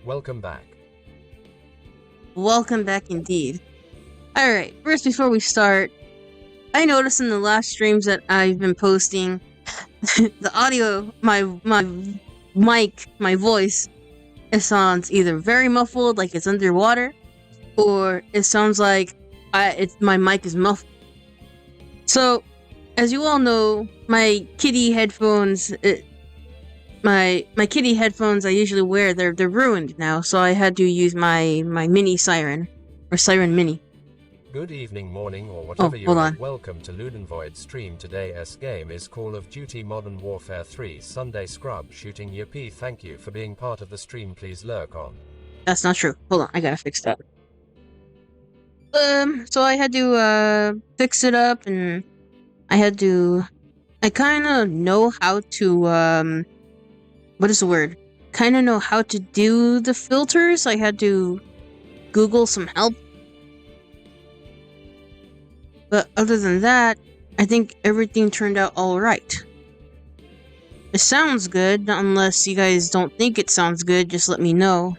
Welcome back. Welcome back indeed. Alright, first before we start, I noticed in the last streams that I've been posting, the audio, my mic, my voice, it sounds either very muffled, like it's underwater, or it sounds like my mic is muffled. So, as you all know, my kitty headphones, my kitty headphones I usually wear, they're ruined now, so I had to use my mini siren, or siren mini. Good evening, morning, or whatever hold on. Welcome to Ludenvoid stream. Today's game is Call of Duty Modern Warfare 3 Sunday Scrub Shooting. Yippee, thank you for being part of the stream. Please lurk on. That's not true. Hold on, I gotta fix that. So I had to fix it up, and I kinda know how to what is the word? Kinda know how to do the filters. I had to Google some help. But other than that, I think everything turned out alright. It sounds good, unless you guys don't think it sounds good, just let me know.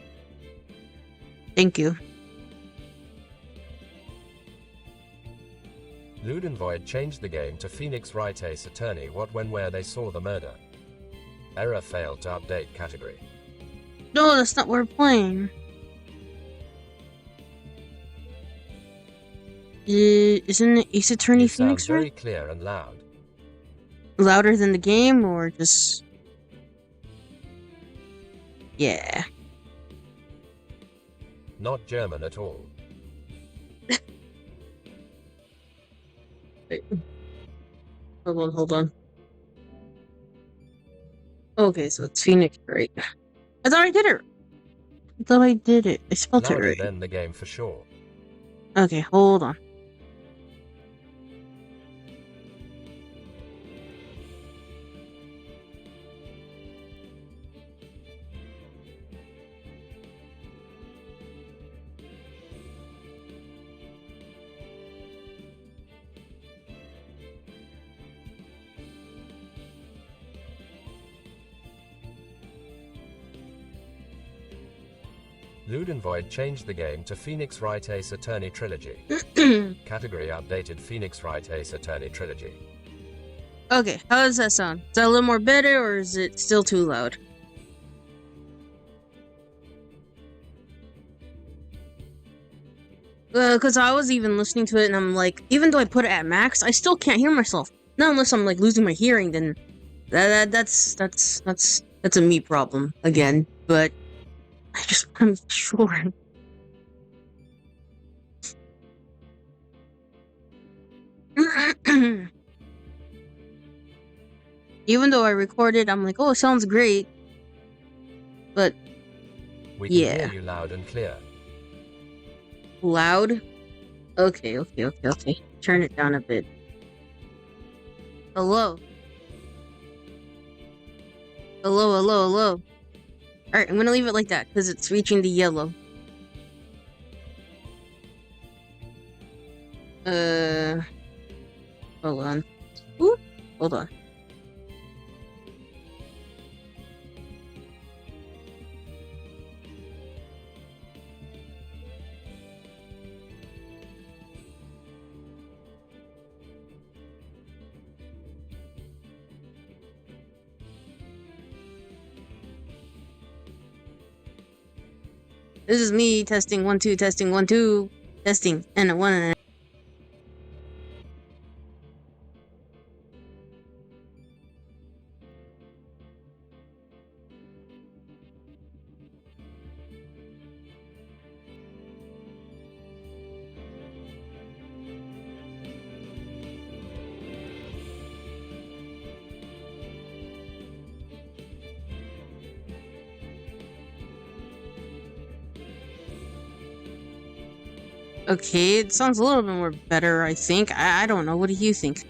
Thank you. Ludenvoid changed the game to ⴤ Attorney what when where they saw the murder. Error failed to update category. No, that's not what we're playing. Isn't it Ace Attorney You Phoenix sound very right? clear and loud. Louder than the game, or just... Yeah. Not German at all. Wait. Hold on. Okay, so it's Phoenix, right? I thought I did it. I spelled it Louder right. than the game for sure. Okay, hold on. Ludenvoid changed the game to ⴤ Attorney Trilogy. Category updated ⴤ Attorney Trilogy. Okay, how does that sound? Is that a little more better, or is it still too loud? Because I was even listening to it, and I'm like, even though I put it at max, I still can't hear myself. Not unless I'm like losing my hearing, then that's a me problem again. But I'm sure. Even though I recorded, I'm like, oh, it sounds great. But we can hear you loud and clear. Loud? Okay. Turn it down a bit. Hello. Alright, I'm gonna leave it like that, because it's reaching the yellow. Hold on. Ooh, hold on. This is me testing 1 2 testing 1 2 testing and a 1 and a... Okay, it sounds a little bit more better, I think. I don't know. What do you think?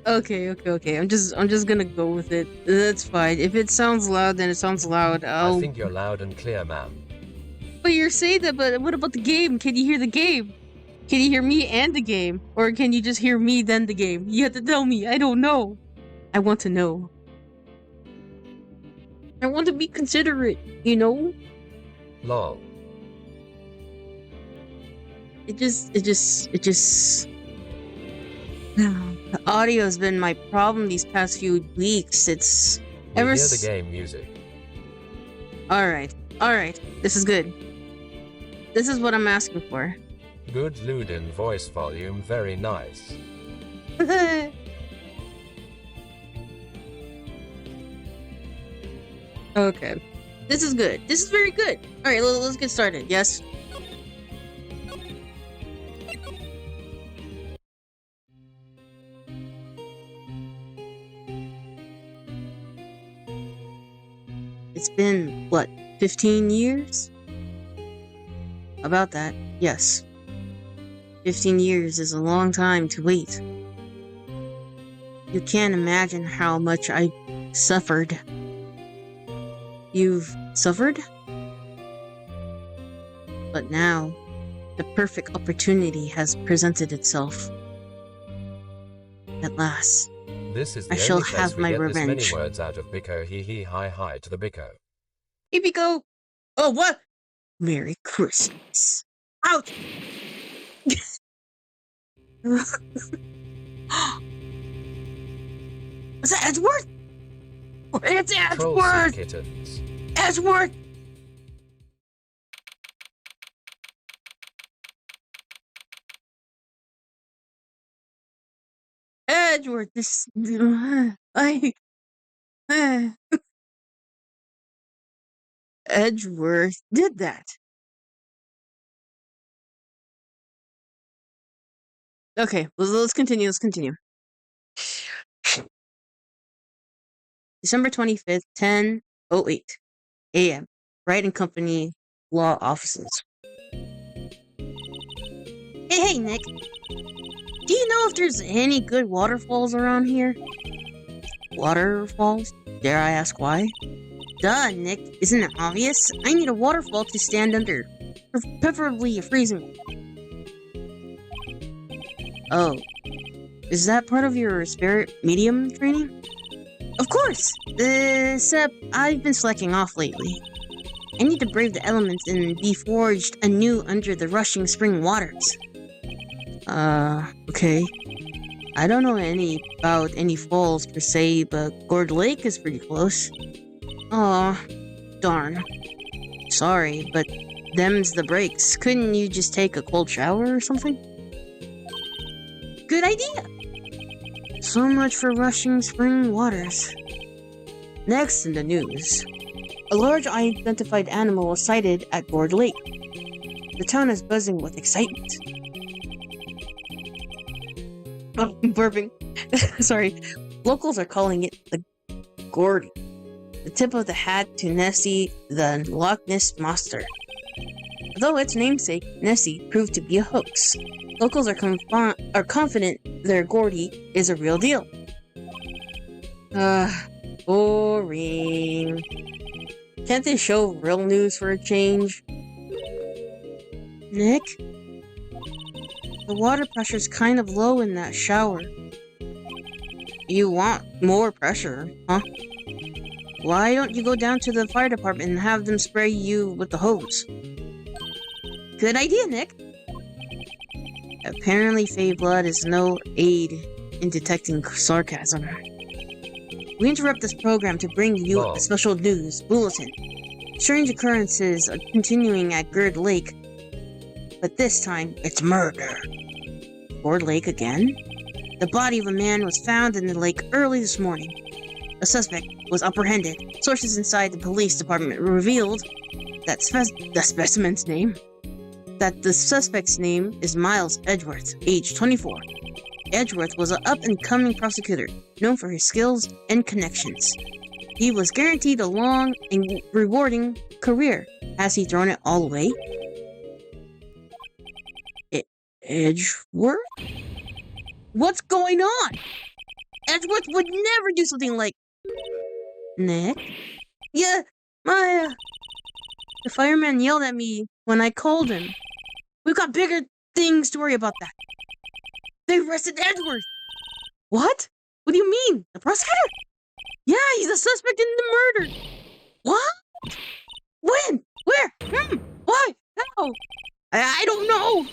Okay. I'm just gonna go with it. That's fine. If it sounds loud, then it sounds loud. I think you're loud and clear, ma'am. But you're saying that, but what about the game? Can you hear the game? Can you hear me and the game? Or can you just hear me then the game? You have to tell me. I don't know. I want to know. I want to be considerate, you know? Lol. It just the audio's been my problem these past few weeks. It's We hear the game music. Alright. This is good. This is what I'm asking for. Good Luden voice volume, very nice. Okay. This is good. This is very good. Alright, let's get started. Yes? It's been, what, 15 years? About that, yes. 15 years is a long time to wait. You can't imagine how much I suffered. You've suffered? But now, the perfect opportunity has presented itself. At last. This is the I shall only place have we my get revenge. this many words out of ʟᴜᴜ, hee hee, hi to the ʟᴜᴜ. Here we go. Oh, what? Merry Christmas. Ouch! Is that Edgeworth? It's Edgeworth! Kittens. Edgeworth! Edgeworth, this... Edgeworth did that. Okay, let's continue. December 25th, 10:08 a.m. Wright and Company Law Offices. Hey, Nick. Do you know if there's any good waterfalls around here? Waterfalls? Dare I ask why? Duh, Nick. Isn't it obvious? I need a waterfall to stand under. Preferably a freezing one. Oh. Is that part of your spirit medium training? Of course! Except I've been slacking off lately. I need to brave the elements and be forged anew under the rushing spring waters. Okay. I don't know about any falls per se, but ʟᴜ Lake is pretty close. Aw, darn. Sorry, but them's the breaks. Couldn't you just take a cold shower or something? Good idea! So much for rushing spring waters. Next in the news. A large unidentified animal was sighted at ʟᴜ Lake. The town is buzzing with excitement. Oh, burping. Sorry. Locals are calling it the Gordy. The tip of the hat to Nessie, the Loch Ness Monster. Though its namesake, Nessie, proved to be a hoax, locals are confident their Gordy is a real deal. Boring. Can't they show real news for a change? Nick? The water pressure's kind of low in that shower. You want more pressure, huh? Why don't you go down to the fire department and have them spray you with the hose? Good idea, Nick. Apparently, Fey blood is no aid in detecting sarcasm. We interrupt this program to bring you a special news bulletin. Strange occurrences are continuing at ʟᴜ Lake, but this time it's murder. ʟᴜ Lake again? The body of a man was found in the lake early this morning. A suspect was apprehended. Sources inside the police department revealed that the suspect's name is Miles Edgeworth, age 24. Edgeworth was an up-and-coming prosecutor, known for his skills and connections. He was guaranteed a long and rewarding career. Has he thrown it all away? Edgeworth? What's going on? Edgeworth would never do something like... Nick? Yeah, the fireman yelled at me when I called him. We've got bigger things to worry about that. They arrested Edgeworth. What? What do you mean? The prosecutor? Yeah, he's a suspect in the murder. What? When? Where? Why? How? I don't know.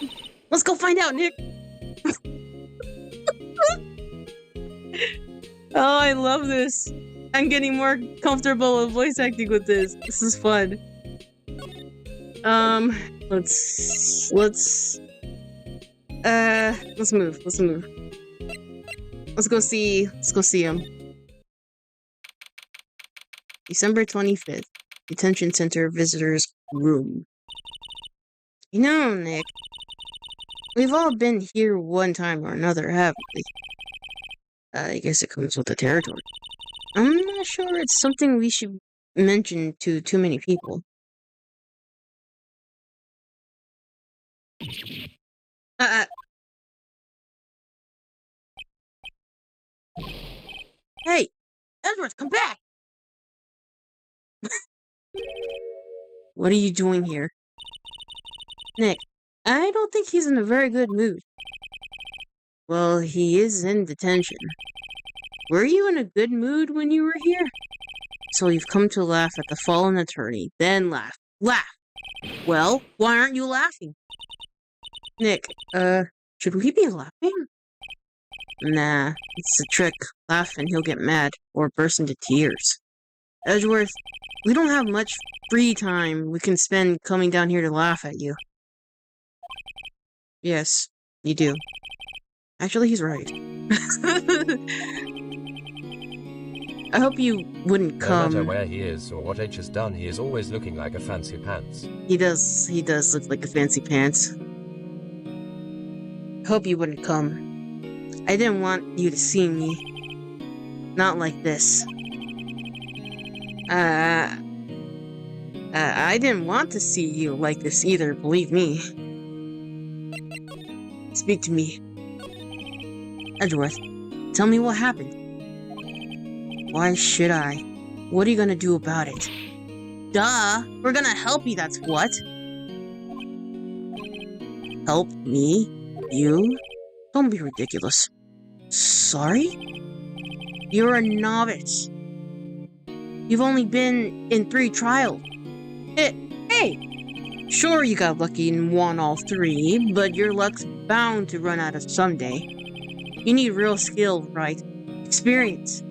Let's go find out, Nick. Oh, I love this. I'm getting more comfortable with voice acting with this. This is fun. Let's move. Let's go see him. December 25th. Detention Center Visitors Room. You know, Nick, we've all been here one time or another, haven't we? I guess it comes with the territory. I'm not sure it's something we should mention to too many people. Hey, Edgeworth, come back! What are you doing here? Nick, I don't think he's in a very good mood. Well, he is in detention. Were you in a good mood when you were here? So you've come to laugh at the fallen attorney, then laugh. Laugh! Well, why aren't you laughing? Nick, should we be laughing? Nah, it's a trick. Laugh and he'll get mad, or burst into tears. Edgeworth, we don't have much free time we can spend coming down here to laugh at you. Yes, you do. Actually, he's right. I hope you wouldn't come. No matter where he is or what H has done, he is always looking like a fancy pants. He does look like a fancy pants. I hope you wouldn't come. I didn't want you to see me. Not like this. I didn't want to see you like this either, believe me. Speak to me. Edgeworth, tell me what happened. Why should I? What are you gonna do about it? Duh! We're gonna help you, that's what! Help me? You? Don't be ridiculous. Sorry? You're a novice. You've only been in 3 trials. Hey! Sure, you got lucky and won all 3, but your luck's bound to run out of someday. You need real skill, right? Experience.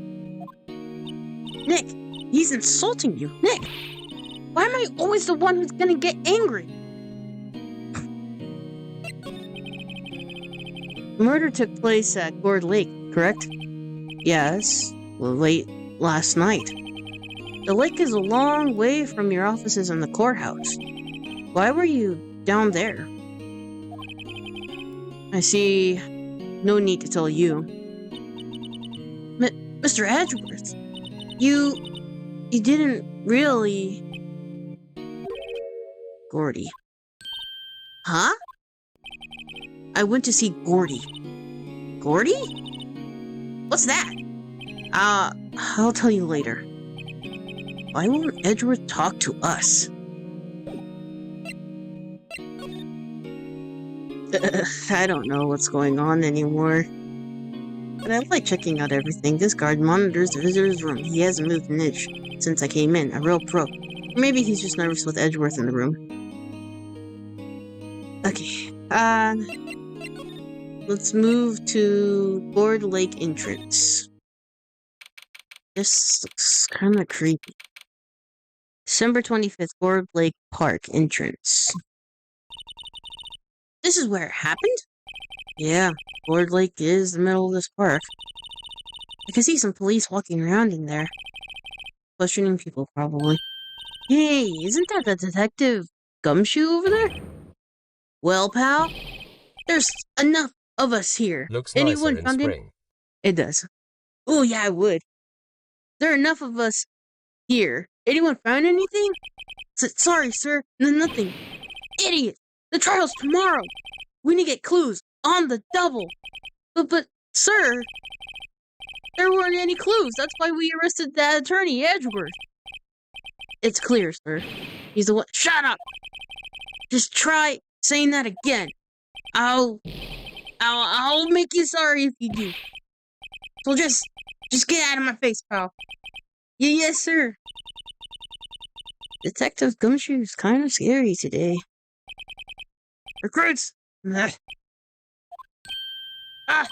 Nick, he's insulting you. Nick, why am I always the one who's gonna get angry? The murder took place at Gourd Lake, correct? Yes, late last night. The lake is a long way from your offices and the courthouse. Why were you down there? I see no need to tell you. Mr. Edgeworth, you didn't really... Gordy. Huh? I went to see Gordy. Gordy? What's that? I'll tell you later. Why won't Edgeworth talk to us? I don't know what's going on anymore. But I like checking out everything. This guard monitors the visitor's room. He hasn't moved an inch since I came in. A real pro. Maybe he's just nervous with Edgeworth in the room. Okay. Let's move to Gourd Lake entrance. This looks kind of creepy. December 25th, Gourd Lake Park entrance. This is where it happened? Yeah, Gourd Lake is the middle of this park. I can see some police walking around in there. Questioning people, probably. Hey, isn't that the detective Gumshoe over there? Well, pal, there's enough of us here. Looks Anyone nicer in found spring. It does. Oh, yeah, I would. There are enough of us here. Anyone found anything? Sorry, sir. Nothing. Idiot! The trial's tomorrow. We need to get clues on the double. But, sir... There weren't any clues. That's why we arrested that attorney, Edgeworth. It's clear, sir. He's the one. Shut up! Just try saying that again. I'll make you sorry if you do. So just get out of my face, pal. Yes, sir. Detective Gumshoe's kind of scary today. Recruits! Ah!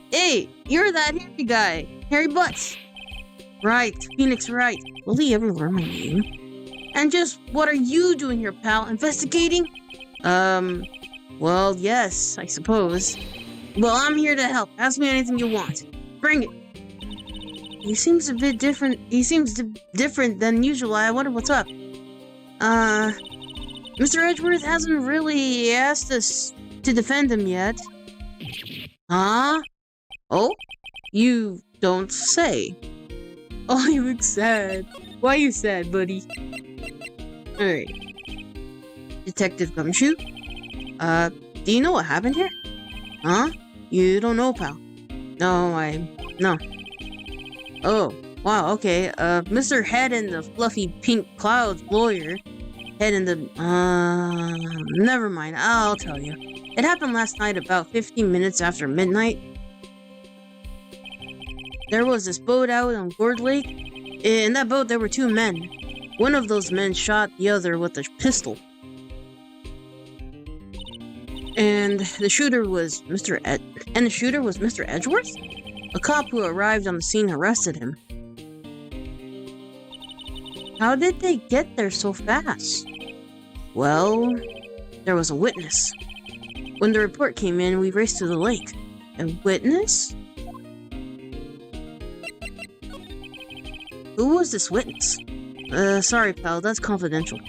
Hey, you're that hairy guy. Hairy Butts. Right, Phoenix Wright. Will he ever learn my name? And just what are you doing here, pal? Investigating? Well, yes, I suppose. Well, I'm here to help. Ask me anything you want. Bring it. He seems a bit different. He seems different than usual. I wonder what's up. Mr. Edgeworth hasn't really asked us to defend him yet. Huh? Oh? You don't say. Oh, you look sad. Why are you sad, buddy? Alright. Detective Gumshoe? Do you know what happened here? Huh? You don't know, pal. No. Oh, wow, okay. Mr. Head and the fluffy pink clouds lawyer. Head in the, never mind, I'll tell you. It happened last night about 15 minutes after midnight. There was this boat out on Gourd Lake. In that boat, there were two men. One of those men shot the other with a pistol. And the shooter was Mr. Edgeworth? A cop who arrived on the scene arrested him. How did they get there so fast? Well, there was a witness. When the report came in, we raced to the lake. A witness? Who was this witness? Sorry, pal, that's confidential.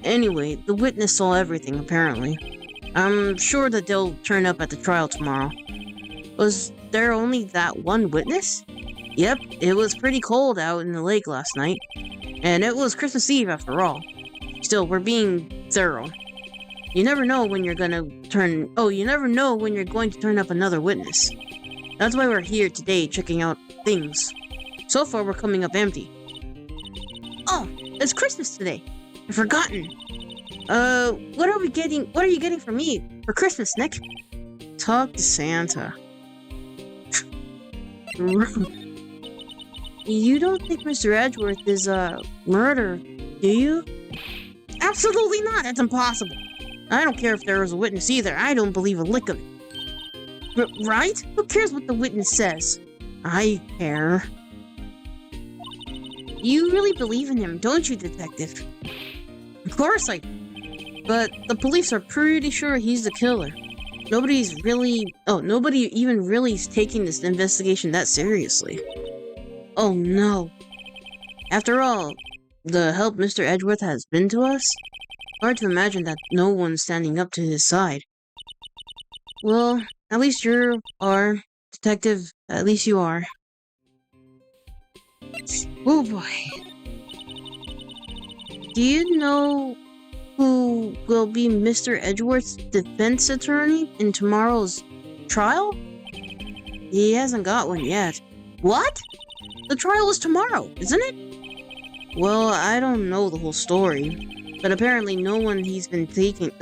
Anyway, the witness saw everything, apparently. I'm sure that they'll turn up at the trial tomorrow. Was there only that one witness? Yep, it was pretty cold out in the lake last night. And it was Christmas Eve after all. Still, we're being thorough. You never know when you're going to turn up another witness. That's why we're here today checking out things. So far, we're coming up empty. Oh, it's Christmas today. I've forgotten. What are you getting for me for Christmas, Nick? Talk to Santa. You don't think Mr. Edgeworth is, murder, do you? Absolutely not! That's impossible! I don't care if there was a witness either. I don't believe a lick of it. Right? Who cares what the witness says? I care. You really believe in him, don't you, Detective? Of course I do. But the police are pretty sure he's the killer. Nobody even really is taking this investigation that seriously. Oh no. After all, the help Mr. Edgeworth has been to us, hard to imagine that no one's standing up to his side. Well, at least you are, Detective. At least you are. Oh boy. Do you know who will be Mr. Edgeworth's defense attorney in tomorrow's trial? He hasn't got one yet. What? The trial is tomorrow, isn't it? Well, I don't know the whole story, but apparently no one he's been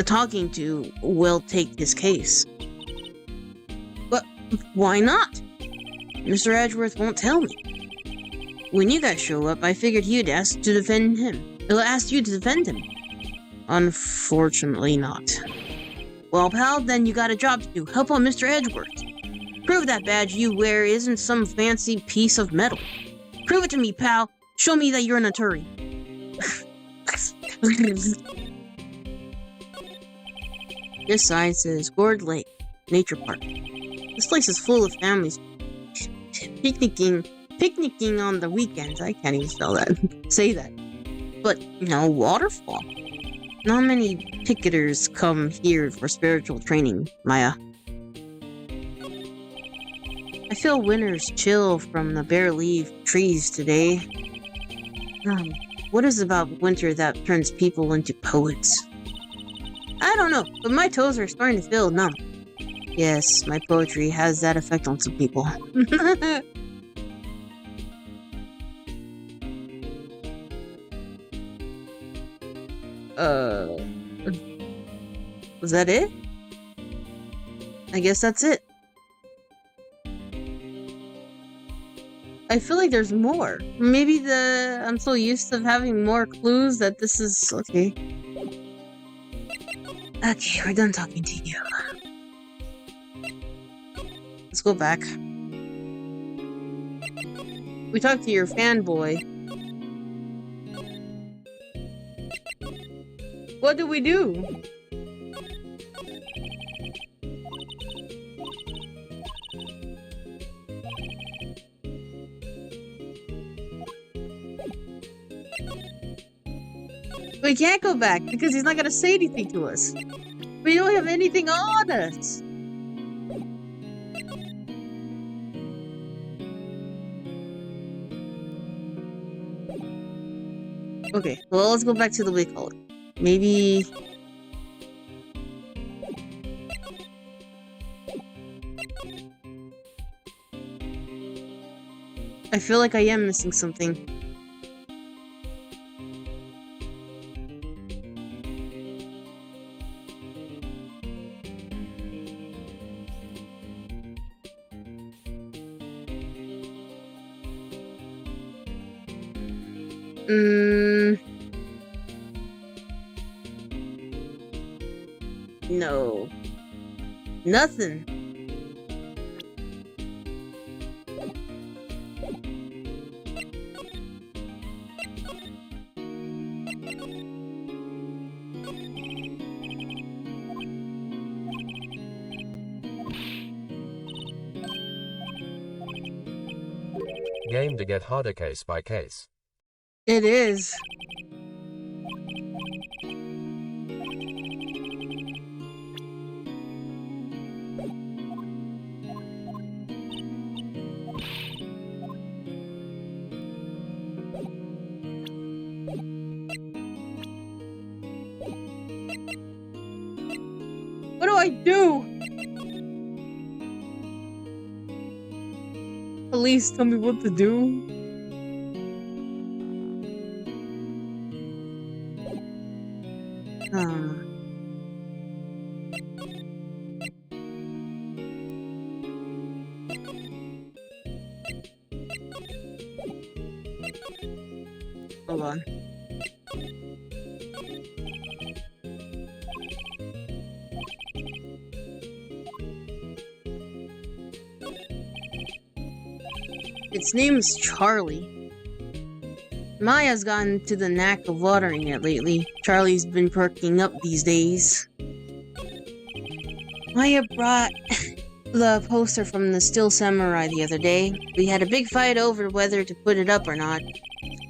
talking to will take his case. But why not? Mr. Edgeworth won't tell me. When you guys show up, I figured he'd ask you to defend him. Unfortunately not. Well, pal, then you got a job to do. Help out Mr. Edgeworth. Prove that badge you wear isn't some fancy piece of metal. Prove it to me, pal. Show me that you're an attorney. This sign says Gourd Lake Nature Park. This place is full of families picnicking on the weekends. I can't even say that. But no waterfall. Not many picketers come here for spiritual training, Maya. I feel winter's chill from the bare leaf trees today. What is it about winter that turns people into poets? I don't know, but my toes are starting to feel numb. Yes, my poetry has that effect on some people. Was that it? I guess that's it. I feel like there's more. Maybe I'm so used to having more clues that this is okay. Okay, we're done talking to you. Let's go back. We talked to your fanboy. What do we do? We can't go back because he's not gonna say anything to us. We don't have anything on us. Okay, well, let's go back to the ⴜᴜᴜ. Maybe... I feel like I am missing something. No. Nothing. Game to get harder case by case. It is. What do I do? Please tell me what to do. Hold on. Its name is Charlie. Maya's gotten to the knack of watering it lately. Charlie's been perking up these days. Maya brought the poster from the Still Samurai the other day. We had a big fight over whether to put it up or not.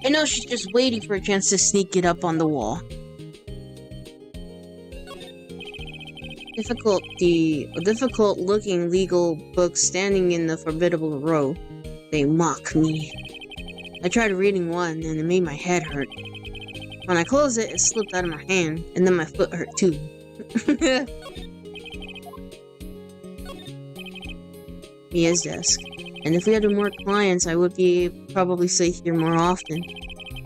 I know she's just waiting for a chance to sneak it up on the wall. Difficult-looking legal books standing in the formidable row. They mock me. I tried reading one, and it made my head hurt. When I closed it, it slipped out of my hand, and then my foot hurt too. Mia's desk. And if we had more clients, I would be probably sit here more often.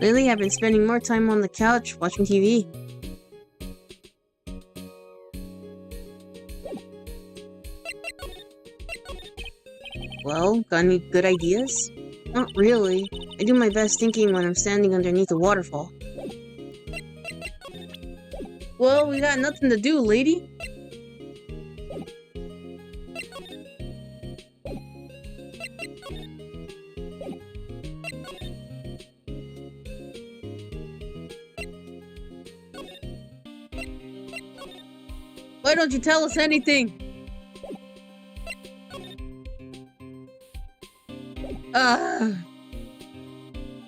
Lately, I've been spending more time on the couch, watching TV. Well, got any good ideas? Not really. I do my best thinking when I'm standing underneath a waterfall. Well, we got nothing to do, lady. Why don't you tell us anything?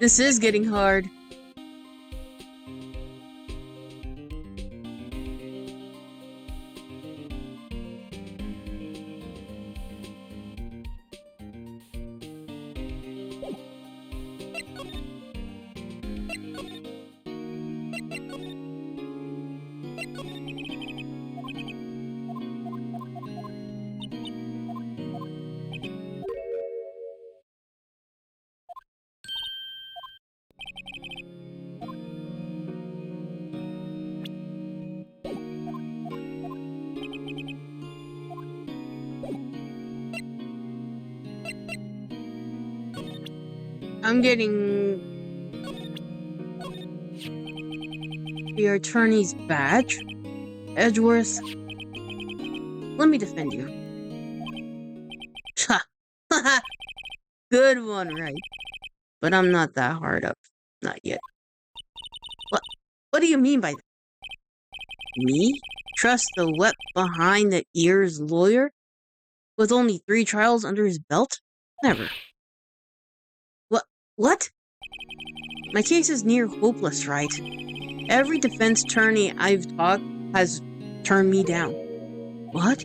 This is getting hard. I'm getting your attorney's badge. Edgeworth, let me defend you. Ha! Good one, right? But I'm not that hard up. Not yet. What do you mean by that? Me? Trust the wet behind the ears lawyer? With only 3 trials under his belt? Never. What? My case is near hopeless, right? Every defense attorney I've talked has turned me down. What?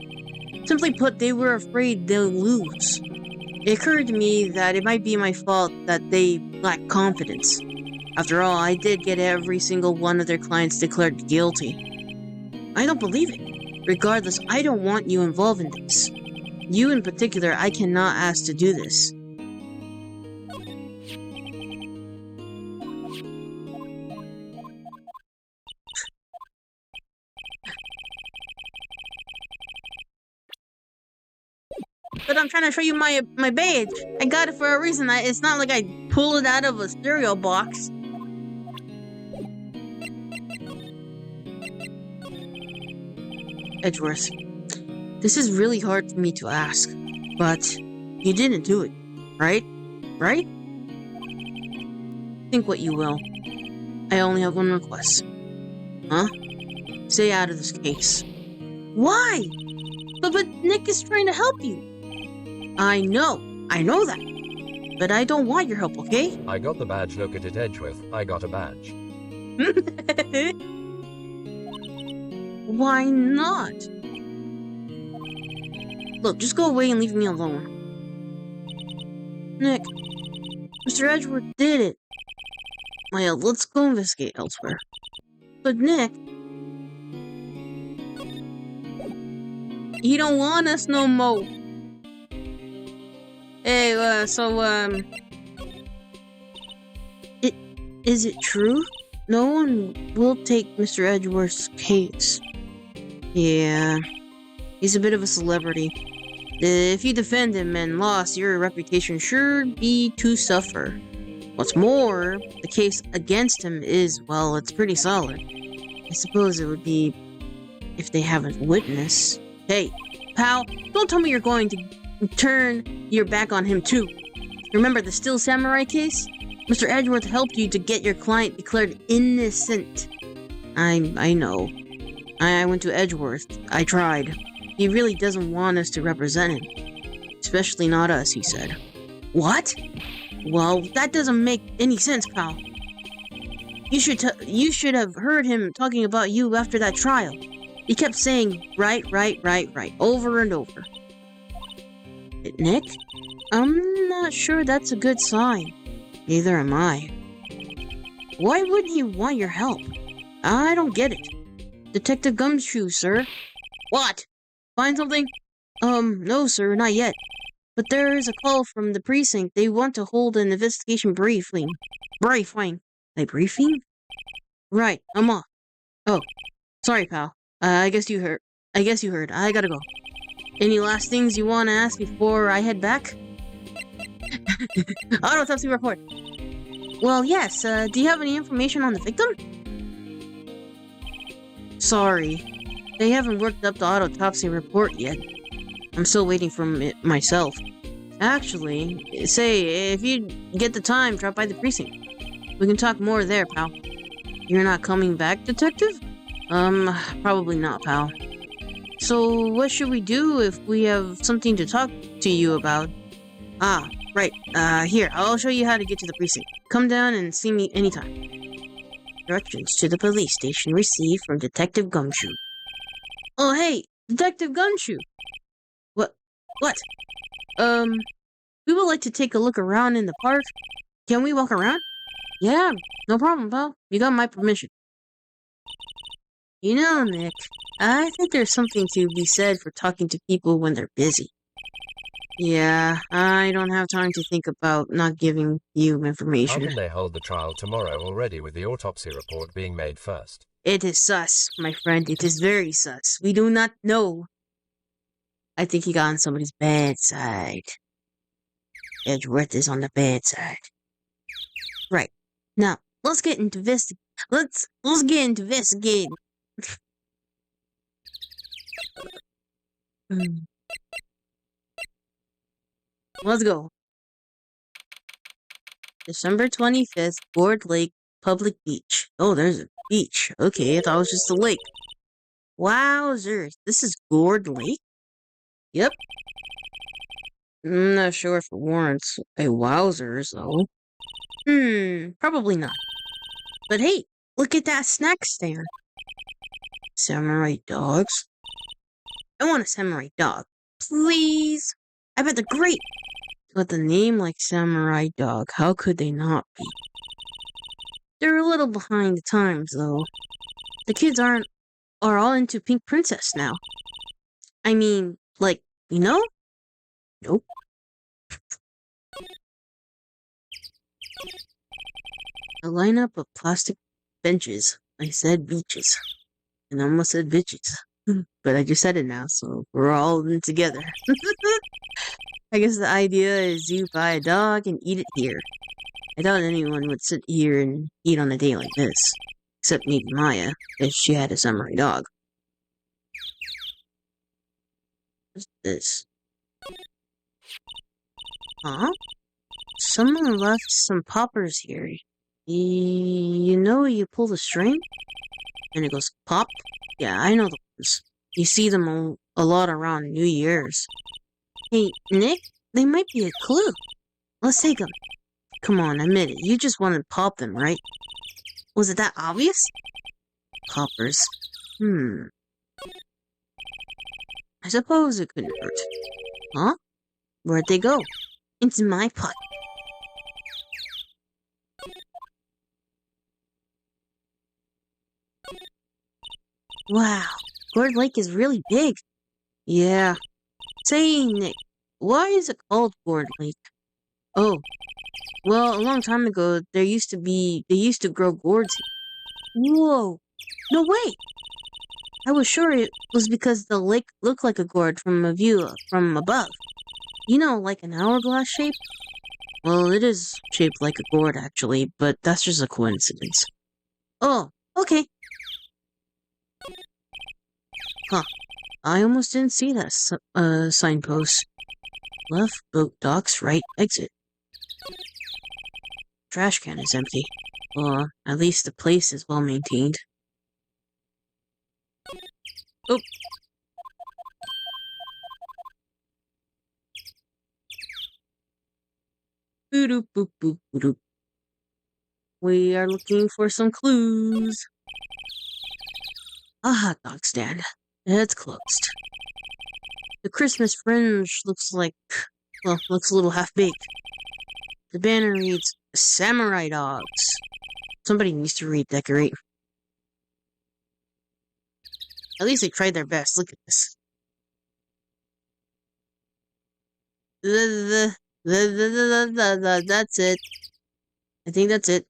Simply put, they were afraid they'll lose. It occurred to me that it might be my fault that they lack confidence. After all, I did get every single one of their clients declared guilty. I don't believe it. Regardless, I don't want you involved in this. You in particular, I cannot ask to do this. But I'm trying to show you my badge. I got it for a reason. It's not like I pull it out of a cereal box. Edgeworth, this is really hard for me to ask, but you didn't do it, right? Right? Think what you will. I only have one request. Huh? Stay out of this case. Why? But Nick is trying to help you. I know that. But I don't want your help, okay? I got the badge, look at it, Edgeworth. I got a badge. Why not? Look, just go away and leave me alone. Nick, Mr. Edgeworth did it. Well, let's go investigate elsewhere. But Nick, he don't want us no more. Hey, is it true? No one will take Mr. Edgeworth's case. Yeah, he's a bit of a celebrity. If you defend him and lost, your reputation sure be to suffer. What's more, the case against him is, well, it's pretty solid. I suppose it would be if they haven't witness. Hey, pal, don't tell me you're going to turn your back on him too. Remember the Still Samurai case? Mr. Edgeworth helped you to get your client declared innocent. I know. I went to Edgeworth. I tried. He really doesn't want us to represent him. Especially not us, he said. What? Well, that doesn't make any sense, pal. You should have heard him talking about you after that trial. He kept saying, right, over and over. Nick? I'm not sure that's a good sign. Neither am I. Why wouldn't he want your help? I don't get it. Detective Gumshoe, sir. What? Find something? No, sir, not yet. But there is a call from the precinct. They want to hold an investigation briefing. A briefing? Right, I'm off. Oh, sorry, pal. I guess you heard. I gotta go. Any last things you want to ask before I head back? Autopsy report. Well, yes. Do you have any information on the victim? Sorry. They haven't worked up the autopsy report yet. I'm still waiting for it myself. Actually, say, if you get the time, drop by the precinct. We can talk more there, pal. You're not coming back, detective? Probably not, pal. So, what should we do if we have something to talk to you about? Ah, right. Here, I'll show you how to get to the precinct. Come down and see me anytime. Directions to the police station received from Detective Gumshoe. Oh, hey, Detective Gumshoe! What? We would like to take a look around in the park. Can we walk around? Yeah, no problem, pal. You got my permission. You know, Nick, I think there's something to be said for talking to people when they're busy. Yeah, I don't have time to think about not giving you How information. can they hold the trial tomorrow already with the autopsy report being made first? It is sus, my friend. It is very sus. We do not know. I think he got on somebody's bad side. Edgeworth is on the bad side. Right. Now, let's get into Let's get into investigating. Let's go. December 25th, Gourd Lake Public Beach. Oh, there's a beach. Okay, I thought it was just a lake. Wowzers. This is Gourd Lake? Yep. I'm not sure if it warrants a wowzers, though. Probably not. But hey, look at that snack stand. Samurai dogs? I want a samurai dog. Please! I bet they're great! With a name like Samurai Dog, how could they not be? They're a little behind the times, though. The kids are all into Pink Princess now. I mean, like, you know? Nope. A lineup of plastic benches. I said beaches. And I almost said bitches. But I just said it now, so we're all in together. I guess the idea is you buy a dog and eat it here. I doubt anyone would sit here and eat on a day like this. Except maybe Maya, if she had a samurai dog. What's this? Huh? Someone left some poppers here. You know you pull the string? And it goes pop? Yeah, I know those. You see them a lot around New Year's. Hey, Nick, they might be a clue. Let's take them. Come on, admit it. You just wanted to pop them, right? Was it that obvious? Poppers. I suppose it couldn't hurt. Huh? Where'd they go? Into my pot. Wow, Gourd Lake is really big. Yeah. Say, Nick, why is it called Gourd Lake? Oh, well, a long time ago, they used to grow gourds. Whoa, no way! I was sure it was because the lake looked like a gourd from a view from above. You know, like an hourglass shape? Well, it is shaped like a gourd, actually, but that's just a coincidence. Oh, okay. Huh. I almost didn't see that signpost. Left boat docks, right exit. Trash can is empty. Or at least the place is well maintained. Oh. Boop boop boop boop. We are looking for some clues. A hot dog stand. It's closed. The Christmas fringe looks a little half-baked. The banner reads, Samurai Dogs. Somebody needs to redecorate. At least they tried their best. Look at this. That's it. I think that's it.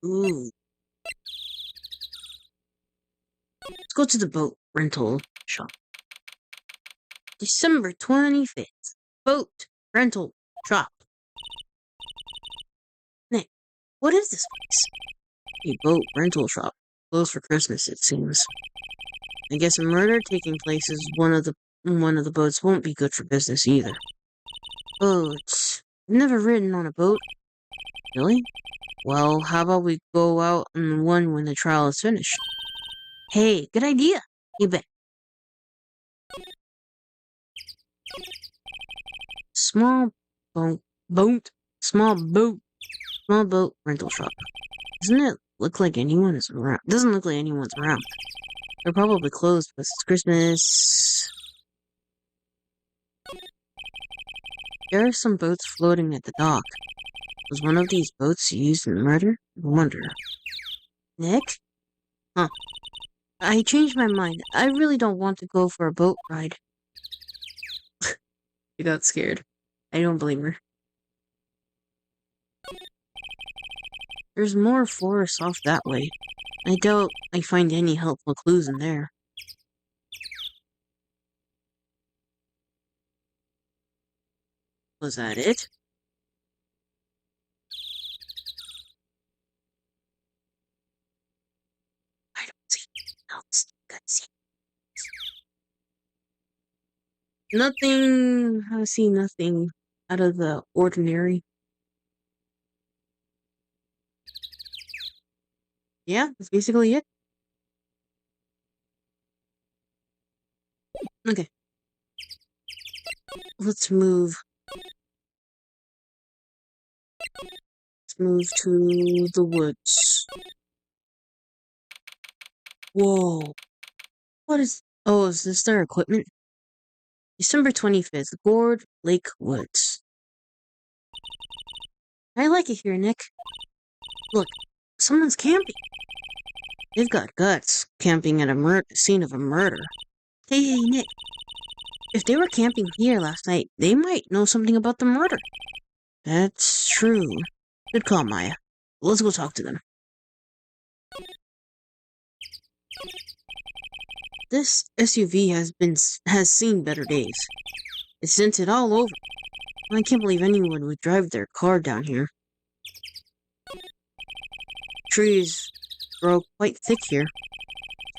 Ooh. Let's go to the boat rental shop. December 25th. Boat rental shop. Nick, what is this place? A boat rental shop. Closed for Christmas, it seems. I guess a murder taking place is one of the boats won't be good for business either. Boats. I've never ridden on a boat. Really? Well, how about we go out on one when the trial is finished? Hey, good idea. You bet. Small boat rental shop. Doesn't it look like anyone is around? Doesn't look like anyone's around. They're probably closed because it's Christmas. There are some boats floating at the dock. Was one of these boats used in the murder? I wonder. Nick? Huh. I changed my mind. I really don't want to go for a boat ride. She got scared. I don't blame her. There's more forest off that way. I doubt I find any helpful clues in there. Was that it? I don't see anything else. Nothing. I see nothing out of the ordinary. Yeah, that's basically it. Okay. Let's move. Let's move to the woods. Whoa. What is... Oh, is this their equipment? December 25th, Gourd Lake Woods. I like it here, Nick. Look, someone's camping. They've got guts, camping at a scene of a murder. Hey, Nick. If they were camping here last night, they might know something about the murder. That's true. Good call, Maya. Let's go talk to them. This SUV has seen better days. It's dented all over. I can't believe anyone would drive their car down here. Trees grow quite thick here.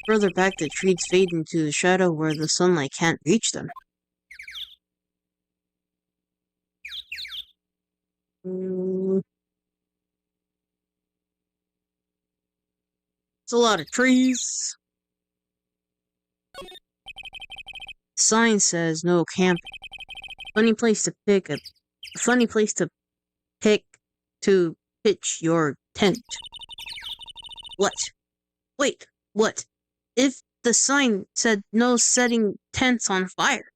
Further back, the trees fade into the shadow where the sunlight can't reach them. It's a lot of trees. Sign says no camping. Funny place to pitch your tent. What? Wait, what? If the sign said no setting tents on fire?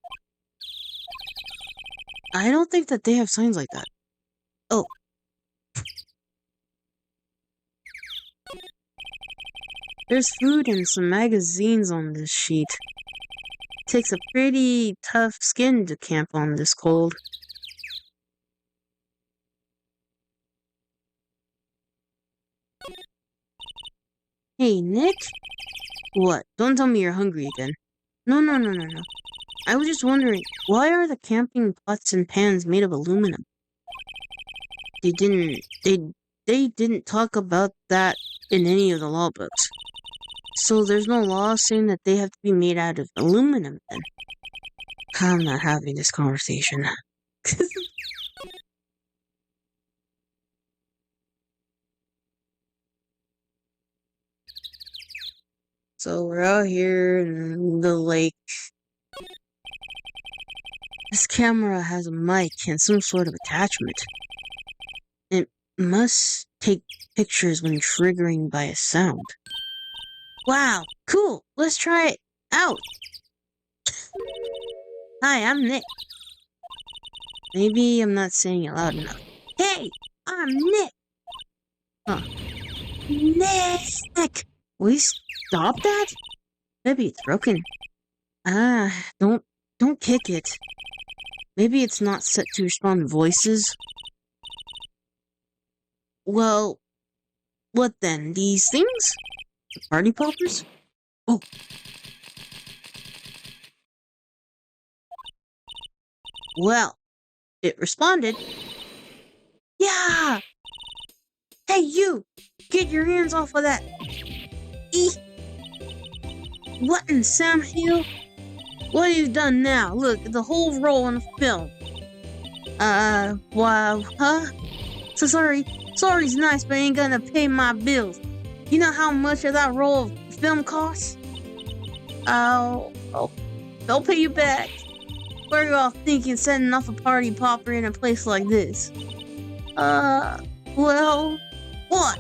I don't think that they have signs like that. Oh. There's food and some magazines on this sheet. It takes a pretty tough skin to camp on this cold. Hey, Nick? What? Don't tell me you're hungry again. No. I was just wondering, why are the camping pots and pans made of aluminum? They didn't talk about that in any of the law books. So there's no law saying that they have to be made out of aluminum then. I'm not having this conversation. So we're out here in the lake. This camera has a mic and some sort of attachment. It must take pictures when triggering by a sound. Wow, cool. Let's try it out. Hi, I'm Nick. Maybe I'm not saying it loud enough. Hey, I'm Nick. Huh. Nick! Will you stop that? Maybe it's broken. Don't kick it. Maybe it's not set to respond to voices. Well, what then? These things? The party poppers? Oh. Well, it responded. Yeah! Hey, you! Get your hands off of that! What in Sam Hill? What have you done now? Look, the whole roll on the film. Wow, huh? So sorry. Sorry's nice, but ain't gonna pay my bills. You know how much of that roll of film costs? I'll pay you back. What are you all thinking setting off a party popper in a place like this? Well, what?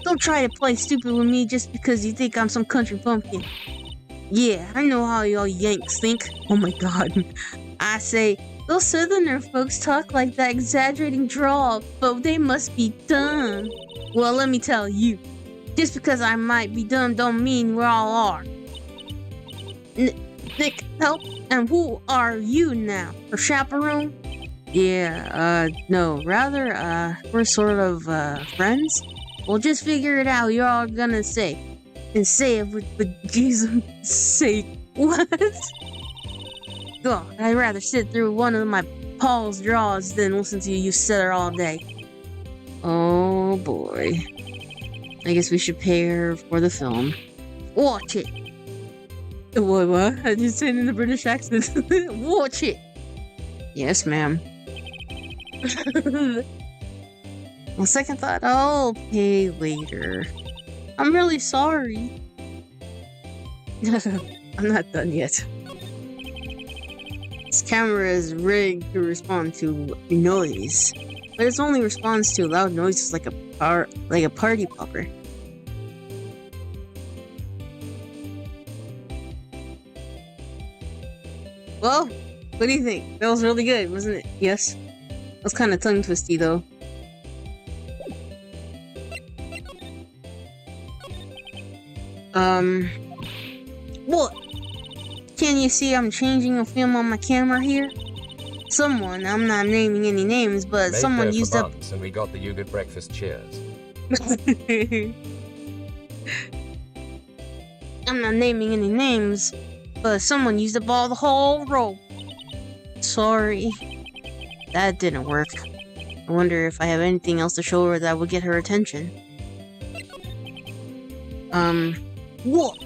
Don't try to play stupid with me just because you think I'm some country bumpkin. Yeah, I know how y'all Yanks think. Oh my god. I say, those Southerner folks talk like that exaggerating drawl, but they must be dumb. Well, let me tell you, just because I might be dumb don't mean we all are. Nick, help? And who are you now? Her chaperone? Yeah, no, rather, we're sort of, friends? Well, just figure it out, you're all gonna say. And say it with Jesus' sake. What? God, I'd rather sit through one of my pause draws, then listen to you stutter all day. Oh boy. I guess we should pay her for the film. Watch it. What? I just said in the British accent. Watch it. Yes, ma'am. On second thought, I'll pay later. I'm really sorry. I'm not done yet. This camera is rigged to respond to noise, but it only responds to loud noises like a party popper. Well, what do you think? That was really good, wasn't it? Yes. It was kind of tongue twisty though. What? Can you see I'm changing a film on my camera here? Someone, I'm not naming any names, but someone used up... and we got the yogurt breakfast, cheers. I'm not naming any names, but someone used up all the whole roll. Sorry. That didn't work. I wonder if I have anything else to show her that would get her attention. What?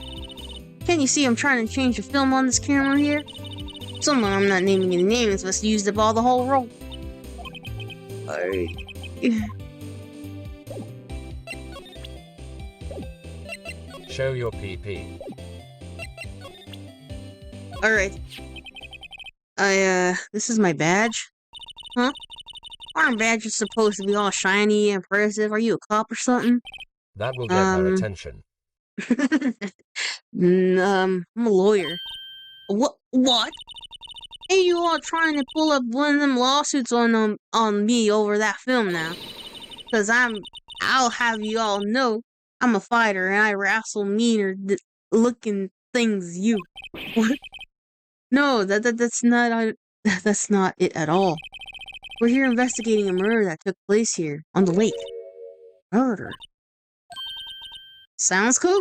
Can you see I'm trying to change the film on this camera here? Someone, I'm not naming any names, but used up all the whole roll. Show your PP. Alright. This is my badge? Huh? Aren't badges supposed to be all shiny and impressive? Are you a cop or something? That will get her attention. I'm a lawyer. What? Hey, you all trying to pull up one of them lawsuits on me over that film now? Cause I'll have you all know I'm a fighter and I wrestle meaner looking things you. What? No, that's not it at all. We're here investigating a murder that took place here on the lake. Murder. Sounds cool.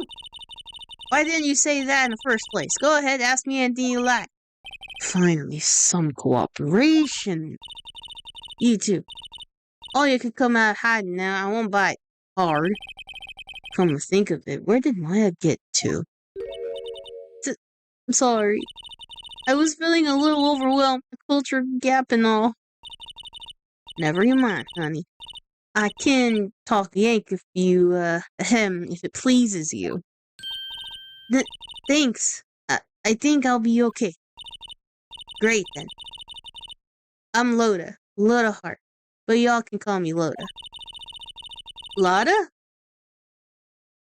Why didn't you say that in the first place? Go ahead, ask me anything you like. Finally, some cooperation. You too. Oh, you could come out hiding now. I won't bite hard. Come to think of it, where did Maya get to? I'm sorry. I was feeling a little overwhelmed. The culture gap and all. Never you mind, honey. I can talk yank if you, if it pleases you. Thanks. I think I'll be okay. Great, then. I'm Loda. Loda Heart. But y'all can call me Loda. Loda?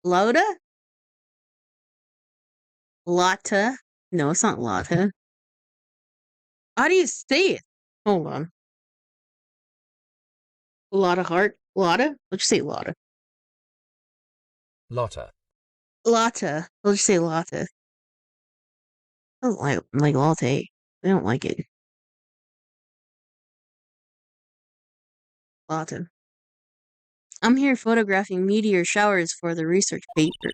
Loda? Lotta? No, it's not Lotta. How do you say it? Hold on. Lotta Heart? Lotta? Let's say Lotta. Lotta. Lotta. Let's say Lotta. I don't like latte. I don't like it. Lotta. I'm here photographing meteor showers for the research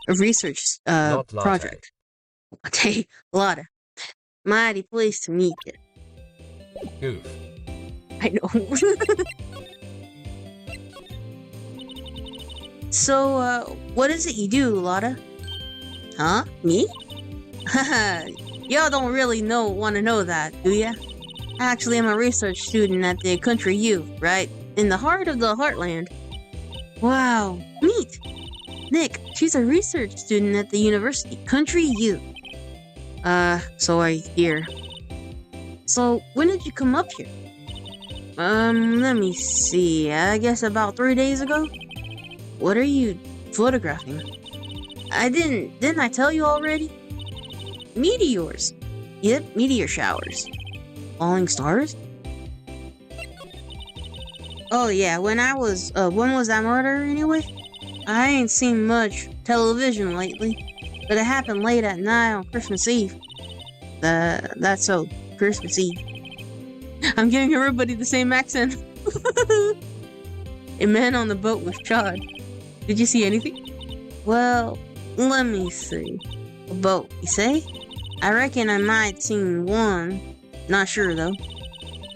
project. Latte. Lotta. Mighty pleased to meet you. Goof. I know. So, what is it you do, Lotta? Huh? Me? Haha, y'all don't really want to know that, do ya? Actually, I'm a research student at the Country U, right? In the heart of the heartland. Wow, neat! Nick, she's a research student at the university, Country U. So I hear. So, when did you come up here? Let me see, I guess about 3 days ago? What are you photographing? Didn't I tell you already? Meteors. Yep, meteor showers. Falling stars? Oh yeah, when was that murder anyway? I ain't seen much television lately, but it happened late at night on Christmas Eve. That's so, Christmas Eve. I'm giving everybody the same accent. A man on the boat with Chad. Did you see anything? Well, let me see. A boat, you say? I reckon I might seen one. Not sure though.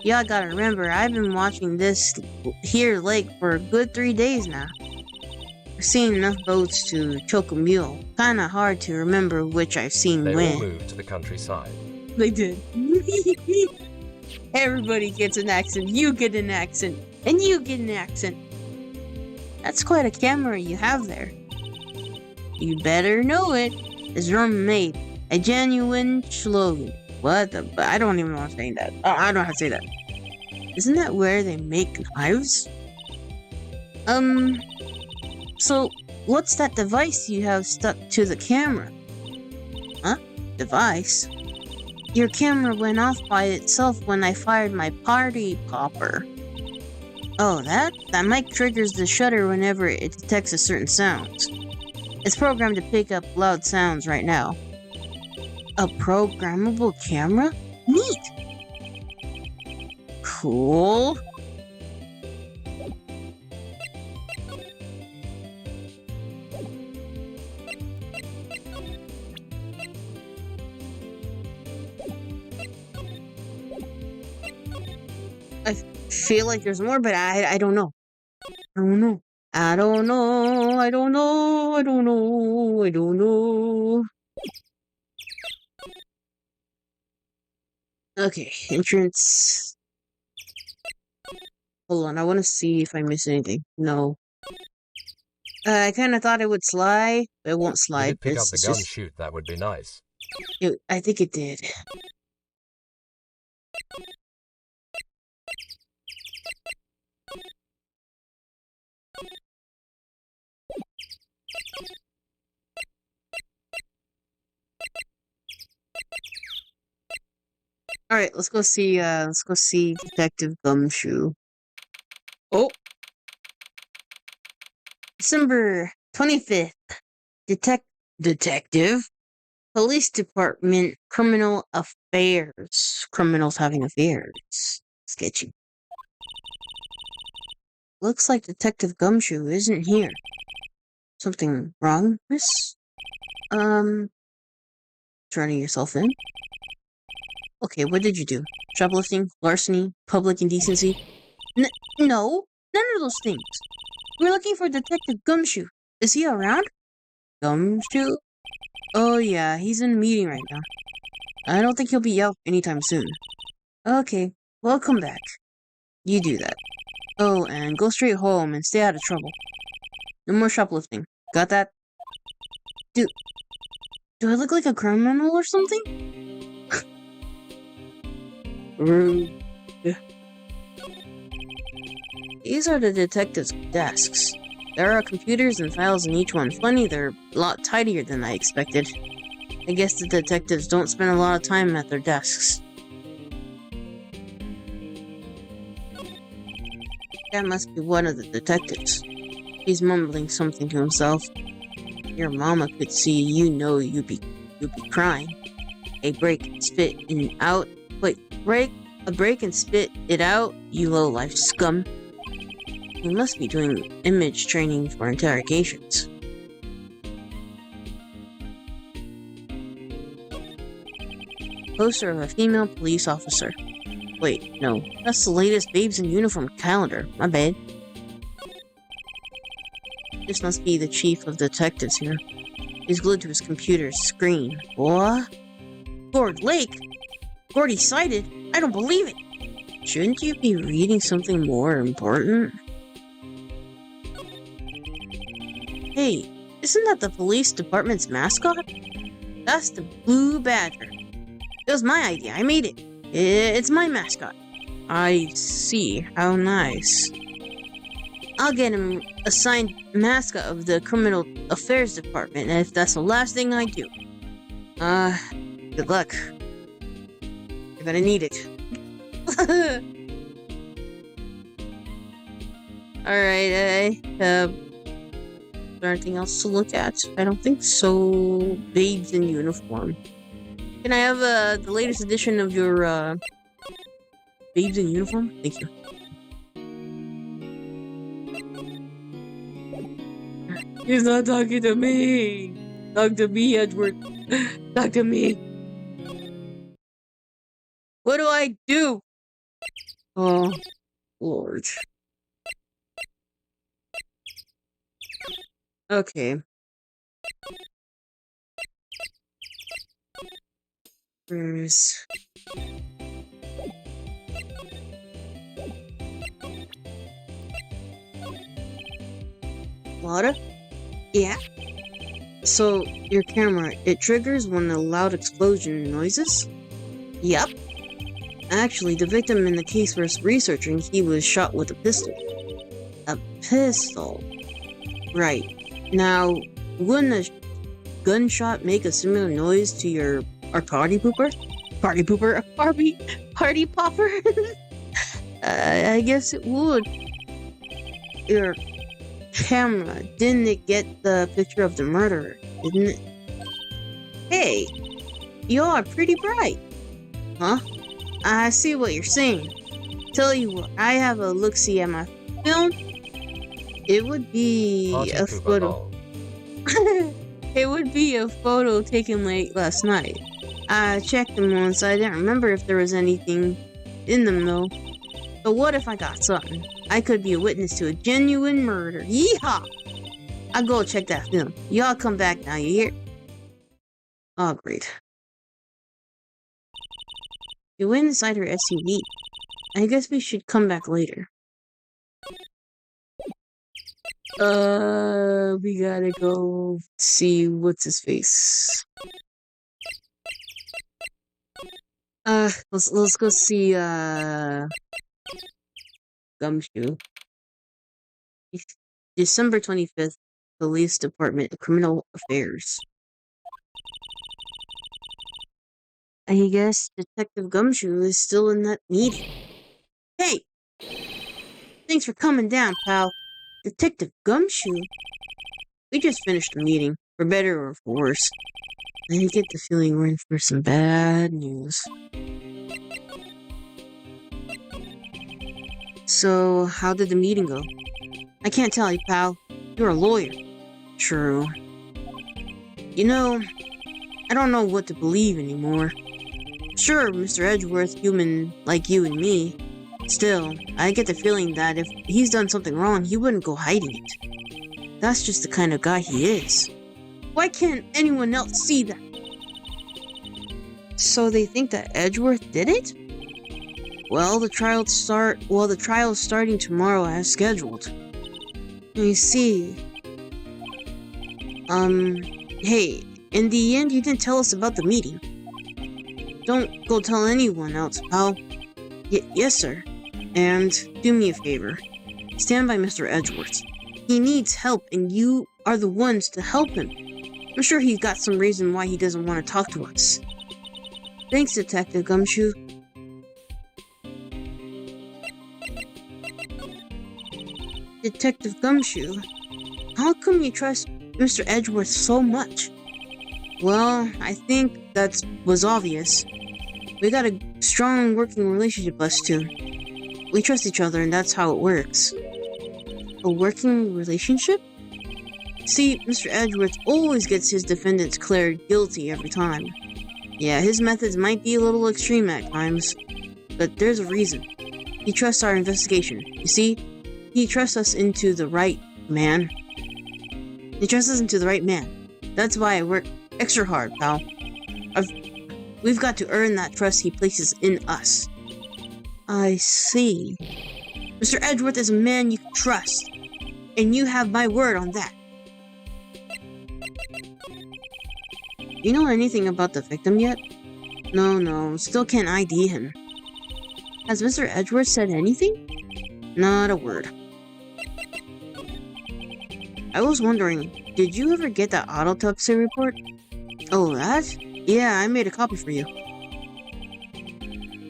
Y'all gotta remember, I've been watching this here lake for a good 3 days now. I've seen enough boats to choke a mule. Kinda hard to remember which I've seen They when. all moved to the countryside. They did. Everybody gets an accent. You get an accent. And you get an accent. That's quite a camera you have there. You better know it. It's Roman made. A genuine trilogy. What the? I don't even want to say that. Oh, I don't know how to say that. Isn't that where they make knives? So, what's that device you have stuck to the camera? Huh? Device? Your camera went off by itself when I fired my party popper. Oh, that? That mic triggers the shutter whenever it detects a certain sound. It's programmed to pick up loud sounds right now. A programmable camera? Neat! Cool. I feel like there's more, but I don't know. I don't know. I don't know. I don't know. I don't know. I don't know. Okay, entrance. Hold on, I want to see if I miss anything. No. I kind of thought it would slide, but it won't Did slide. it pick up the It's gun just, chute? That would be nice. I think it did. Alright, let's go see Detective Gumshoe. Oh! December 25th. Detective. Police Department, Criminal Affairs. Criminals having affairs. Sketchy. Looks like Detective Gumshoe isn't here. Something wrong, miss? Turning yourself in? Okay, what did you do? Shoplifting? Larceny? Public indecency? No, none of those things. We're looking for Detective Gumshoe. Is he around? Gumshoe? Oh yeah, he's in a meeting right now. I don't think he'll be out anytime soon. Okay, welcome back. You do that. Oh, and go straight home and stay out of trouble. No more shoplifting. Got that? Do I look like a criminal or something? Rude. These are the detectives' desks. There are computers and files in each one. Funny, they're a lot tidier than I expected. I guess the detectives don't spend a lot of time at their desks. That must be one of the detectives. He's mumbling something to himself. Your mama could see you know you'd be crying. A break and spit it out. Wait, a break and spit it out, you low-life scum. He must be doing image training for interrogations. Poster of a female police officer. Wait, no, that's the latest Babes in Uniform calendar. My bad. This must be the chief of detectives here. He's glued to his computer's screen. What? Gord Lake? Gordy sighted? I don't believe it! Shouldn't you be reading something more important? Hey, isn't that the police department's mascot? That's the Blue Badger. It was my idea. I made it. It's my mascot. I see. How nice. I'll get him assigned mascot of the Criminal Affairs Department if that's the last thing I do. Good luck. You're gonna need it. Alright, is there anything else to look at? I don't think so. Babes in Uniform. Can I have the latest edition of your Babes in Uniform? Thank you. He's not talking to me. Talk to me, Edward. Talk to me. What do I do? Oh, Lord. Okay. Where's... Lotta? Yeah? So, your camera, it triggers when a loud explosion noises? Yep. Actually, the victim in the case we're researching, he was shot with a pistol. A pistol? Right. Now, wouldn't a gunshot make a similar noise to our party pooper? Party pooper? Party popper? I guess it would. Your camera, didn't it get the picture of the murderer, didn't it? Hey, you are pretty bright. Huh? I see what you're saying. Tell you what, I have a look-see at my film. It would be Party a pooper photo. lol. It would be a photo taken late last night. I checked them once. I didn't remember if there was anything in them though. But what if I got something? I could be a witness to a genuine murder. Yeehaw! I'll go check that film. Y'all come back now, you hear? Oh, great. You went inside her SUV. I guess we should come back later. We gotta go see what's his face. Let's go see Gumshoe. December 25th, Police Department, Criminal Affairs. I guess Detective Gumshoe is still in that meeting. Hey! Thanks for coming down, pal. Detective Gumshoe? We just finished the meeting, for better or for worse. I get the feeling we're in for some bad news. So, how did the meeting go? I can't tell you, pal. You're a lawyer. True. You know, I don't know what to believe anymore. Sure, Mr. Edgeworth, human like you and me. Still, I get the feeling that if he's done something wrong, he wouldn't go hiding it. That's just the kind of guy he is. Why can't anyone else see that? So they think that Edgeworth did it? Well, the trial's starting tomorrow as scheduled. I see. Hey, in the end, you didn't tell us about the meeting. Don't go tell anyone else, pal. Yes, sir. And do me a favor. Stand by Mr. Edgeworth. He needs help, and you are the ones to help him. I'm sure he's got some reason why he doesn't want to talk to us. Thanks, Detective Gumshoe. Detective Gumshoe, how come you trust Mr. Edgeworth so much? Well, I think that was obvious. We got a strong working relationship, us two. We trust each other, and that's how it works. A working relationship? See, Mr. Edgeworth always gets his defendants declared guilty every time. Yeah, his methods might be a little extreme at times, but there's a reason. He trusts our investigation. You see, he trusts us into the right man. He trusts us into the right man. That's why I work extra hard, pal. We've got to earn that trust he places in us. I see. Mr. Edgeworth is a man you can trust, and you have my word on that. You know anything about the victim yet? No, still can't ID him. Has Mr. Edgeworth said anything? Not a word. I was wondering, did you ever get that autopsy report? Oh, that? Yeah, I made a copy for you.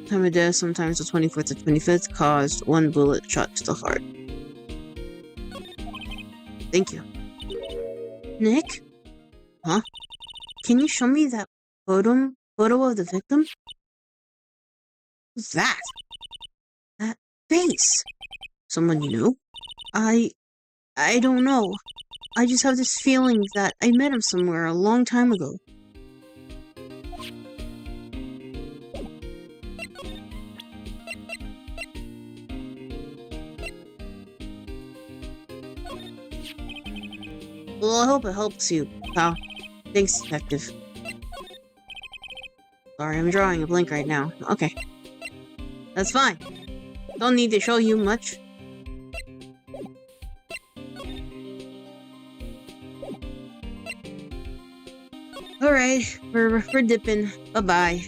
Time of death, sometimes the 24th to 25th, caused one bullet shot to the heart. Thank you. Nick? Huh? Can you show me that photo of the victim? Who's that? That face? Someone you know? I don't know. I just have this feeling that I met him somewhere a long time ago. Well, I hope it helps you, pal. Thanks, Detective. Sorry, I'm drawing a blank right now. Okay. That's fine. Don't need to show you much. Alright, we're dipping. Bye-bye.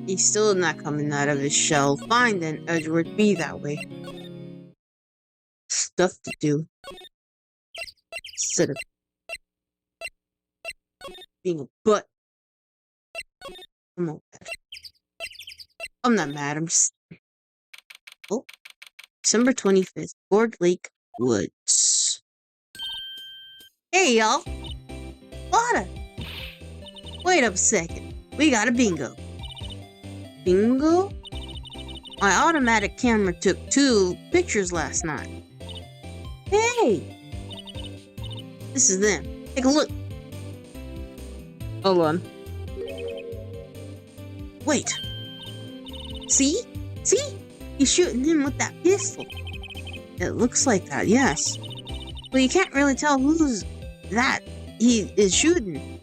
He's still not coming out of his shell. Fine then, Edward, be that way. Stuff to do. Instead of being a butt. I'm not mad. I'm not mad, I'm just... Oh. December 25th, Board Lake Woods. Hey, y'all! Lotta! Wait up a second. We got a bingo. Bingo? My automatic camera took 2 pictures last night. Hey! This is them. Take a look. Hold on. Wait. See? See? He's shooting him with that pistol. It looks like that, yes. But you can't really tell who's that he is shooting.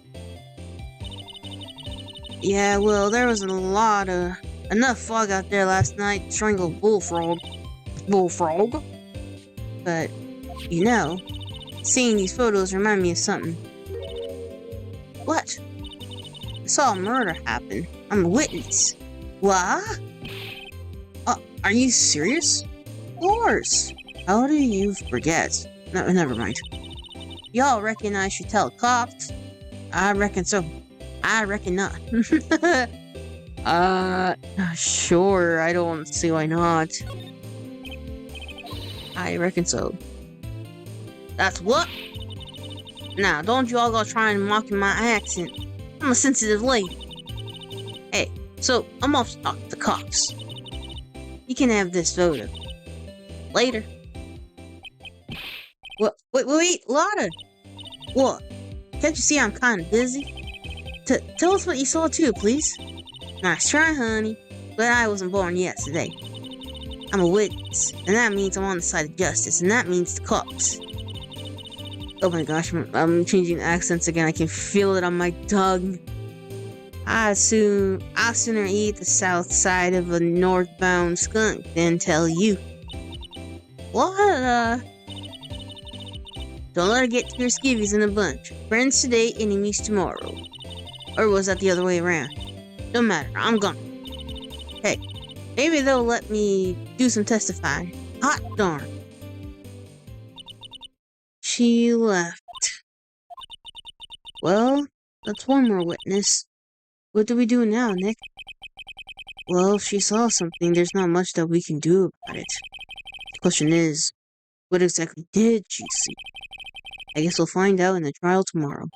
Yeah, well, there was enough fog out there last night to strangle Bullfrog. But, you know, seeing these photos remind me of something. What? I saw a murder happen. I'm a witness. What? Are you serious? Of course. How do you forget? No, never mind. Y'all reckon I should tell cops? I reckon so. I reckon not. Sure. I don't see why not. I reckon so. That's what? Now, don't you all go try and mock my accent. I'm a sensitive lady. Hey, so I'm off to talk to the cops. You can have this photo. Later. What? Wait, Lotta! What? Can't you see I'm kinda busy? Tell us what you saw too, please. Nice try, honey. But I wasn't born yesterday. I'm a witness, and that means I'm on the side of justice, and that means the cops. Oh my gosh, I'm changing accents again. I can feel it on my tongue. I'd sooner eat the south side of a northbound skunk than tell you. What? Don't let her get to your skivvies in a bunch. Friends today, enemies tomorrow. Or was that the other way around? Don't matter, I'm gone. Hey, maybe they'll let me do some testifying. Hot darn. She left. Well, that's one more witness. What do we do now, Nick? Well, if she saw something, there's not much that we can do about it. The question is, what exactly did she see? I guess we'll find out in the trial tomorrow.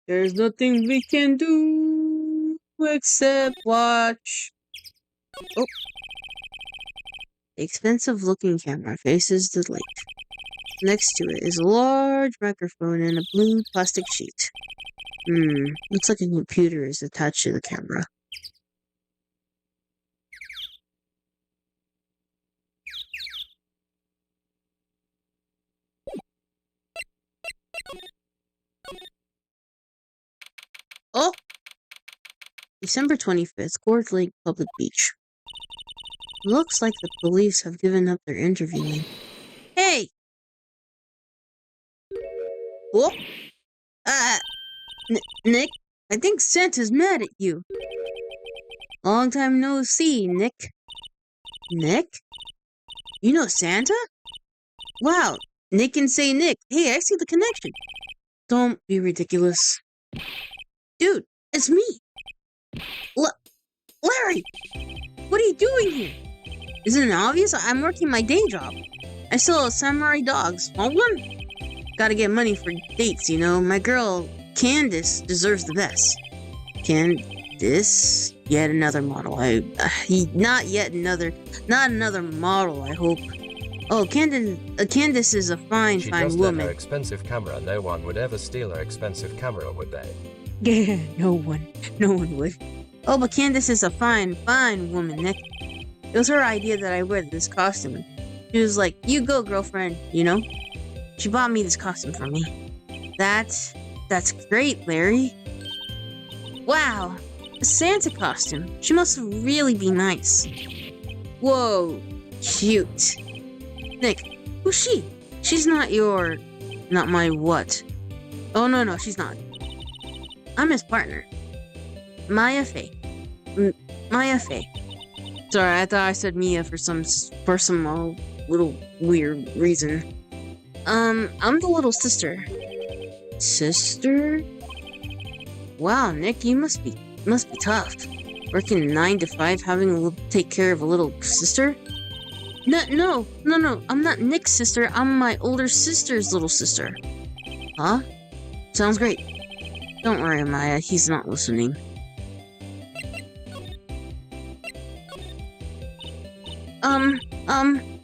There's nothing we can do except watch. Oh. The expensive-looking camera faces the lake. Next to it is a large microphone and a blue plastic sheet. Looks like a computer is attached to the camera. Oh! December 25th, Court Lake Public Beach. Looks like the police have given up their interviewing. Hey! Oh! Nick, I think Santa's mad at you. Long time no see, Nick. Nick? You know Santa? Wow, Nick can say Nick. Hey, I see the connection. Don't be ridiculous. Dude, it's me. Larry! What are you doing here? Isn't it obvious? I'm working my day job. I sell samurai dogs. Want one? Gotta get money for dates, you know. My girl, Candace, deserves the best. Candace? Yet another model. Not another model, I hope. Oh, Candace is a fine woman. She just had her expensive camera. No one would ever steal her expensive camera, would they? Yeah, no one would. Oh, but Candace is a fine, fine woman, Nick. It was her idea that I wear this costume. She was like, you go, girlfriend, you know? She bought me this costume for me. That's great, Larry. Wow, a Santa costume. She must really be nice. Whoa, cute. Nick, who's she? She's not my what? Oh, no, she's not. I'm his partner. ᴄᴏᴍᴜ. Sorry, I thought I said Mia for some little weird reason. I'm the little sister. Sister? Wow, Nick, you must be tough. Working 9 to 5, having to take care of a little sister? No, I'm not Nick's sister. I'm my older sister's little sister. Huh? Sounds great. Don't worry, Maya. He's not listening.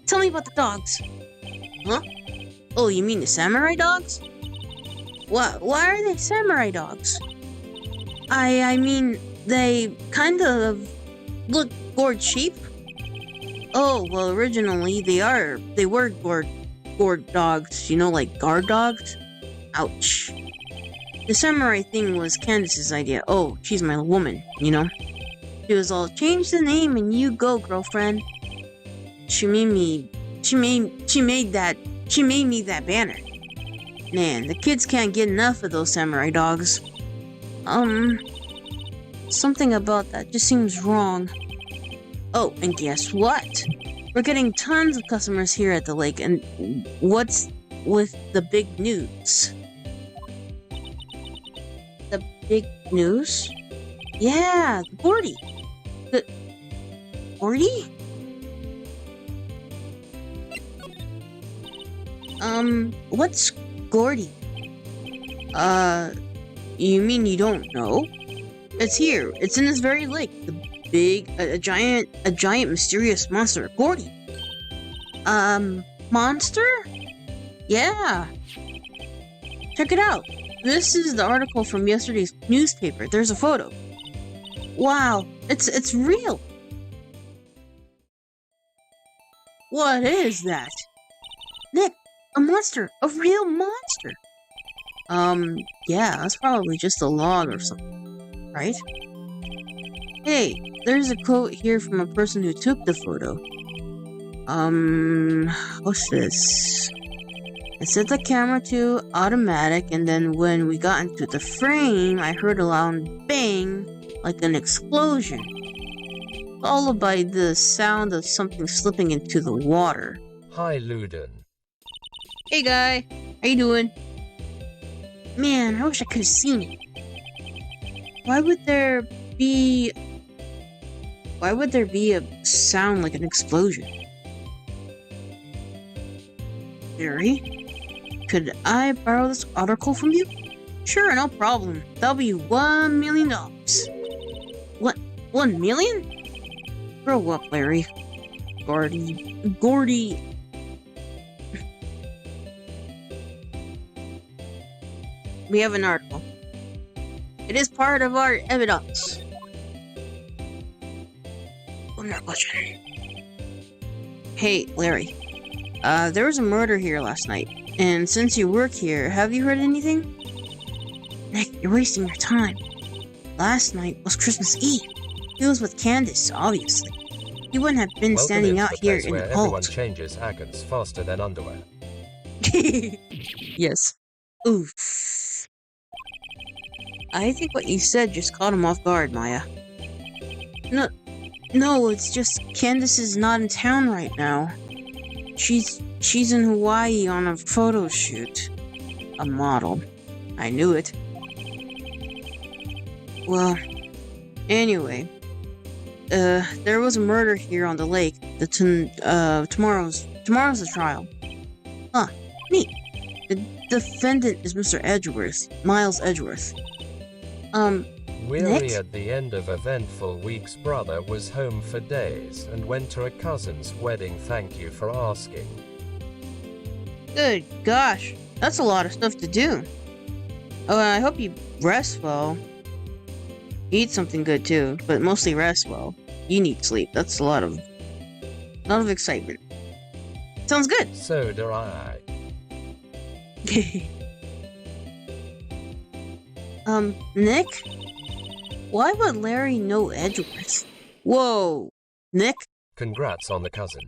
Tell me about the dogs. Huh? Oh, you mean the samurai dogs? Why are they samurai dogs? I mean, they kind of look gourd sheep. Oh, well, originally they were gourd dogs, you know, like guard dogs? Ouch. The samurai thing was Candace's idea. Oh, she's my woman, you know? She was all, change the name and you go, girlfriend. She made me that banner. Man, the kids can't get enough of those samurai dogs. Something about that just seems wrong. Oh, and guess what? We're getting tons of customers here at the lake, and what's with the big news? The big news? Yeah, the Gordy. The Gordy? What's Gordy? You mean you don't know? It's here. It's in this very lake. A giant mysterious monster. Gordy. Monster? Yeah. Check it out. This is the article from yesterday's newspaper. There's a photo. Wow, it's real. What is that? Nick, a monster. A real monster. Yeah, that's probably just a log or something, right? Hey, there's a quote here from a person who took the photo. What's this? I set the camera to automatic, and then when we got into the frame, I heard a loud bang, like an explosion, followed by the sound of something slipping into the water. Hi, Luden. Hey, guy. How you doing? Man, I wish I could have seen it. Why would there be a sound like an explosion? Barry, could I borrow this article from you? Sure, no problem. That'll be $1 million. What? 1 million? Grow up, Larry. Gordy. We have an article. It is part of our evidence. Hey, Larry. There was a murder here last night, and since you work here, have you heard anything? Nick, you're wasting your time. Last night was Christmas Eve. He was with Candace, obviously. He wouldn't have been standing out here in the cold. Everyone changes icons faster than underwear. Yes. Oof. I think what you said just caught him off guard, Maya. No, it's just Candace is not in town right now. She's in Hawaii on a photo shoot. A model. I knew it. Well, anyway, there was a murder here on the lake. Tomorrow's the trial. Huh, neat. The defendant is Mr. Edgeworth, Miles Edgeworth. Weary Nick? at the end of eventful week's brother was home for days and went to a cousin's wedding. Thank you for asking. Good gosh, that's a lot of stuff to do. Oh, I hope you rest well. Eat something good too, but mostly rest well. You need sleep. That's a lot of excitement. Sounds good. So do I. Nick? Why would Larry know Edgeworth? Whoa, Nick? Congrats on the cousin.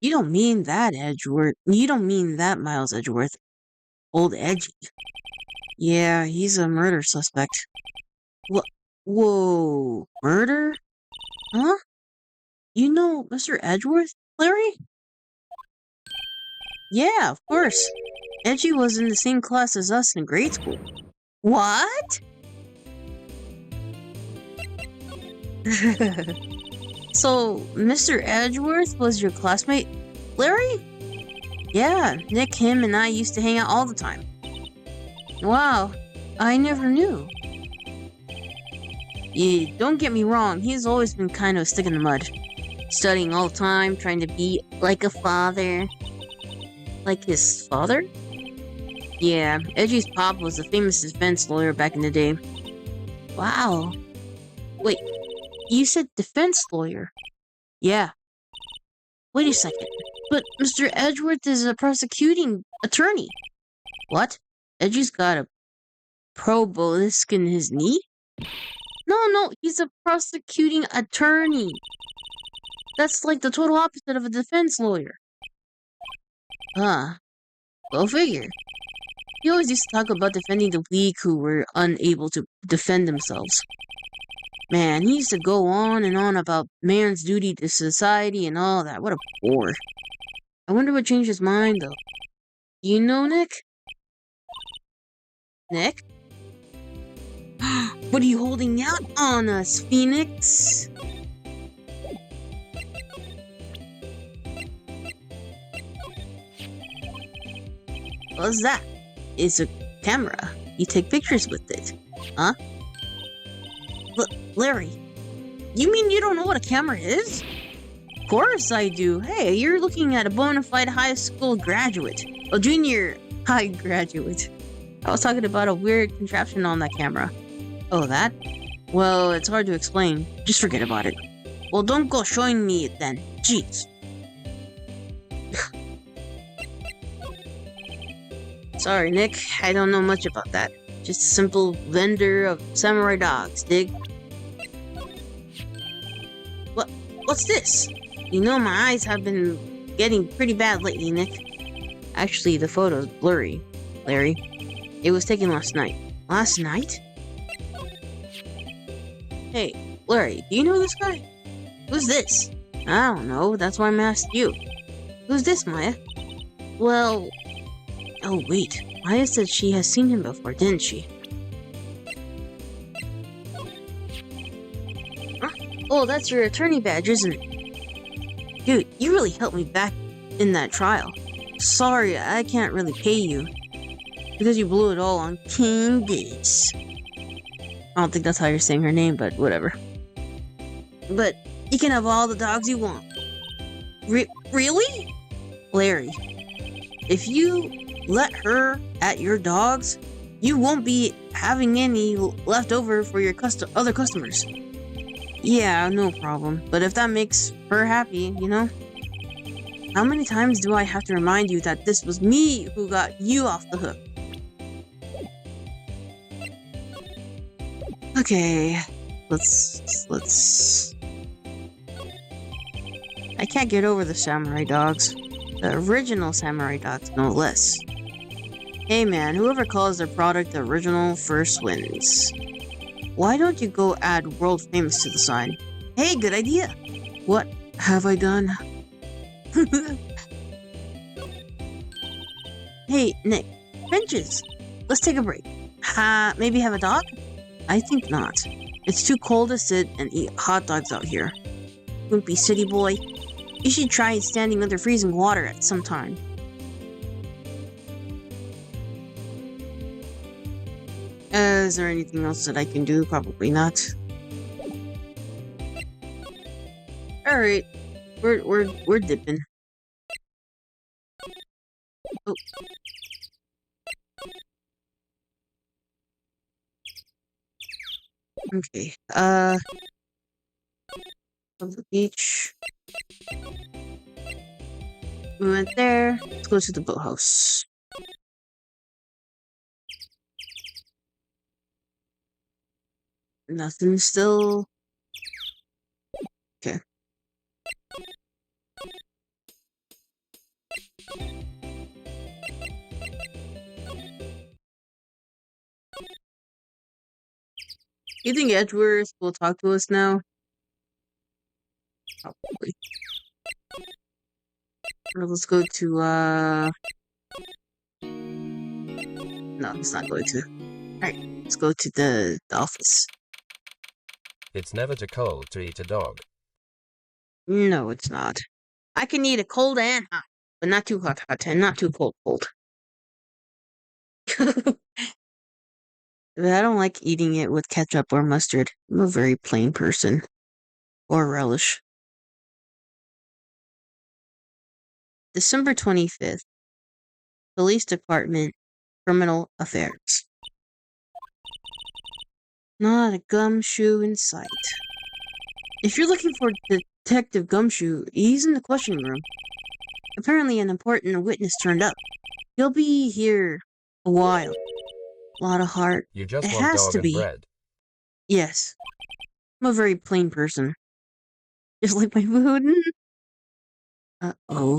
You don't mean that, Edgeworth. You don't mean that, Miles Edgeworth. Old Edgy. Yeah, he's a murder suspect. Whoa, murder? Huh? You know Mr. Edgeworth, Larry? Yeah, of course. Edgy was in the same class as us in grade school. What? So, Mr. Edgeworth was your classmate, Larry? Yeah, Nick, him, and I used to hang out all the time. Wow, I never knew. Yeah, don't get me wrong, he's always been kind of a stick in the mud. Studying all the time, trying to be like a father. Like his father? Yeah, Edgy's pop was a famous defense lawyer back in the day. Wow. Wait, you said defense lawyer? Yeah. Wait a second. But Mr. Edgeworth is a prosecuting attorney. What? Edgy's got a probolisk in his knee? No, he's a prosecuting attorney. That's like the total opposite of a defense lawyer. Huh. Go figure. He always used to talk about defending the weak who were unable to defend themselves. Man, he used to go on and on about man's duty to society and all that. What a bore. I wonder what changed his mind, though. You know, Nick? Nick? What are you holding out on us, Phoenix? What's that? It's a camera. You take pictures with it. Huh? Larry, you mean you don't know what a camera is? Of course I do. Hey, you're looking at a bona fide high school graduate. A junior high graduate. I was talking about a weird contraption on that camera. Oh, that? Well, it's hard to explain. Just forget about it. Well, don't go showing me it then. Jeez. Sorry, Nick. I don't know much about that. Just a simple vendor of samurai dogs, dig? What's this? You know my eyes have been getting pretty bad lately, Nick. Actually, the photo's blurry, Larry. It was taken last night. Last night? Hey, Larry, do you know this guy? Who's this? I don't know, that's why I'm asking you. Who's this, Maya? Well... Oh, wait. Maya said she has seen him before, didn't she? Huh? Oh, that's your attorney badge, isn't it? Dude, you really helped me back in that trial. Sorry, I can't really pay you. Because you blew it all on Candace. I don't think that's how you're saying her name, but whatever. But you can have all the dogs you want. Really? Larry, if you let her at your dogs, you won't be having any left over for your other customers. Yeah, no problem. But if that makes her happy, you know? How many times do I have to remind you that this was me who got you off the hook? Okay, let's... I can't get over the samurai dogs. The original samurai dogs, no less. Hey man, whoever calls their product the original first wins. Why don't you go add world famous to the sign? Hey, good idea! What have I done? Hey, Nick, benches! Let's take a break. Maybe have a dog? I think not. It's too cold to sit and eat hot dogs out here. Wimpy city boy. You should try standing under freezing water at some time. Is there anything else that I can do? Probably not. Alright. We're dipping. Oh. Okay. Of the beach. We went there. Let's go to the boathouse. Nothing still. Okay. You think Edgeworth will talk to us now? Probably. Or let's go to, no, it's not going to. Alright, let's go to the office. It's never too cold to eat a dog. No, it's not. I can eat it cold and hot, but not too hot, and not too cold. But I don't like eating it with ketchup or mustard. I'm a very plain person. Or relish. December 25th. Police Department, Criminal Affairs. Not a gumshoe in sight. If you're looking for Detective Gumshoe, he's in the questioning room. Apparently an important witness turned up. He'll be here a while. A lot of heart. You just It want has dog to and be. bread. Yes. I'm a very plain person. Just like my food. Uh-oh.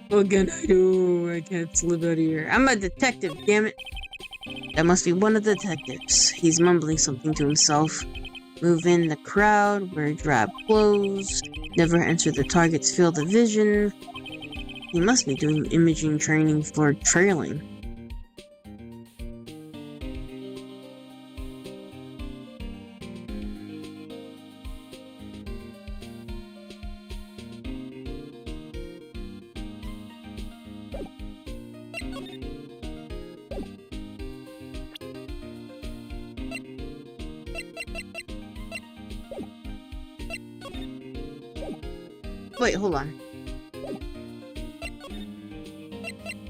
What can I do? I can't slip out of here. I'm a detective, damn it. That must be one of the detectives. He's mumbling something to himself. Move in the crowd, wear drab clothes, never enter the target's field of vision. He must be doing imaging training for trailing. Wait, hold on.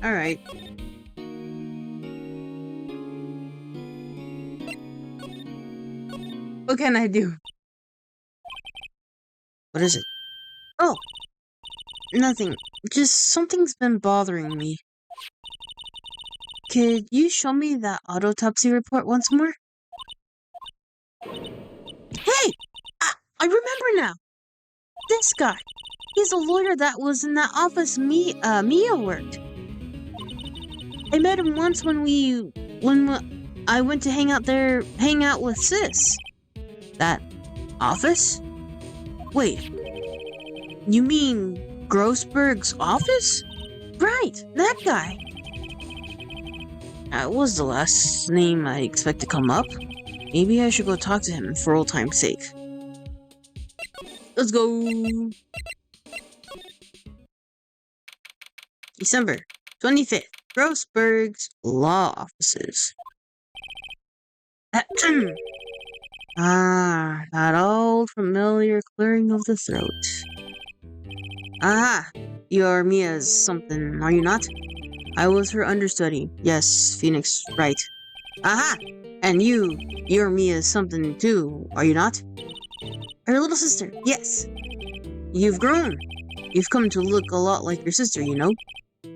Alright. What can I do? What is it? Oh! Nothing. Just something's been bothering me. Could you show me that autopsy report once more? Hey! I remember now! This guy! He's a lawyer that was in that office Mia worked. I met him once when I went to hang out with Sis. That office? Wait, you mean Grossberg's office? Right, that guy. That was the last name I expect to come up. Maybe I should go talk to him for old time's sake. Let's go. December 25th. Grossberg's law offices. That old familiar clearing of the throat. Aha! You're Mia's something, are you not? I was her understudy. Yes, Phoenix, right. Aha! And you're Mia's something too, are you not? Her little sister, yes. You've grown. You've come to look a lot like your sister, you know?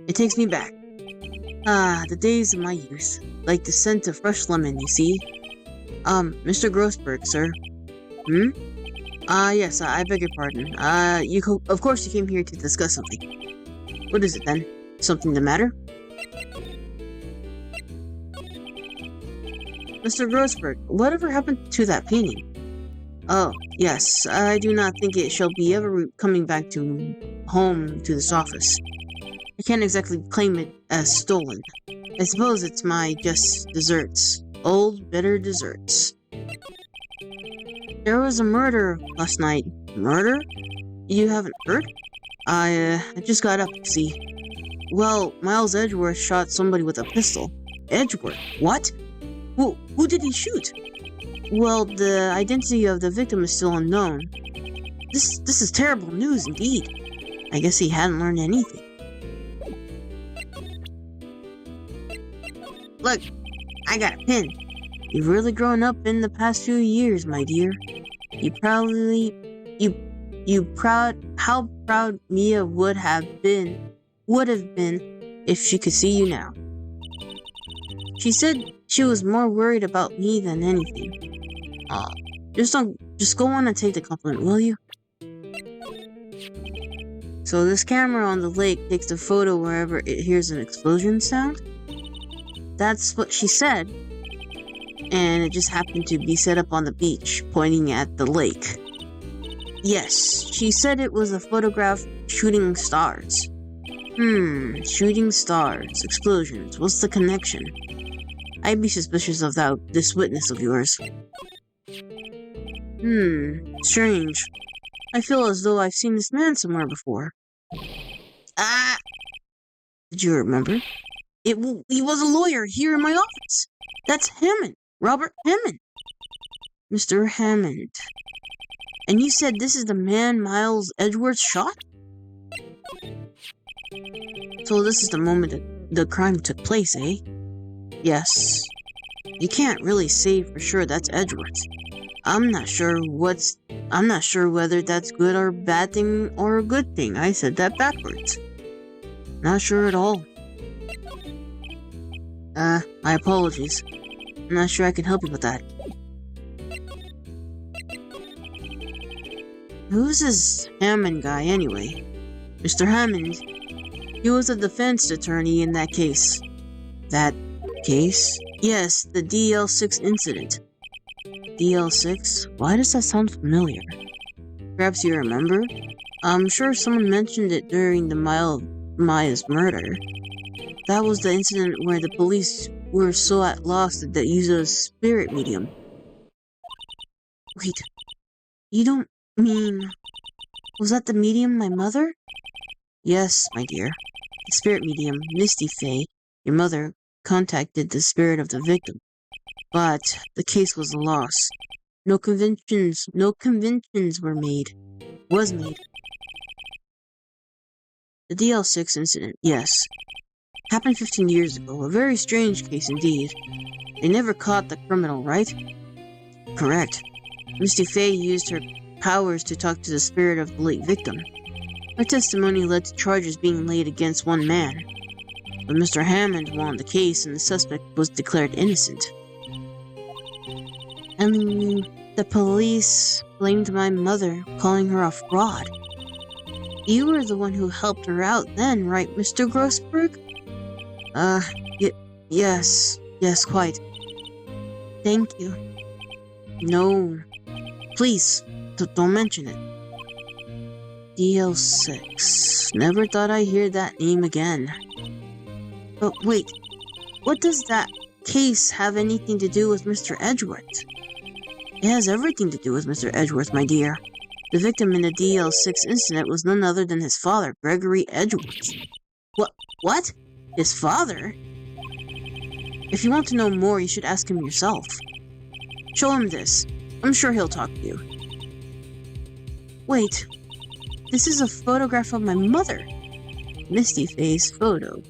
It takes me back. The days of my youth. Like the scent of fresh lemon, you see? Mr. Grossberg, sir. Yes, I beg your pardon. Of course you came here to discuss something. What is it then? Something the matter? Mr. Grossberg, whatever happened to that painting? Oh, yes, I do not think it shall be ever coming back to home to this office. I can't exactly claim it as stolen. I suppose it's my just desserts. Old, bitter desserts. There was a murder last night. Murder? You haven't heard? I just got up, see. Well, Miles Edgeworth shot somebody with a pistol. Edgeworth? What? Who did he shoot? Well, the identity of the victim is still unknown. This is terrible news indeed. I guess he hadn't learned anything. Look, I got a pin. You've really grown up in the past few years, my dear. How proud Mia would have been if she could see you now. She said she was more worried about me than anything. Just go on and take the compliment, will you? So this camera on the lake takes a photo wherever it hears an explosion sound. That's what she said. And it just happened to be set up on the beach, pointing at the lake. Yes, she said it was a photograph shooting stars. Shooting stars, explosions, what's the connection? I'd be suspicious of this witness of yours. Strange. I feel as though I've seen this man somewhere before. Did you remember? He was a lawyer here in my office. That's Hammond, Robert Hammond. Mr. Hammond. And you said this is the man Miles Edgeworth shot? So this is the moment that the crime took place, eh? Yes. You can't really say for sure that's Edgeworth. I'm not sure whether that's good or bad thing or a good thing. I said that backwards. Not sure at all. My apologies. I'm not sure I can help you with that. Who's this Hammond guy anyway? Mr. Hammond. He was a defense attorney in that case. That case? Yes, the DL6 incident. DL6? Why does that sound familiar? Perhaps you remember? I'm sure someone mentioned it during the Maya's murder. That was the incident where the police were so at loss that they used a spirit medium. Wait, you don't mean... Was that the medium, my mother? Yes, my dear. The spirit medium, Misty Faye, your mother, contacted the spirit of the victim. But the case was a loss. No conventions were made. Was made. The DL6 incident, yes. Happened 15 years ago. A very strange case indeed. They never caught the criminal, right? Correct. Misty Faye used her powers to talk to the spirit of the late victim. Her testimony led to charges being laid against one man. But Mr. Hammond won the case and the suspect was declared innocent. And the police blamed my mother, calling her a fraud. You were the one who helped her out then, right, Mr. Grossberg? Yes, quite. Thank you. No, please, don't mention it. DL6. Never thought I'd hear that name again. But wait, what does that case have anything to do with Mr. Edgeworth? It has everything to do with Mr. Edgeworth, my dear. The victim in the DL6 incident was none other than his father, Gregory Edgeworth. What? His father? If you want to know more, you should ask him yourself. Show him this. I'm sure he'll talk to you. Wait. This is a photograph of my mother. Misty Faye's photo.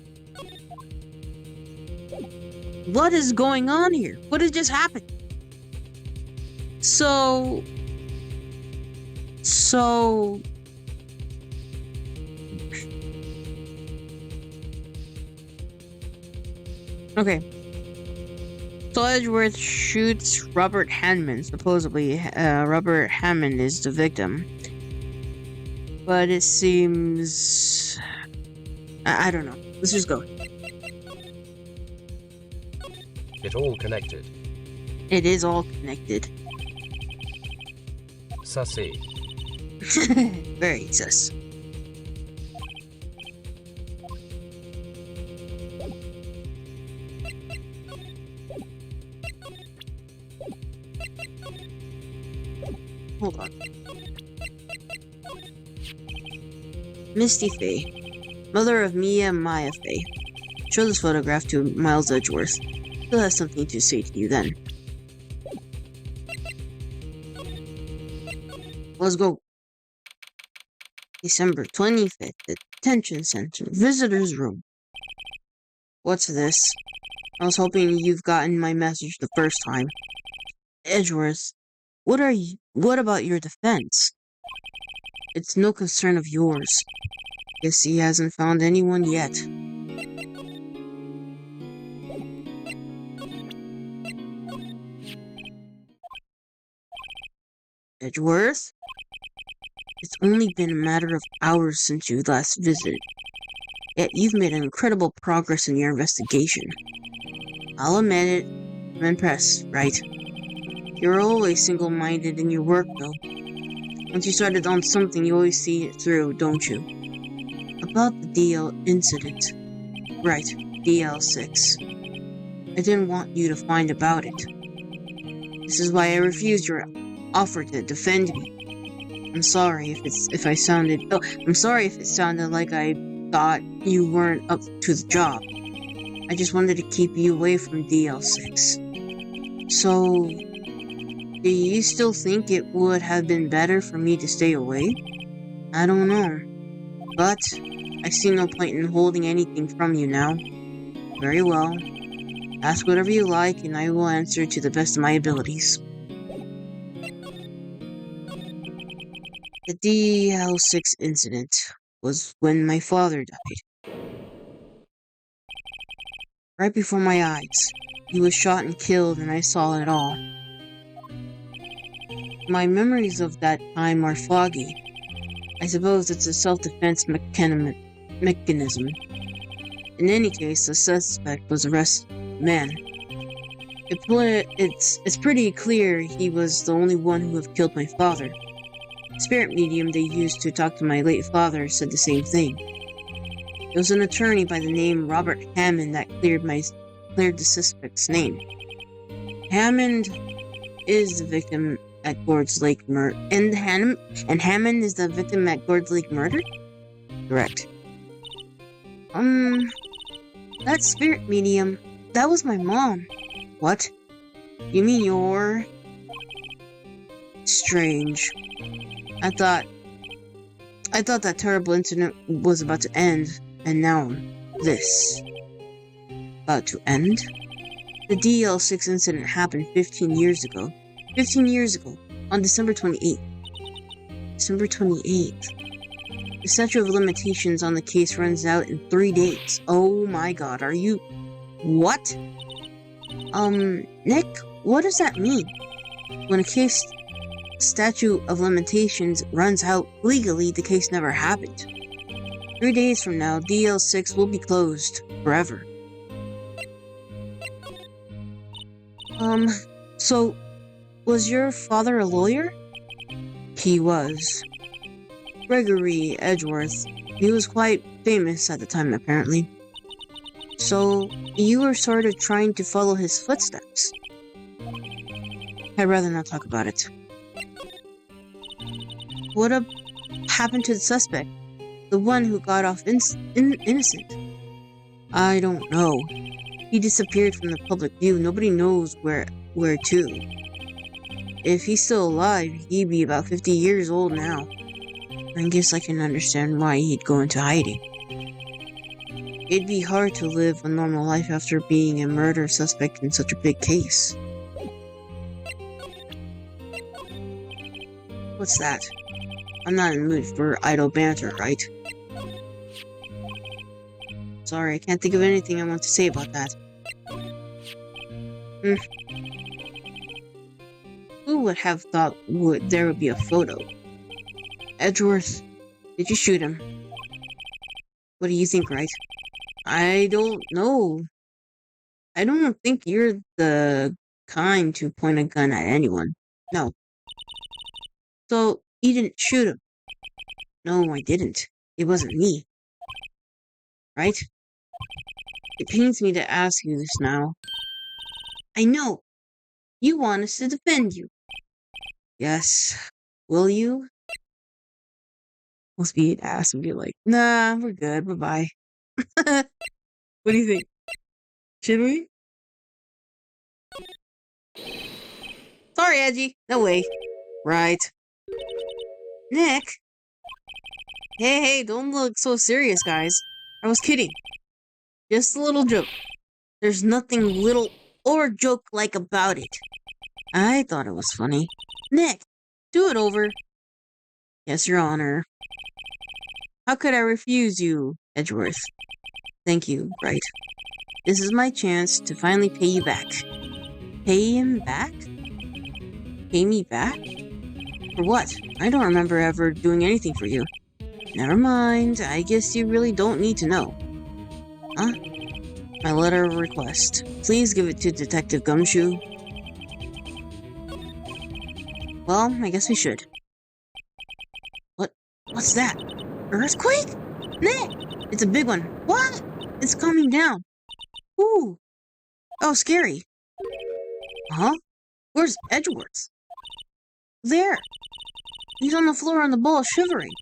What is going on here? What has just happened? So... Okay. So Edgeworth shoots Robert Hammond. Supposedly, Robert Hammond is the victim. But it seems... I don't know. Let's just go. It all connected. It is all connected. Sussy. Very sus. Hold on. Misty Faye, mother of Mia and Maya Faye. Show this photograph to Miles Edgeworth. He'll have something to say to you then. Let's go. December 25th, Detention Center, Visitor's Room. What's this? I was hoping you've gotten my message the first time. Edgeworth, what about your defense? It's no concern of yours. Guess he hasn't found anyone yet. Edgeworth? It's only been a matter of hours since you last visited. Yet you've made incredible progress in your investigation. I'll admit it, I'm impressed, right? You're always single-minded in your work, though. Once you started on something, you always see it through, don't you? About the DL incident. Right, DL6. I didn't want you to find about it. This is why I refused your offer to defend me. I'm sorry if it sounded like I thought you weren't up to the job. I just wanted to keep you away from DL6. So, do you still think it would have been better for me to stay away? I don't know. But, I see no point in holding anything from you now. Very well. Ask whatever you like, and I will answer to the best of my abilities. The DL6 incident was when my father died. Right before my eyes. He was shot and killed, and I saw it all. My memories of that time are foggy. I suppose it's a self-defense mechanism. In any case, the suspect was arrested. Man, it's pretty clear he was the only one who have killed my father. The spirit medium they used to talk to my late father said the same thing. It was an attorney by the name Robert Hammond that cleared the suspect's name. Hammond is the victim at Gord's Lake murder, and Hammond is the victim at Gord's Lake murder? Correct. That spirit medium, that was my mom. What? You mean you're... Strange. I thought that terrible incident was about to end, and now this. About to end? The DL6 incident happened 15 years ago. 15 years ago, on December 28th. December 28th. The statute of limitations on the case runs out in 3 days. Oh my god, are you... What? Nick, what does that mean? When a case statute of limitations runs out legally, the case never happened. 3 days from now, DL6 will be closed forever. So, was your father a lawyer? He was. Gregory Edgeworth. He was quite famous at the time, apparently. So, you were sort of trying to follow his footsteps. I'd rather not talk about it. What happened to the suspect? The one who got off innocent? I don't know. He disappeared from the public view. Nobody knows where to. If he's still alive, he'd be about 50 years old now. I guess I can understand why he'd go into hiding. It'd be hard to live a normal life after being a murder suspect in such a big case. What's that? I'm not in the mood for idle banter, right? Sorry, I can't think of anything I want to say about that. Who would have thought there would be a photo? Edgeworth, did you shoot him? What do you think, right? I don't know. I don't think you're the kind to point a gun at anyone. No. So, you didn't shoot him? No, I didn't. It wasn't me. Right? It pains me to ask you this now. I know. You want us to defend you. Yes. Will you? We'll speed ass and be like, nah, we're good. Bye-bye. What do you think? Should we? Sorry, Edgy. No way. Right. Nick? Hey, don't look so serious, guys. I was kidding. Just a little joke. There's nothing little or joke-like about it. I thought it was funny. Nick, do it over. Yes, Your Honor. How could I refuse you, Edgeworth? Thank you, Bright. This is my chance to finally pay you back. Pay him back? Pay me back? For what? I don't remember ever doing anything for you. Never mind, I guess you really don't need to know. Huh? My letter of request. Please give it to Detective Gumshoe. Well, I guess we should. What's that? Earthquake? Nick! It's a big one. What? It's coming down. Ooh. Oh, scary. Huh? Where's Edgeworth? There. He's on the floor on the ball, shivering.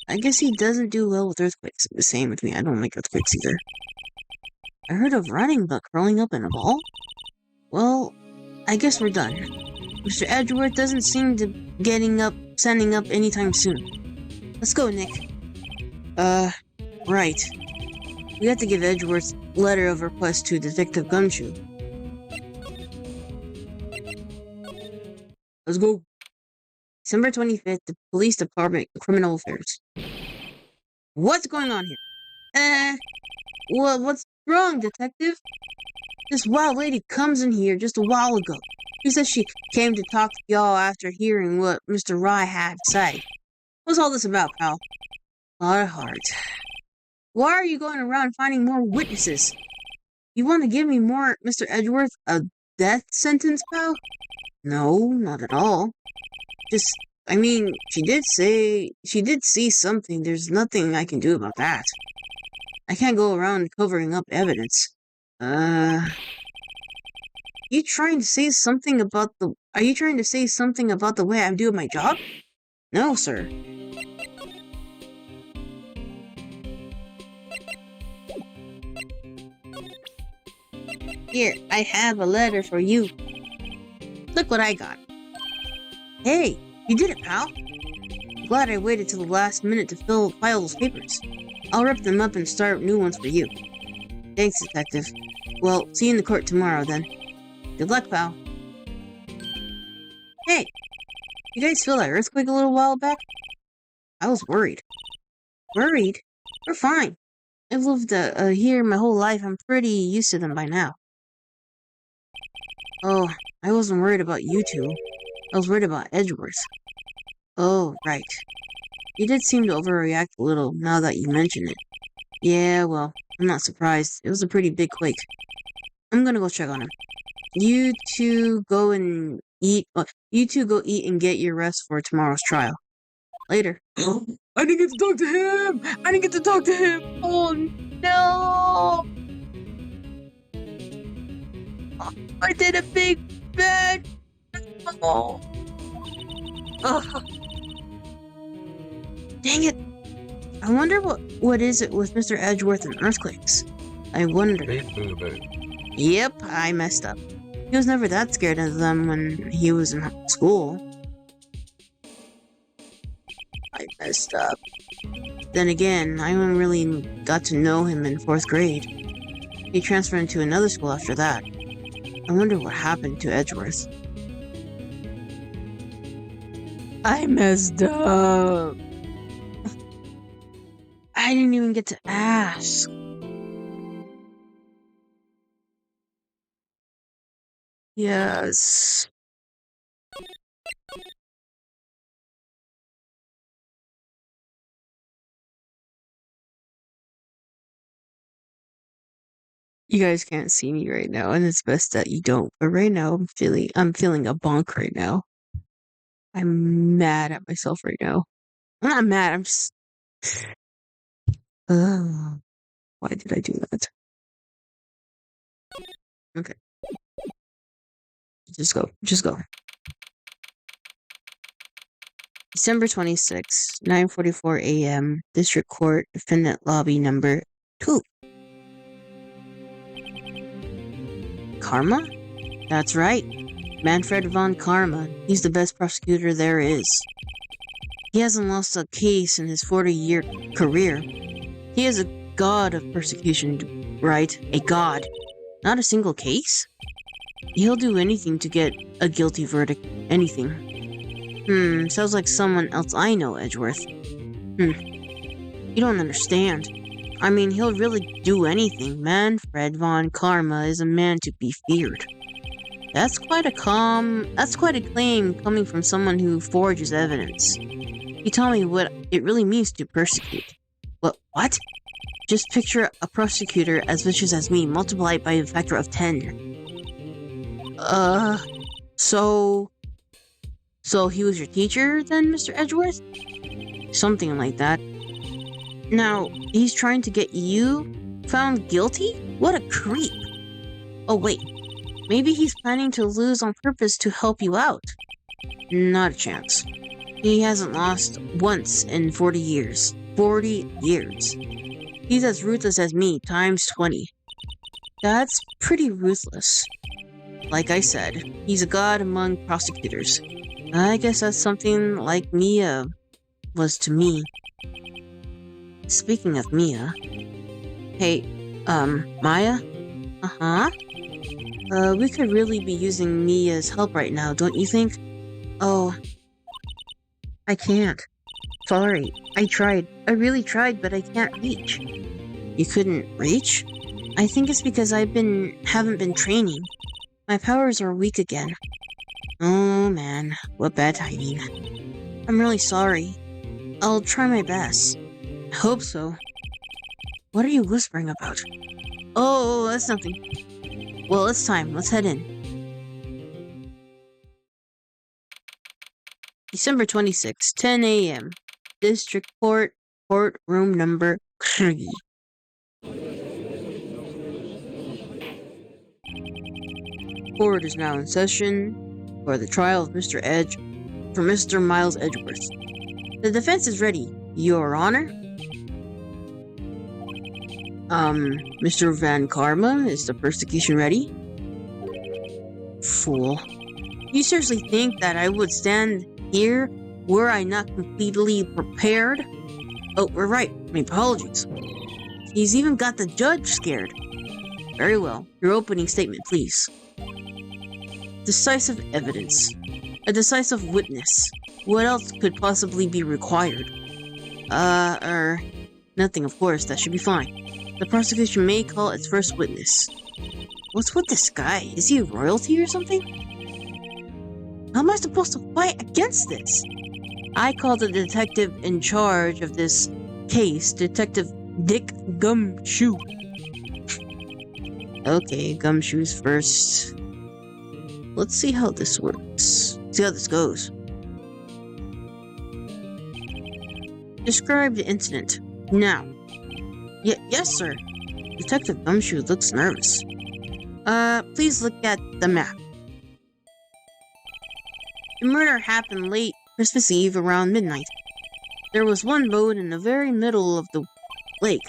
I guess he doesn't do well with earthquakes. The same with me. I don't like earthquakes either. I heard of running but curling up in a ball? Well, I guess we're done. Mr. Edgeworth doesn't seem to sending up anytime soon. Let's go, Nick. Right. We have to give Edgeworth's letter of request to Detective Gumshoe. Let's go. December 25th, the Police Department, Criminal Affairs. What's going on here? Well, what's wrong, Detective? This wild lady comes in here just a while ago. She says she came to talk to y'all after hearing what Mr. Rye had to say. What's all this about, pal? Our heart. Why are you going around finding more witnesses? You want to give me more, Mr. Edgeworth, a death sentence, pal? No, not at all. She did see something. There's nothing I can do about that. I can't go around covering up evidence. You trying to say something about the way I'm doing my job? No, sir. Here, I have a letter for you. Look what I got. Hey, you did it, pal. Glad I waited till the last minute to file those papers. I'll rip them up and start new ones for you. Thanks, Detective. Well, see you in the court tomorrow, then. Good luck, pal. Hey, you guys feel that earthquake a little while back? I was worried. Worried? We're fine. I've lived here my whole life. I'm pretty used to them by now. Oh, I wasn't worried about you two. I was worried about Edgeworth. Oh, right. You did seem to overreact a little now that you mention it. Yeah, well, I'm not surprised. It was a pretty big quake. I'm gonna go check on him. You two go eat and get your rest for tomorrow's trial. Later. I didn't get to talk to him! Oh, no! I did a big bad. Oh. Dang it. I wonder what is it with Mr. Edgeworth and earthquakes? I wonder. Big boo-boo. Yep, I messed up. He was never that scared of them when he was in school. I messed up. Then again, I only really got to know him in 4th grade. He transferred into another school after that. I wonder what happened to Edgeworth. I messed up. I didn't even get to ask. Yes. You guys can't see me right now, and it's best that you don't. But right now, I'm feeling a bonk right now. I'm mad at myself right now. I'm not mad. I'm just. Why did I do that? Okay. Just go. December 26, 9:44 a.m. District Court, Defendant Lobby Number 2. Karma? That's right. Manfred von Karma. He's the best prosecutor there is. He hasn't lost a case in his 40-year career. He is a god of persecution, right? A god. Not a single case? He'll do anything to get a guilty verdict. Anything. Sounds like someone else I know, Edgeworth. You don't understand. I mean, he'll really do anything. Manfred von Karma is a man to be feared. That's quite a claim coming from someone who forges evidence. You tell me what it really means to persecute. What? Just picture a prosecutor as vicious as me, multiplied by a factor of 10. So he was your teacher then, Mr. Edgeworth? Something like that. Now, he's trying to get you found guilty? What a creep. Oh wait, maybe he's planning to lose on purpose to help you out. Not a chance. He hasn't lost once in 40 years. 40 years. He's as ruthless as me, times 20. That's pretty ruthless. Like I said, he's a god among prosecutors. I guess that's something like Mia was to me. Speaking of Mia... Hey, Maya? We could really be using Mia's help right now, don't you think? Oh, I can't. Sorry, I tried. I really tried, but I can't reach. You couldn't reach? I think it's because I haven't been training. My powers are weak again. Oh man, what bad timing. I'm really sorry. I'll try my best. I hope so. What are you whispering about? Oh, that's nothing. Well, it's time. Let's head in. December 26, 10 a.m. District Court, courtroom number 3. Court is now in session for the trial of Mr. Miles Edgeworth. The defense is ready, Your Honor. Mr. Van Karma, is the prosecution ready? Fool. You seriously think that I would stand here were I not completely prepared? Oh, we're right. My apologies. He's even got the judge scared. Very well. Your opening statement, please. Decisive evidence. A decisive witness. What else could possibly be required? Nothing, of course. That should be fine. The prosecution may call its first witness. What's with this guy? Is he royalty or something? How am I supposed to fight against this? I called the detective in charge of this case, Detective Dick Gumshoe. Okay, Gumshoe's first. Let's see how this works. See how this goes. Describe the incident. Now. Yes, sir. Detective Gumshoe looks nervous. Please look at the map. The murder happened late Christmas Eve around midnight. There was one boat in the very middle of the lake.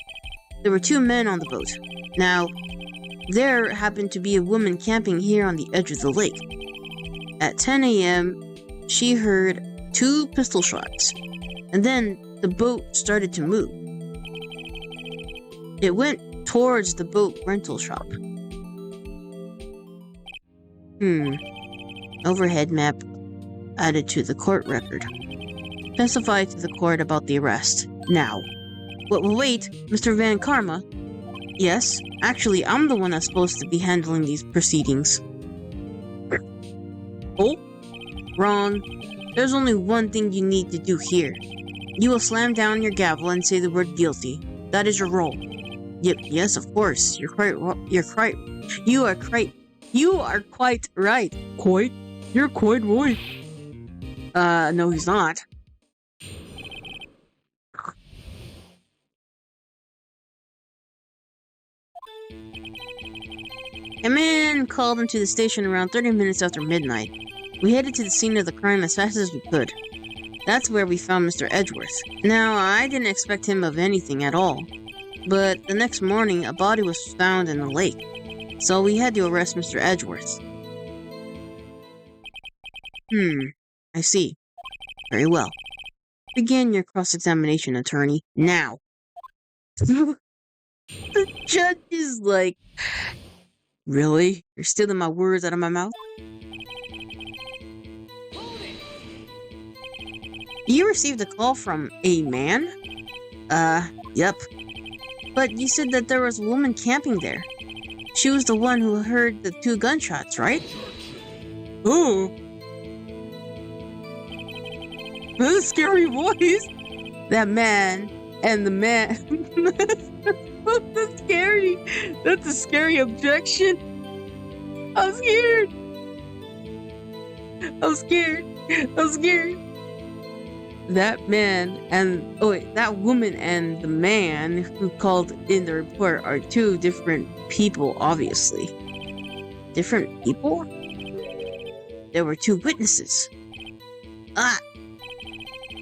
There were 2 men on the boat. Now, there happened to be a woman camping here on the edge of the lake. At 10 a.m., she heard 2 pistol shots, and then the boat started to move. It went towards the boat rental shop. Overhead map added to the court record. Testify to the court about the arrest. Now. Wait, Mr. Van Karma? Yes, actually, I'm the one that's supposed to be handling these proceedings. Oh? Wrong. There's only one thing you need to do here. You will slam down your gavel and say the word guilty. That is your role. Yes, of course. You are quite right. You're quite right. No, he's not. A man called into the station around 30 minutes after midnight. We headed to the scene of the crime as fast as we could. That's where we found Mr. Edgeworth. Now, I didn't expect him of anything at all. But the next morning, a body was found in the lake. So we had to arrest Mr. Edgeworth. I see. Very well. Begin your cross-examination, attorney. Now. The judge is like, Really? You're stealing my words out of my mouth? You received a call from a man? Yep. But you said that there was a woman camping there. She was the one who heard the 2 gunshots, right? Ooh. That's a scary voice. That man and the man. That's scary. That's a scary objection. I'm scared. I'm scared. I'm scared. That man and that woman and the man who called in the report are 2 different people, obviously. Different people? There were 2 witnesses.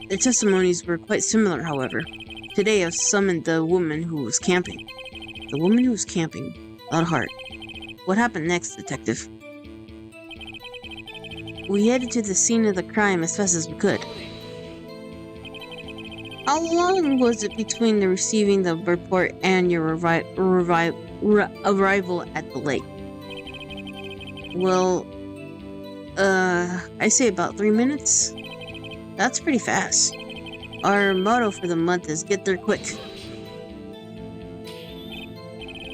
Their testimonies were quite similar, however. Today I've summoned the woman who was camping. The woman who was camping. Not hard. What happened next, Detective? We headed to the scene of the crime as fast as we could. How long was it between the receiving the report and your arrival at the lake? Well, I say about 3 minutes. That's pretty fast. Our motto for the month is get there quick.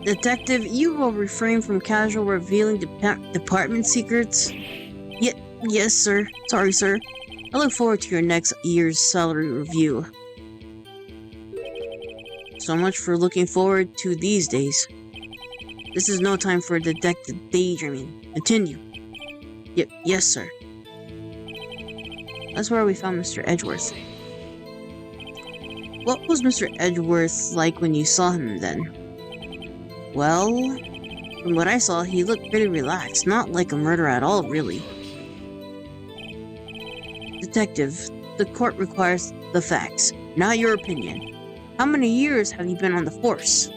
Detective, you will refrain from casual revealing department secrets? Yes, sir. Sorry, sir. I look forward to your next year's salary review. So much for looking forward to these days. This is no time for detective daydreaming. Continue. Yes, sir. That's where we found Mr. Edgeworth. What was Mr. Edgeworth like when you saw him then? Well, from what I saw, he looked pretty relaxed. Not like a murderer at all, really. Detective, the court requires the facts, not your opinion. How many years have you been on the force?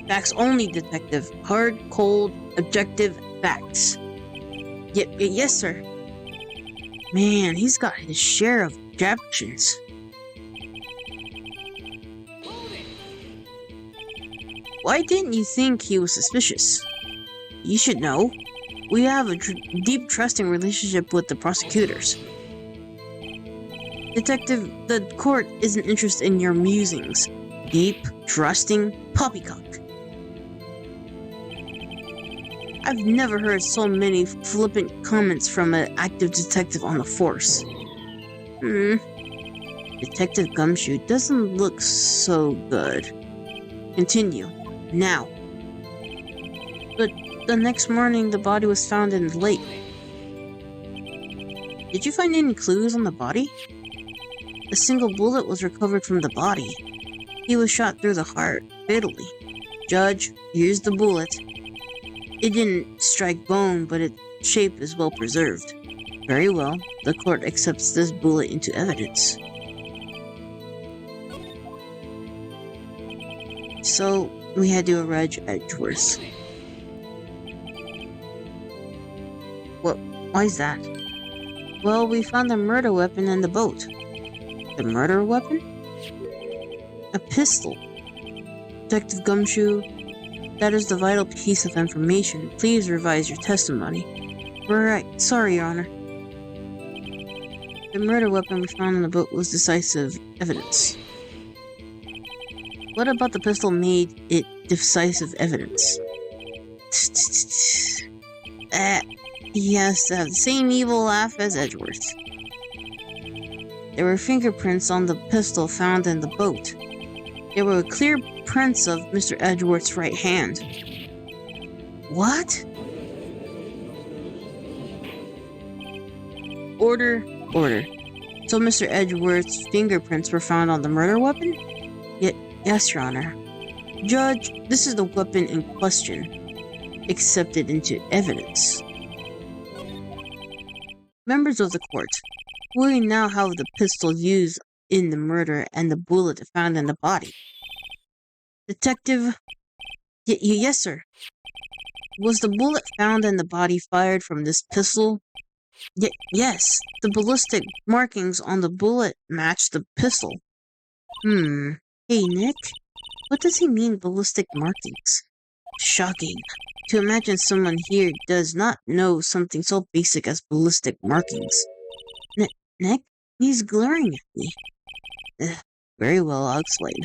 Facts only, Detective. Hard, cold, objective facts. Yes, sir. Man, he's got his share of objections. Why didn't you think he was suspicious? You should know. We have a deep trusting relationship with the prosecutors. Detective, the court isn't interested in your musings. Deep, trusting, poppycock. I've never heard so many flippant comments from an active detective on the force. Detective Gumshoe doesn't look so good. Continue. Now. But the next morning, the body was found in the lake. Did you find any clues on the body? A single bullet was recovered from the body. He was shot through the heart, fatally. Judge, here's the bullet. It didn't strike bone, but its shape is well preserved. Very well. The court accepts this bullet into evidence. So, we had to arrest Edgeworth. Why is that? Well, we found the murder weapon in the boat. The murder weapon? A pistol. Detective Gumshoe, that is the vital piece of information. Please revise your testimony. We're right. Sorry, Your Honor. The murder weapon we found in the boat was decisive evidence. What about the pistol made it decisive evidence? He has to have the same evil laugh as Edgeworth. There were fingerprints on the pistol found in the boat. There were clear prints of Mr. Edgeworth's right hand. What? Order. So Mr. Edgeworth's fingerprints were found on the murder weapon? Yes, Your Honor. Judge, this is the weapon in question. Accepted into evidence. Members of the court, we now have the pistol used in the murder and the bullet found in the body. Detective... yes, sir. Was the bullet found in the body fired from this pistol? Yes. The ballistic markings on the bullet match the pistol. Hey, Nick. What does he mean, ballistic markings? Shocking. to imagine someone here does not know something so basic as ballistic markings. Nick? He's glaring at me. Very well, I'll explain.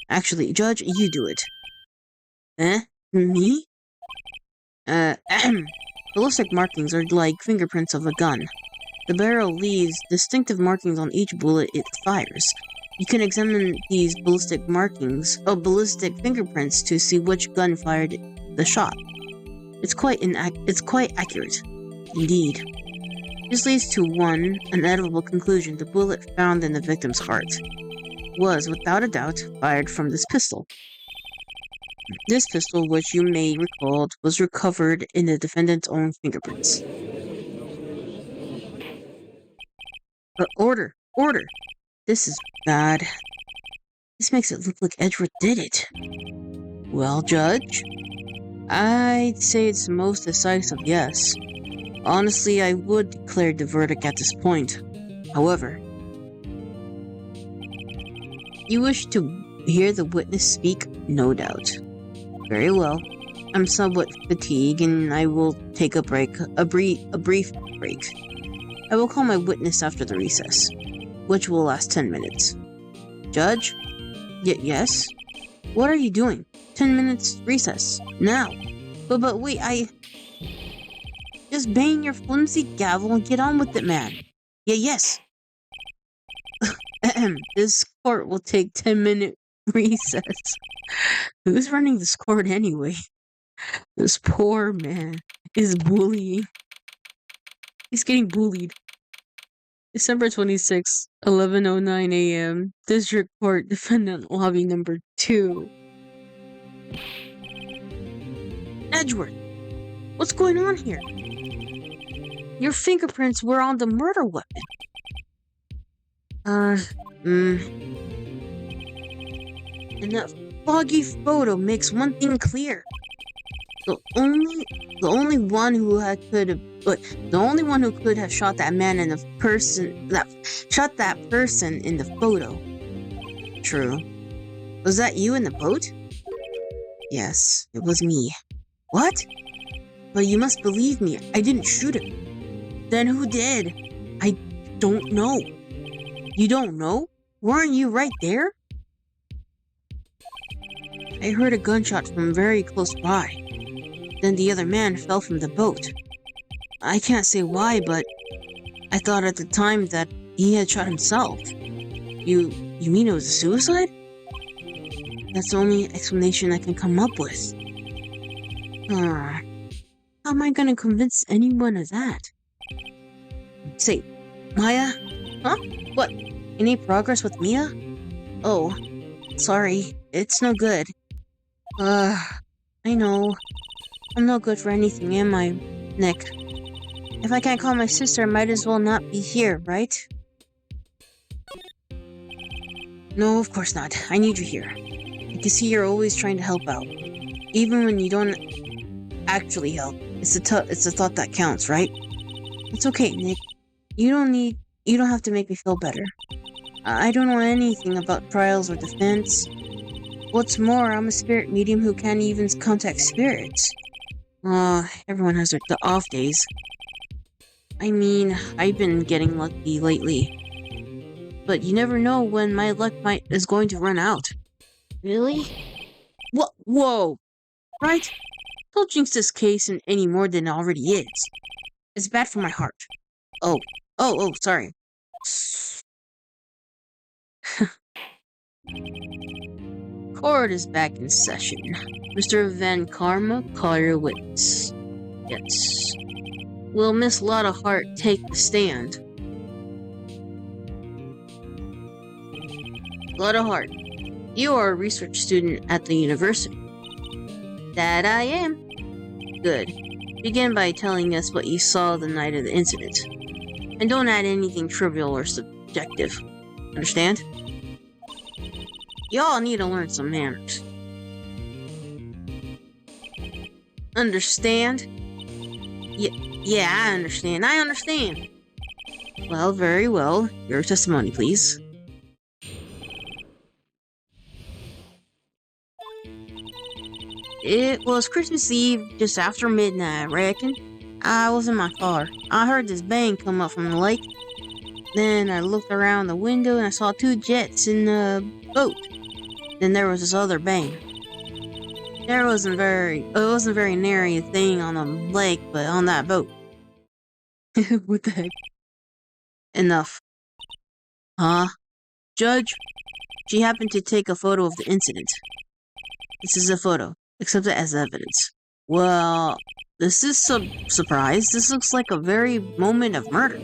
Actually, Judge, you do it. Me? Ballistic markings are like fingerprints of a gun. The barrel leaves distinctive markings on each bullet it fires. You can examine these ballistic fingerprints to see which gun fired the shot. It's quite accurate. Indeed. This leads to one inevitable conclusion: the bullet found in the victim's heart was, without a doubt, fired from this pistol. This pistol, which you may recall, was recovered in the defendant's own fingerprints. Order! Order! This is bad. This makes it look like Edward did it. Well, Judge? I'd say it's the most decisive yes. Honestly, I would declare the verdict at this point. However, you wish to hear the witness speak? No doubt. Very well. I'm somewhat fatigued and I will take a brief break. I will call my witness after the recess, which will last 10 minutes. Judge? Yes? What are you doing? 10 minutes recess. Now. But wait, just bang your flimsy gavel and get on with it, man. Yes. This court will take 10-minute recess. Who's running this court anyway? This poor man is bullying. He's getting bullied. December 26, 11:09 a.m. District Court, Defendant Lobby Number 2. Edward, what's going on here? Your fingerprints were on the murder weapon. And that foggy photo makes one thing clear. The only one who could have shot that man in the person in the photo. True. Was that you in the boat? Yes, it was me. What? But you must believe me, I didn't shoot him. Then who did? I don't know. You don't know? Weren't you right there? I heard a gunshot from very close by. Then the other man fell from the boat. I can't say why, but I thought at the time that he had shot himself. You mean it was a suicide? That's the only explanation I can come up with. How am I gonna convince anyone of that? Say, Maya? Huh? What? Any progress with Mia? Oh, sorry. It's no good. I know. I'm no good for anything, am I, Nick? If I can't call my sister, I might as well not be here, right? No, of course not. I need you here. I can see you're always trying to help out. Even when you don't actually help. It's the thought that counts, right? It's okay, Nick. You don't have to make me feel better. I don't know anything about trials or defense. What's more, I'm a spirit medium who can't even contact spirits. Everyone has the off days. I mean, I've been getting lucky lately. But you never know when my luck is going to run out. Really? Whoa! Right? Don't jinx this case any more than it already is. It's bad for my heart. Oh, sorry. Court is back in session. Mr. Van Karma, call your witness. Yes. Will Miss Lotta Hart take the stand? Lotta Hart, you are a research student at the university. That I am. Good. Begin by telling us what you saw the night of the incident. And don't add anything trivial or subjective. Understand? Y'all need to learn some manners. Understand? Yeah, I understand. Well, very well. Your testimony, please. It was Christmas Eve, just after midnight, I reckon. I was in my car. I heard this bang come up from the lake. Then I looked around the window and I saw two jets in the boat. Then there was this other bang. It wasn't very nary a thing on the lake, but on that boat. What the heck? Enough. Huh? Judge, she happened to take a photo of the incident. This is a photo. Accept it as evidence. Well, this is a surprise. This looks like a very moment of murder.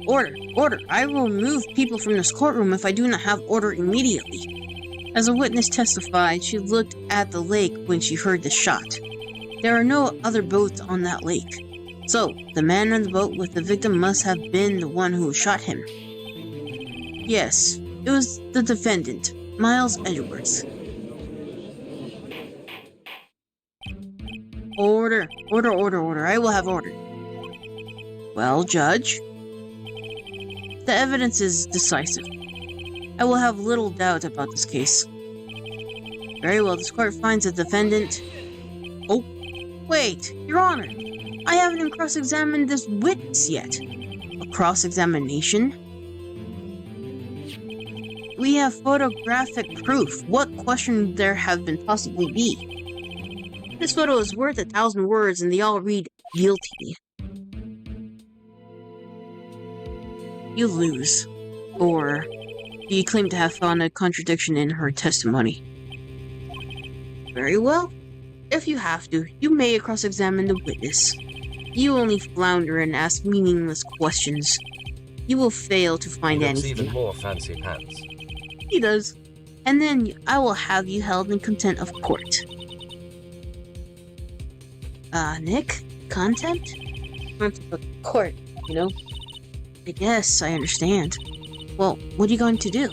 Order! Order! I will remove people from this courtroom if I do not have order immediately. As a witness testified, she looked at the lake when she heard the shot. There are no other boats on that lake. So, the man on the boat with the victim must have been the one who shot him. Yes, it was the defendant, Miles Edwards. Order! Order, order, order. I will have order. Well, Judge? The evidence is decisive. I will have little doubt about this case. Very well, this court finds the defendant... Oh, wait, Your Honor. I haven't even cross-examined this witness yet. A cross-examination? We have photographic proof. What question would there have been possibly be? This photo is worth 1,000 words and they all read guilty. You lose. Or do you claim to have found a contradiction in her testimony? Very well. If you have to, you may cross-examine the witness. You only flounder and ask meaningless questions. You will fail to find anything. Even more fancy pants. He does. And then I will have you held in contempt of court. Nick? Contempt? Contempt of court, you know? I guess I understand. Well, what are you going to do?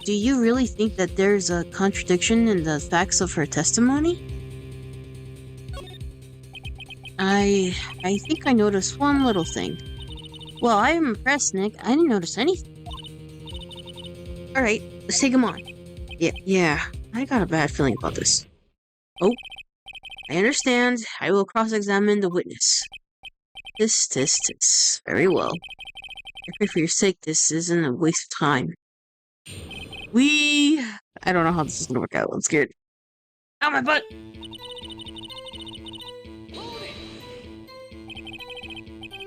Do you really think that there's a contradiction in the facts of her testimony? I think I noticed one little thing. Well, I am impressed, Nick. I didn't notice anything. Alright, let's take him on. Yeah, I got a bad feeling about this. Oh, I understand. I will cross-examine the witness. This. Very well. I pray for your sake this isn't a waste of time. I don't know how this is gonna work out. I'm scared. Ow, my butt!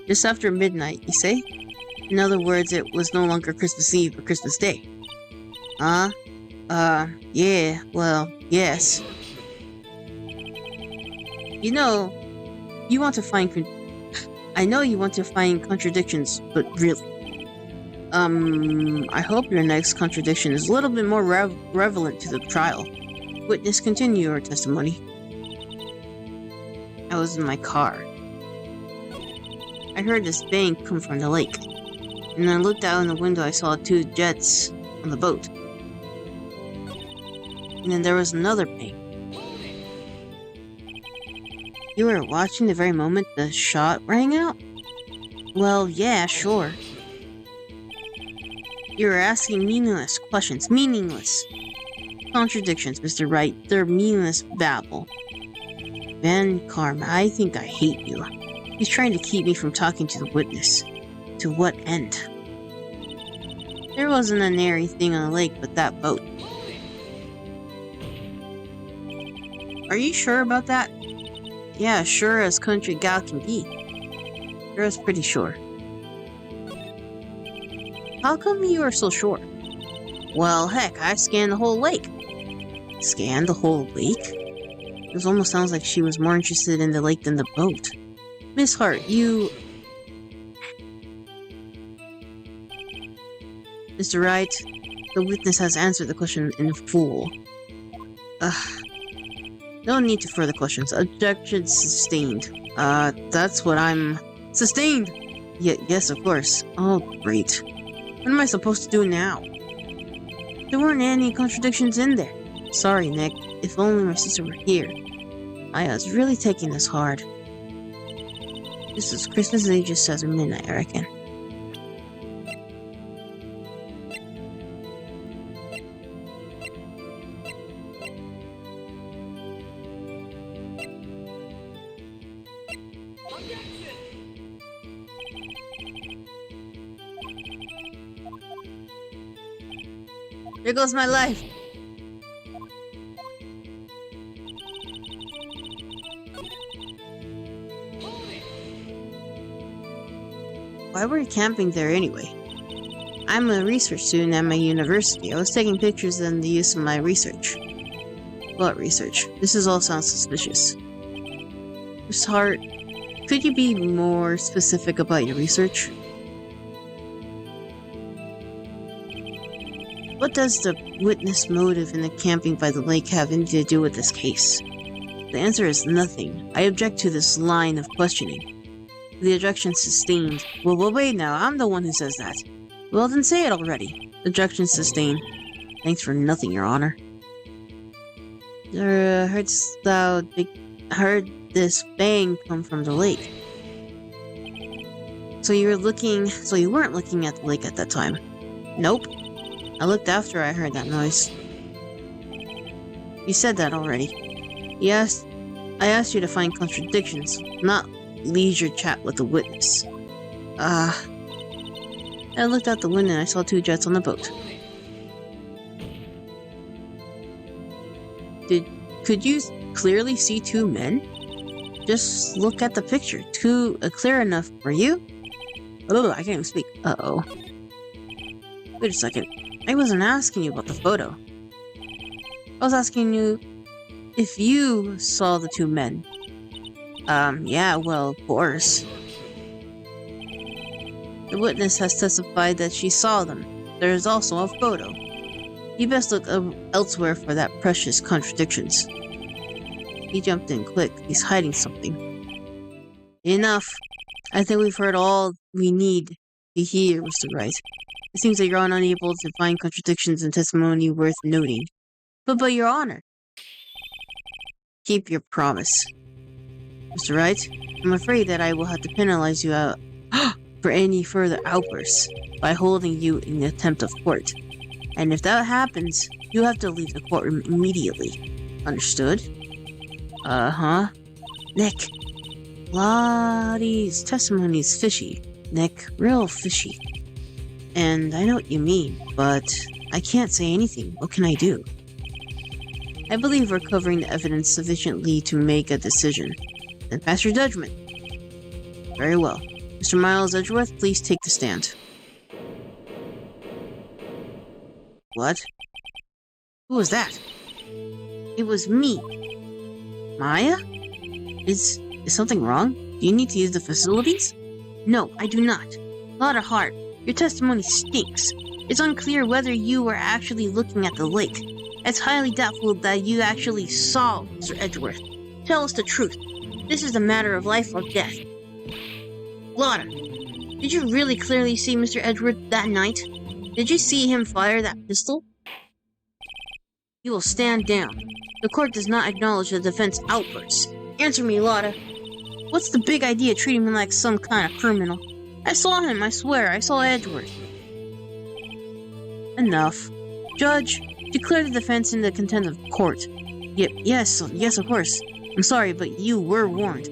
Just after midnight, you say? In other words, it was no longer Christmas Eve or Christmas Day. Yeah, well, yes. You know, you want to find I know you want to find contradictions, but really. I hope your next contradiction is a little bit more relevant to the trial. Witness, continue your testimony. I was in my car. I heard this bang come from the lake. And I looked out in the window, I saw two jets on the boat. And then there was another bang. You were watching the very moment the shot rang out? Well, yeah, sure. You were asking meaningless questions. Meaningless. Contradictions, Mr. Wright. They're meaningless babble. Van Karma, I think I hate you. He's trying to keep me from talking to the witness. To what end? There wasn't a nary thing on the lake but that boat. Are you sure about that? Yeah, sure as country gal can be. Sure as pretty sure. How come you are so sure? Well, heck, I scanned the whole lake. Scanned the whole lake? It almost sounds like she was more interested in the lake than the boat. Miss Hart, you... Mr. Wright, the witness has answered the question in full. No need to further questions. Objection sustained. That's what I'm... Sustained! Yes, of course. Oh, great. What am I supposed to do now? There weren't any contradictions in there. Sorry, Nick. If only my sister were here. I was really taking this hard. This is Christmas Eve just after midnight, I reckon. There goes my life. Why were you camping there anyway? I'm a research student at my university. I was taking pictures in the use of my research. What research? This all sounds suspicious. Miss Hart, could you be more specific about your research? What does the witness motive in the camping by the lake have anything to do with this case? The answer is nothing. I object to this line of questioning. The objection sustained. Well, wait now. I'm the one who says that. Well, then say it already. Objection sustained. Thanks for nothing, Your Honor. Heard this bang come from the lake. So you weren't looking at the lake at that time? Nope. I looked after I heard that noise. You said that already. I asked you to find contradictions, not leisure chat with the witness. I looked out the window and I saw 2 jets on the boat. Could you clearly see 2 men? Just look at the picture. Clear enough for you? Oh, I can't even speak. Uh-oh. Wait a second. I wasn't asking you about the photo. I was asking you if you saw the 2 men. Yeah, well, of course. The witness has testified that she saw them. There is also a photo. You best look elsewhere for that precious contradictions. He jumped in quick. He's hiding something. Enough. I think we've heard all we need to hear, Mr. Wright. It seems that you're unable to find contradictions in testimony worth noting. But Your Honor, keep your promise. Mr. Wright, I'm afraid that I will have to penalize you out for any further outbursts by holding you in contempt of court. And if that happens, you have to leave the courtroom immediately. Understood? Uh-huh. Nick, Lottie's testimony is fishy. Nick, real fishy. And I know what you mean, but I can't say anything. What can I do? I believe we're covering the evidence sufficiently to make a decision. Then pass your judgment. Very well. Mr. Miles Edgeworth, please take the stand. What? Who was that? It was me. Maya? Is something wrong? Do you need to use the facilities? No, I do not. Lotta Hart, your testimony stinks. It's unclear whether you were actually looking at the lake. It's highly doubtful that you actually saw Mr. Edgeworth. Tell us the truth. This is a matter of life or death. Lotta, did you really clearly see Mr. Edgeworth that night? Did you see him fire that pistol? You will stand down. The court does not acknowledge the defense outbursts. Answer me, Lotta. What's the big idea treating me like some kind of criminal? I saw him, I swear. I saw Edgeworth. Enough. Judge, declare the defense in the contempt of court. Yes, of course. I'm sorry, but you were warned.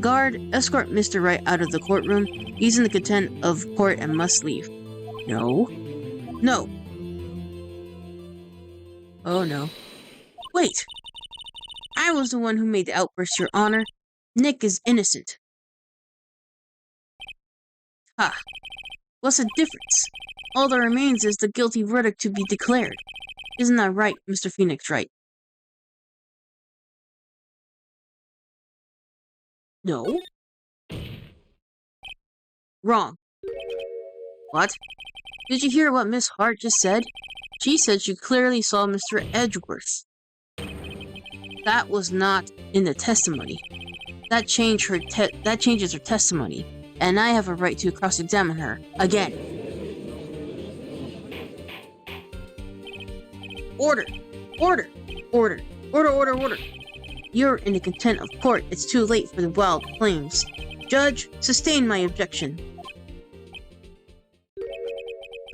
Guard, escort Mr. Wright out of the courtroom. He's in the contempt of court and must leave. No. No. Oh no. Wait! I was the one who made the outburst, Your Honor. Nick is innocent. Ha! What's the difference? All that remains is the guilty verdict to be declared. Isn't that right, Mr. Phoenix Wright? No. Wrong. What? Did you hear what Miss Hart just said? She said she clearly saw Mr. Edgeworth. That was not in the testimony. That changes her testimony, and I have a right to cross-examine her again. Order! Order! Order! Order! Order! Order! You're in the contempt of court. It's too late for the wild claims. Judge, sustain my objection.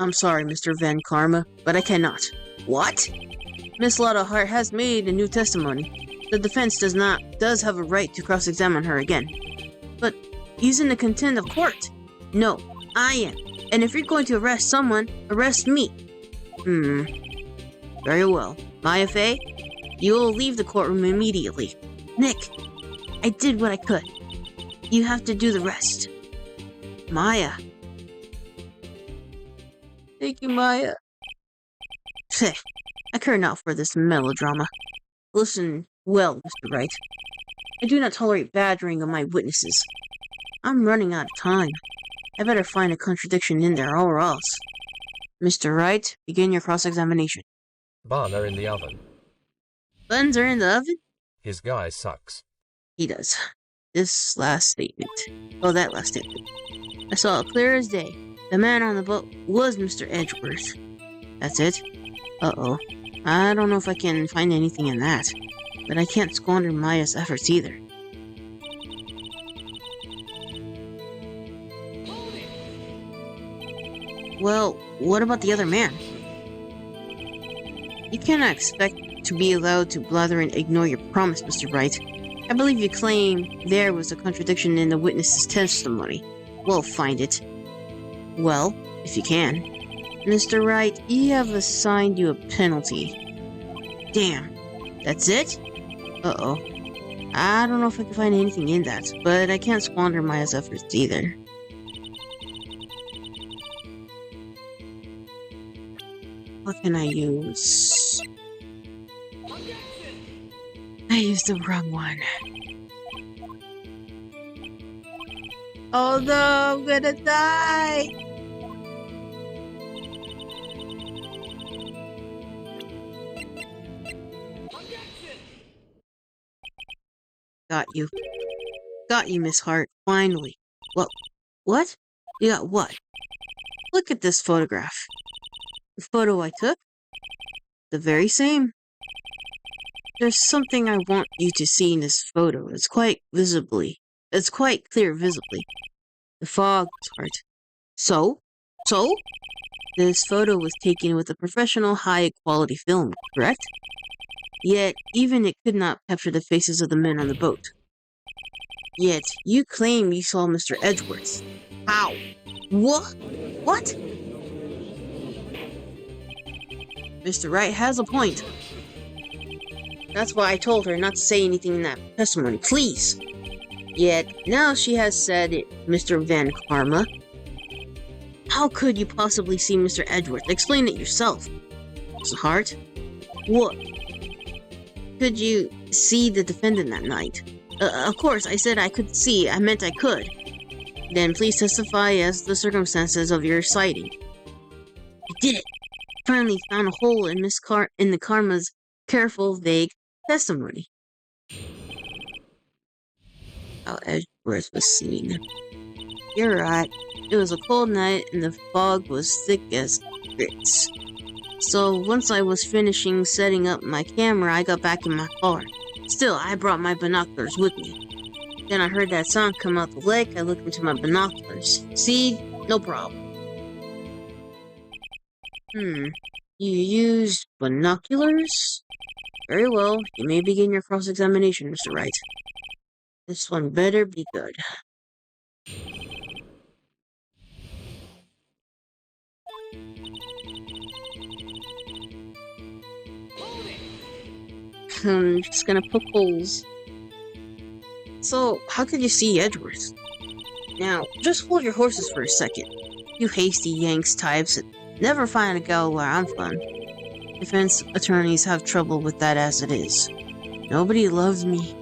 I'm sorry, Mr. Van Karma, but I cannot. What? Miss Lotta Hart has made a new testimony. The defense does have a right to cross-examine her again. But he's in the contempt of court. No, I am. And if you're going to arrest someone, arrest me. Very well. Maya Fey, you will leave the courtroom immediately. Nick, I did what I could. You have to do the rest. Maya. Thank you, Maya. I care not for this melodrama. Listen well, Mr. Wright. I do not tolerate badgering of my witnesses. I'm running out of time. I better find a contradiction in there or else. Mr. Wright, begin your cross-examination. Buns are in the oven. Buns are in the oven? His guy sucks. He does. This last statement. Oh, that last statement. I saw it clear as day. The man on the boat was Mr. Edgeworth. That's it? Uh-oh. I don't know if I can find anything in that. But I can't squander Maya's efforts either. Well, what about the other man? You cannot expect to be allowed to blather and ignore your promise, Mr. Wright. I believe you claim there was a contradiction in the witness's testimony. We'll find it. Well, if you can. Mr. Wright, you have assigned you a penalty. Damn. That's it? Uh-oh. I don't know if I can find anything in that, but I can't squander Maya's efforts either. What can I use? I used the wrong one. Oh no, I'm gonna die! Got you. Got you, Miss Hart. Finally. Well, what? You got what? Look at this photograph. The photo I took? The very same. There's something I want you to see in this photo. It's quite clear visibly. The fog part. So? This photo was taken with a professional high-quality film, correct? Yet, even it could not capture the faces of the men on the boat. Yet, you claim you saw Mr. Edgeworth. How? What? Mr. Wright has a point. That's why I told her not to say anything in that testimony, please. Yet, now she has said it, Mr. Van Karma. How could you possibly see Mr. Edgeworth? Explain it yourself. Mr. Hart? What? Could you see the defendant that night? Of course, I said I could see. I meant I could. Then please testify as the circumstances of your sighting. I did it. Finally found a hole in the Karma's careful, vague testimony. How Edgeworth was seen. You're right. It was a cold night and the fog was thick as grits. So once I was finishing setting up my camera, I got back in my car. Still, I brought my binoculars with me. Then I heard that sound come out the lake. I looked into my binoculars. See? No problem. You used binoculars? Very well. You may begin your cross-examination, Mr. Wright. This one better be good. I'm just gonna poke holes. So, how could you see Edgeworth? Now, just hold your horses for a second. You hasty Yanks types that never find a gal where I'm from. Defense attorneys have trouble with that as it is. Nobody loves me.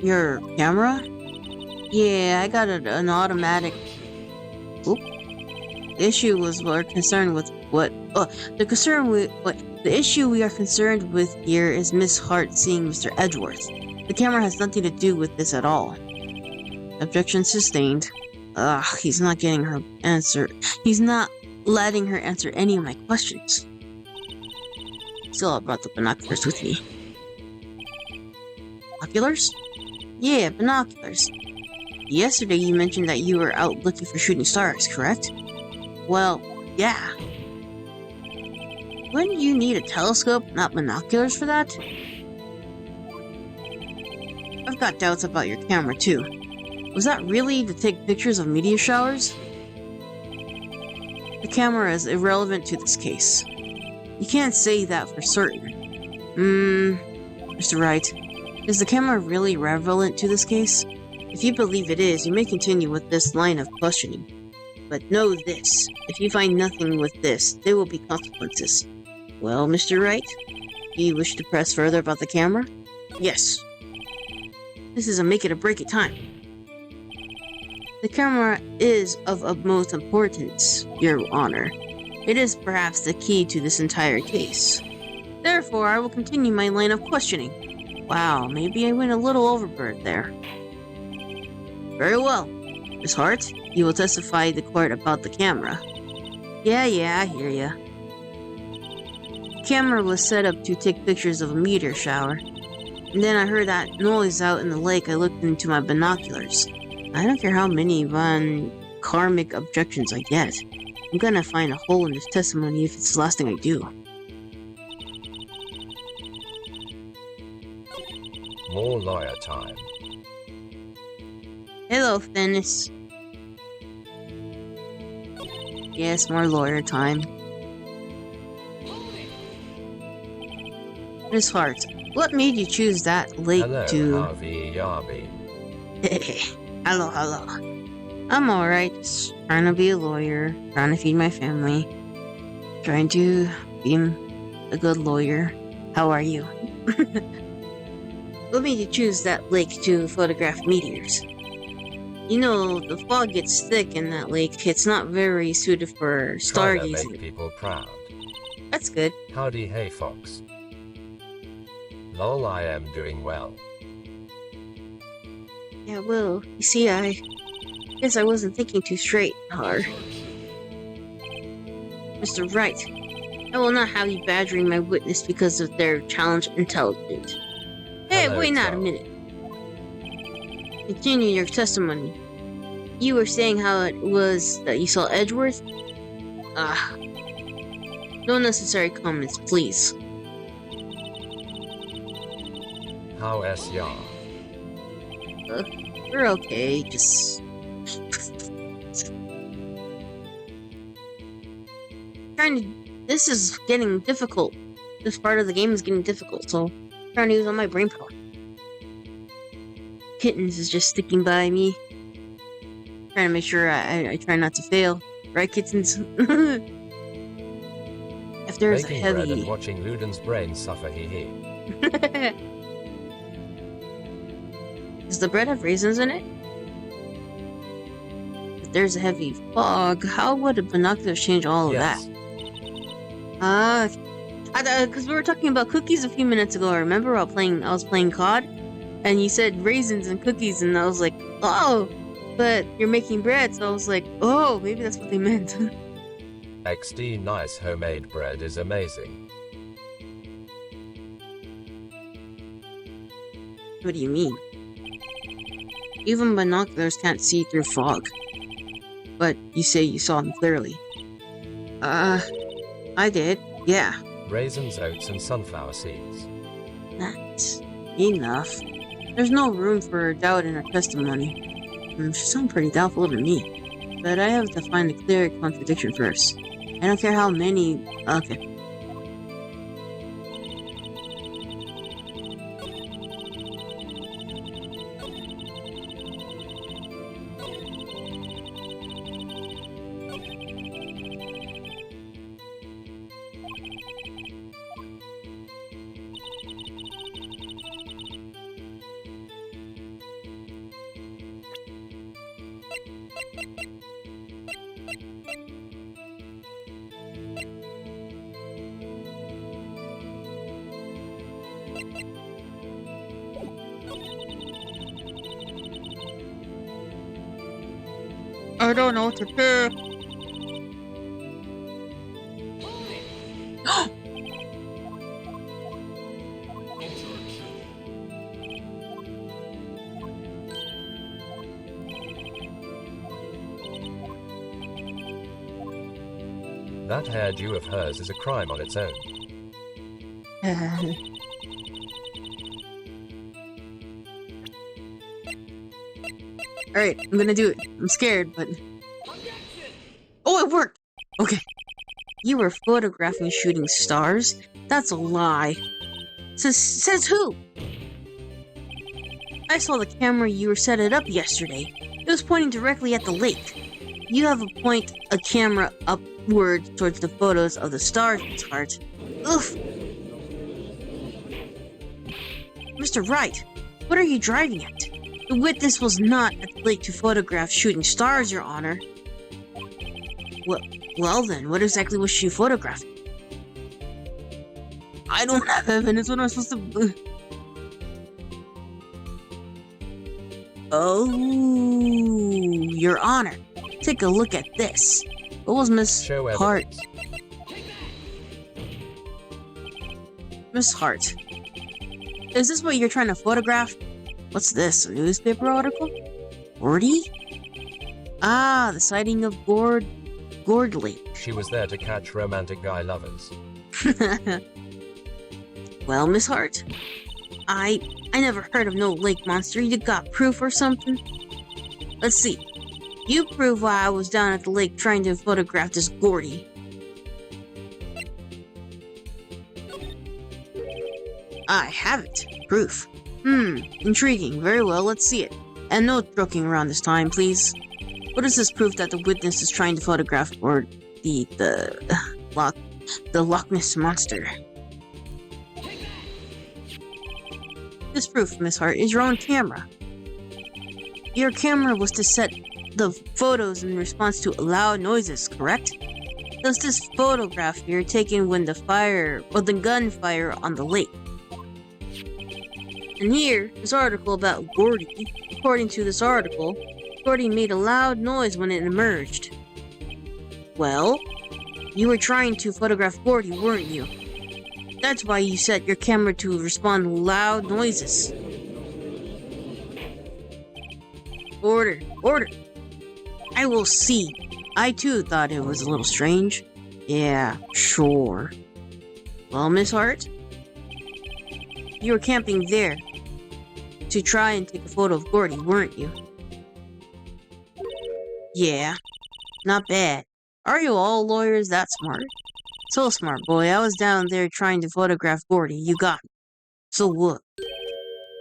Your camera? Yeah, I got an automatic. Oop. The issue was we're concerned with the issue we are concerned with here is Miss Hart seeing Mr. Edgeworth. The camera has nothing to do with this at all. Objection sustained. He's not getting her answer. He's not letting her answer any of my questions. Still, I brought the binoculars with me. Binoculars? Yeah, binoculars. Yesterday you mentioned that you were out looking for shooting stars, correct? Well, yeah. Wouldn't you need a telescope, not binoculars for that? I've got doubts about your camera too. Was that really to take pictures of meteor showers? The camera is irrelevant to this case. You can't say that for certain. Mr. Wright, is the camera really relevant to this case? If you believe it is, you may continue with this line of questioning. But know this, if you find nothing with this, there will be consequences. Well, Mr. Wright, do you wish to press further about the camera? Yes. This is a make it or break it time. The camera is of utmost importance, Your Honor. It is perhaps the key to this entire case. Therefore, I will continue my line of questioning. Wow, maybe I went a little overboard there. Very well. Miss Hart, you will testify to the court about the camera. Yeah, I hear ya. The camera was set up to take pictures of a meteor shower. And then I heard that noise out in the lake. I looked into my binoculars. I don't care how many karmic objections I get. I'm gonna find a hole in this testimony if it's the last thing I do. More lawyer time. Hello, Dennis. Yes, more lawyer time. Miss Hart, what made you choose that lake Hello, Harvey Yarby. Hello. I'm alright, just trying to be a lawyer, trying to feed my family, trying to be a good lawyer. How are you? What made you choose that lake to photograph meteors? You know, the fog gets thick in that lake. It's not very suited for stargazing. Trying to make people proud. That's good. Howdy, hey fox. Lol, I am doing well. Yeah, well, you see, I guess I wasn't thinking too straight hard. Mr. Wright, I will not have you badgering my witness because of their challenge intelligence. Hey, Hello, wait not a Tom. minute. Continue your testimony. You were saying how it was that you saw Edgeworth? No necessary comments, please. How es ya? We're okay, just... This is getting difficult. This part of the game is getting difficult, so I'm trying to use all my brain power. Kittens is just sticking by me. Trying to make sure I try not to fail. Right, kittens? If there's Making a bread heavy... and watching Luden's brain suffer, hee. Does the bread have raisins in it? If there's a heavy fog, how would a binoculars change all of that? Because we were talking about cookies a few minutes ago. I remember I was playing COD, and you said raisins and cookies, and I was like, oh, but you're making bread, so I was like, oh, maybe that's what they meant. XD nice homemade bread is amazing. What do you mean? Even binoculars can't see through fog. But you say you saw them clearly. I did, yeah. Raisins, oats, and sunflower seeds. That's enough. There's no room for doubt in her testimony. She sounds pretty doubtful to me. But I have to find a clear contradiction first. I don't care how many... Okay. I don't know what to do. That hairdo of hers is a crime on its own. Alright, I'm gonna do it. I'm scared, but... Oh, it worked! Okay. You were photographing shooting stars? That's a lie. Says who? I saw the camera you were set it up yesterday. It was pointing directly at the lake. You have to point a camera upward towards the photos of the stars, Miss Hart. Oof. Mr. Wright, what are you driving at? The witness was not at the lake to photograph shooting stars, Your Honor. Well then, what exactly was she photographing? I don't have evidence. What am I supposed to... Oh, Your Honor. Take a look at this. What was Miss Show Hart? evidence. Miss Hart. Is this what you're trying to photograph? What's this? A newspaper article? Gordy? Ah, the sighting of Gourd Lake. She was there to catch romantic guy lovers. Well, Miss Hart, I never heard of no lake monster. You got proof or something? Let's see. You prove why I was down at the lake trying to photograph this Gordy. I have it. Proof. Intriguing. Very well, let's see it. And no joking around this time, please. What is this proof that the witness is trying to photograph or the Loch Ness monster? This proof, Miss Hart, is your own camera. Your camera was to set the photos in response to loud noises, correct? Thus this photograph here taken when the gunfire on the lake. And here, this article about Gordy. According to this article, Gordy made a loud noise when it emerged. Well, you were trying to photograph Gordy, weren't you? That's why you set your camera to respond to loud noises. Order. I will see. I too thought it was a little strange. Yeah, sure. Well, Miss Hart, you were camping there to try and take a photo of Gordy, weren't you? Yeah, not bad. Are you all lawyers that smart? So smart, boy. I was down there trying to photograph Gordy. You got me. So what?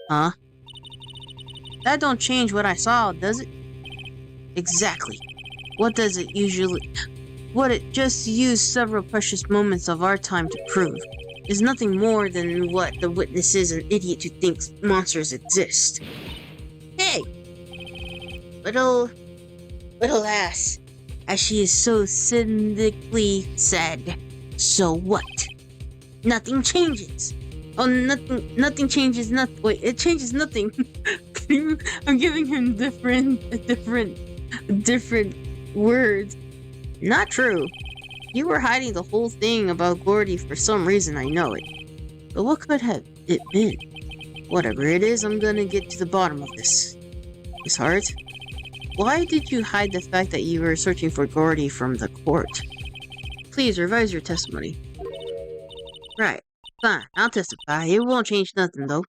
Huh? That don't change what I saw, does it? Exactly. What does it usually... What it just used several precious moments of our time to prove is nothing more than what the witness is, an idiot who thinks monsters exist. Hey! Little ass, as she is so cynically said. So what? Nothing changes. Oh, nothing changes. Wait, it changes nothing. I'm giving him different words. Not true. You were hiding the whole thing about Gordy for some reason, I know it. But what could have it been? Whatever it is, I'm gonna get to the bottom of this. Miss Hart, why did you hide the fact that you were searching for Gordy from the court? Please revise your testimony. Right. Fine, I'll testify. It won't change nothing, though.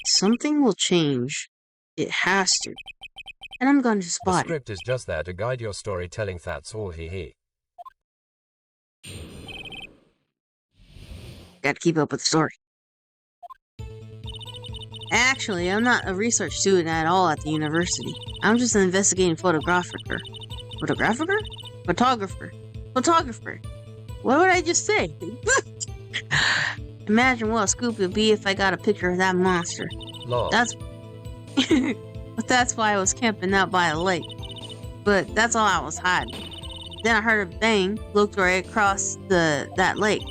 Something will change. It has to. And I'm going to The spot it. script is just there to guide your storytelling, that's all he. Gotta keep up with the story. Actually, I'm not a research student at all at the university. I'm just an investigating photographer. Photographer. What would I just say? Imagine what a scoop it'd be if I got a picture of that monster. Lol. That's why I was camping out by a lake. But that's all I was hiding. Then I heard a bang, looked right across that lake.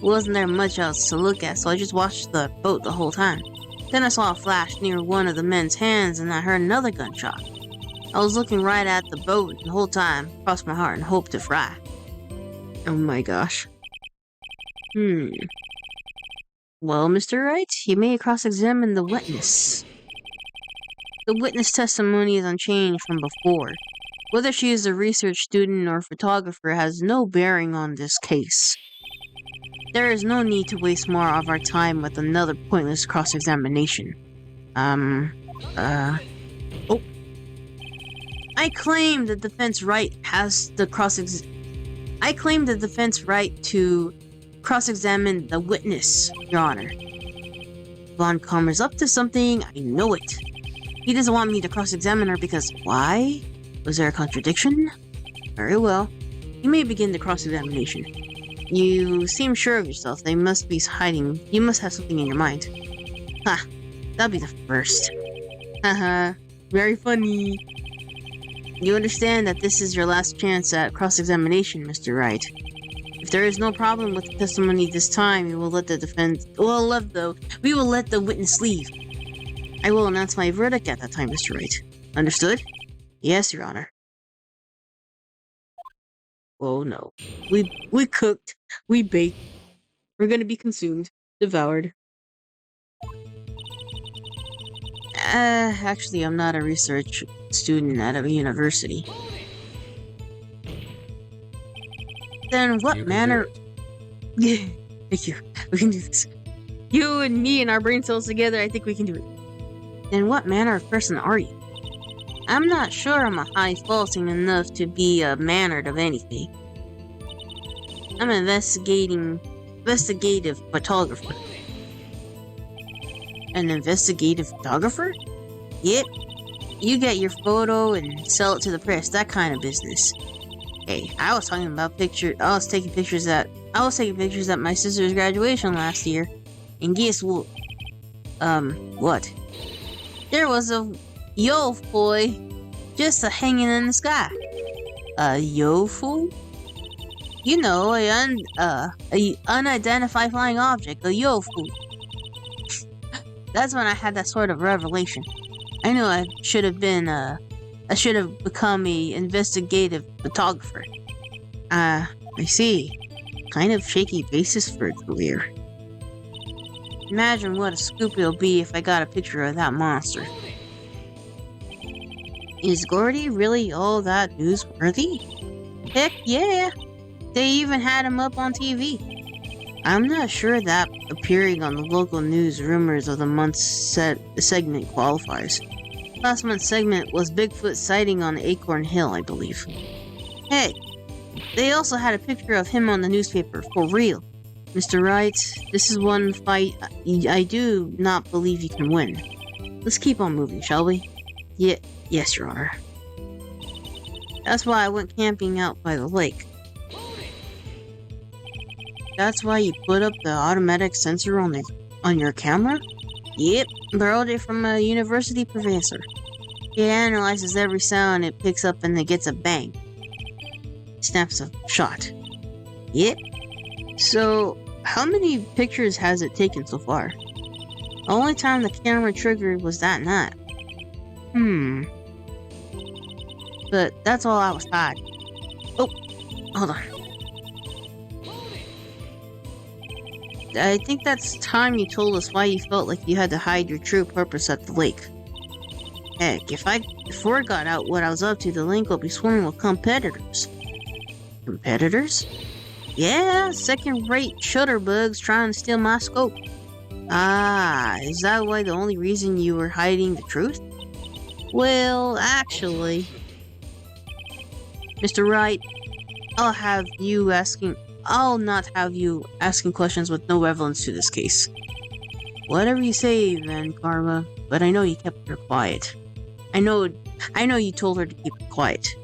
Wasn't there much else to look at, so I just watched the boat the whole time. Then I saw a flash near one of the men's hands, and I heard another gunshot. I was looking right at the boat the whole time, crossed my heart and hoped to fry. Oh my gosh. Well, Mr. Wright, you may cross-examine the witness. The witness testimony is unchanged from before. Whether she is a research student or photographer has no bearing on this case. There is no need to waste more of our time with another pointless cross-examination. I claim the defense right has the I claim the defense right to cross-examine the witness, Your Honor. Von Karma's up to something, I know it. He doesn't want me to cross-examine her because why? Was there a contradiction? Very well. You may begin the cross-examination. You seem sure of yourself. They must be hiding. You must have something in your mind. Ha! That'll be the first. Haha. Very funny. You understand that this is your last chance at cross-examination, Mr. Wright. If there is no problem with the testimony this time, we will let the we will let the witness leave. I will announce my verdict at that time, Mr. Wright. Understood? Yes, Your Honor. Oh no. We cooked. We baked. We're gonna be consumed. Devoured. Actually, I'm not a research student at a university. Then what manner... Yeah, thank you. We can do this. You and me and our brain cells together, I think we can do it. Then what manner of person are you? I'm not sure I'm a high-faulting enough to be mannered of anything. I'm an investigative photographer. An investigative photographer? Yep. You get your photo and sell it to the press, that kind of business. Hey, I was talking about I was taking pictures at my sister's graduation last year. And guess what? What? There was a YOFOI just hanging in the sky. A YOFOI? You know, a unidentified flying object, a YOFOI. That's when I had that sort of revelation. I knew I should have become a investigative photographer. I see. Kind of shaky basis for a career. Imagine what a scoop it'll be if I got a picture of that monster. Is Gordy really all that newsworthy? Heck yeah! They even had him up on TV. I'm not sure that appearing on the local news rumors of the month's segment qualifies. Last month's segment was Bigfoot sighting on Acorn Hill, I believe. Hey, they also had a picture of him on the newspaper, for real. Mr. Wright, this is one fight I do not believe you can win. Let's keep on moving, shall we? Yes, Your Honor. That's why I went camping out by the lake. That's why you put up the automatic sensor on your camera? Yep, borrowed it from a university professor. He analyzes every sound it picks up and it gets a bang. Snaps a shot. Yep. So, how many pictures has it taken so far? The only time the camera triggered was that night. But that's all I was taught. Oh, hold on. I think that's time you told us why you felt like you had to hide your true purpose at the lake. Heck, if word got out what I was up to, the lake will be swarming with competitors. Competitors? Yeah, second-rate shutterbugs trying to steal my scope. Ah, is that why the only reason you were hiding the truth? Well, actually... Mr. Wright, I'll not have you asking questions with no relevance to this case. Whatever you say, Van Karma, but I know you kept her quiet. I know you told her to keep it quiet.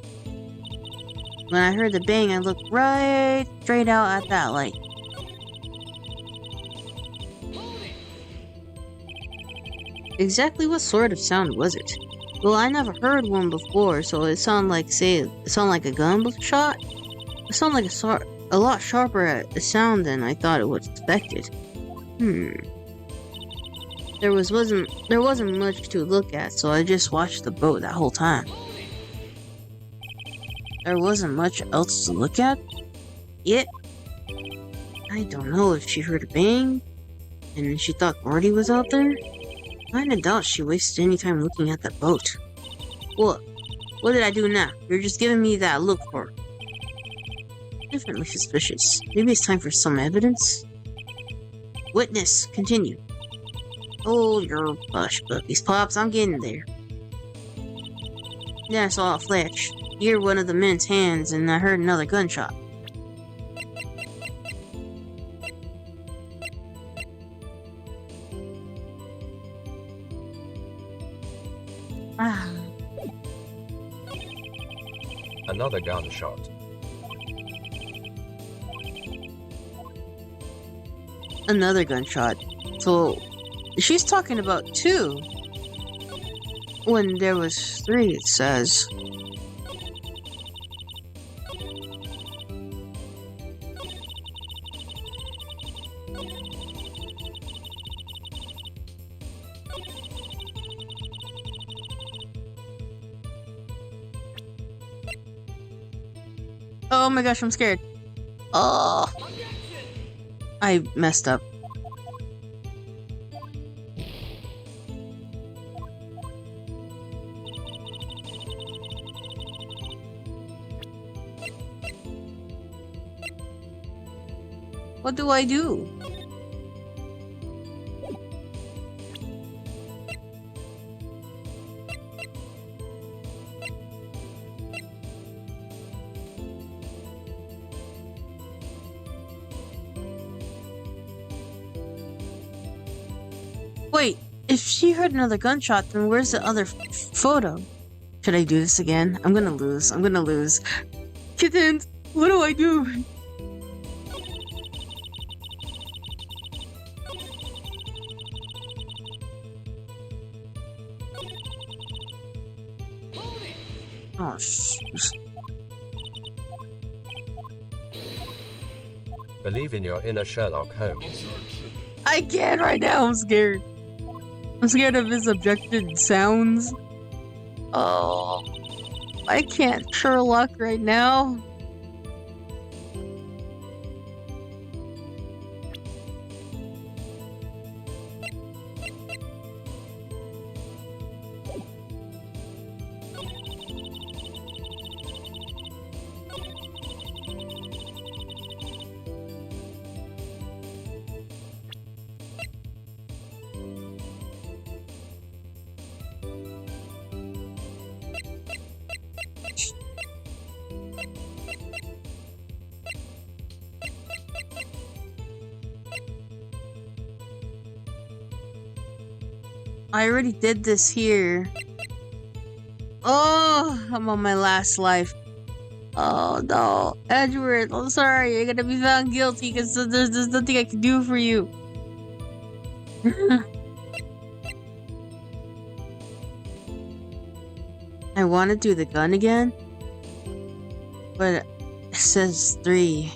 When I heard the bang, I looked right straight out at that light. Exactly what sort of sound was it? Well, I never heard one before, so it sounded like a gun shot? It sounded like a lot sharper at the sound than I thought it was expected. There wasn't much to look at, so I just watched the boat that whole time. There wasn't much else to look at? Yet, I don't know if she heard a bang, and she thought Gordy was out there. Kinda doubt she wasted any time looking at that boat. What did I do now? You're just giving me that look for her. Definitely suspicious. Maybe it's time for some evidence? Witness, continue. Hold your hush, puppies, Pops, I'm getting there. Then I saw a flash, near one of the men's hands, and I heard another gunshot. Another gunshot. Another gunshot. So she's talking about 2 when there was 3, it says. Oh my gosh, I'm scared. Oh, I messed up. What do I do? Wait, if she heard another gunshot, then where's the other photo? Should I do this again? I'm gonna lose. I'm gonna lose. Kittens, what do I do? Oh, Believe in your inner Sherlock Holmes. I can't right now. I'm scared. I'm scared of his objected sounds. Oh, I can't Sherlock right now. I already did this here. Oh, I'm on my last life. Oh no, Edward, I'm sorry. You're gonna be found guilty because there's nothing I can do for you. I want to do the gun again, but it says 3.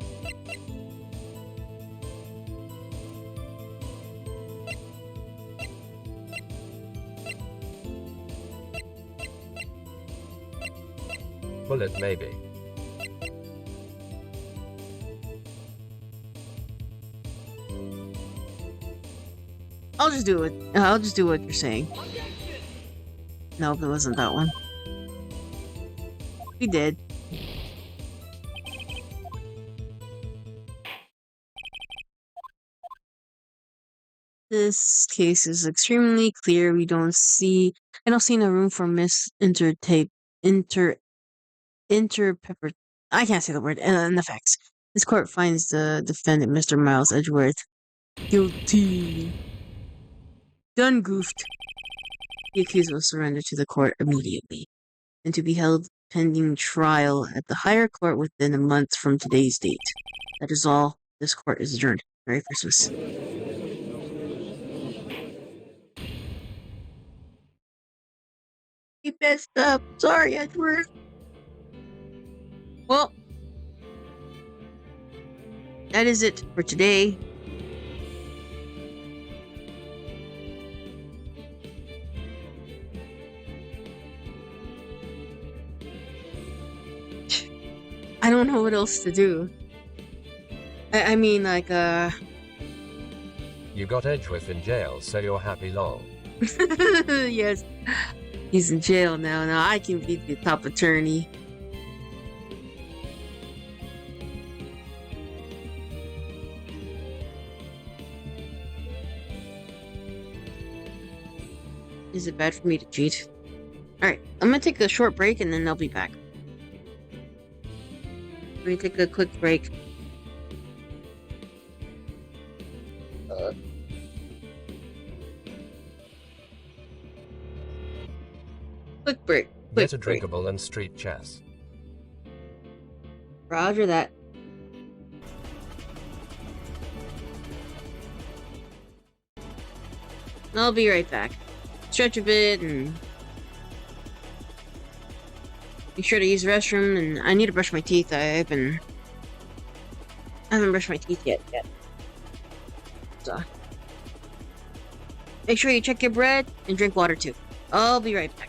Bullet maybe. I'll just do it. I'll just do what you're saying. Nope, it wasn't that one. We did. This case is extremely clear. I don't see no room for interpepper. I can't say the word. And the facts. This court finds the defendant, Mr. Miles Edgeworth, guilty. Done goofed. The accused will surrender to the court immediately, and to be held pending trial at the higher court within a month from today's date. That is all. This court is adjourned. Merry Christmas. You messed up. Sorry, Edward. Well, that is it for today. I don't know what else to do. I mean, like, You got Edgeworth in jail, so you're happy long. yes. He's in jail now. Now I can be the top attorney. Is it bad for me to cheat? Alright, I'm gonna take a short break and then I'll be back. Let me take a quick break. Quick break. Get a drinkable and street chess. Roger that. I'll be right back. Stretch a bit and be sure to use the restroom, and I need to brush my teeth. I haven't brushed my teeth yet. So make sure you check your bread and drink water too. I'll be right back.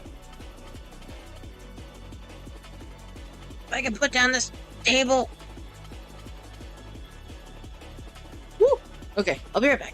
If I can put down this table. Woo! Okay, I'll be right back.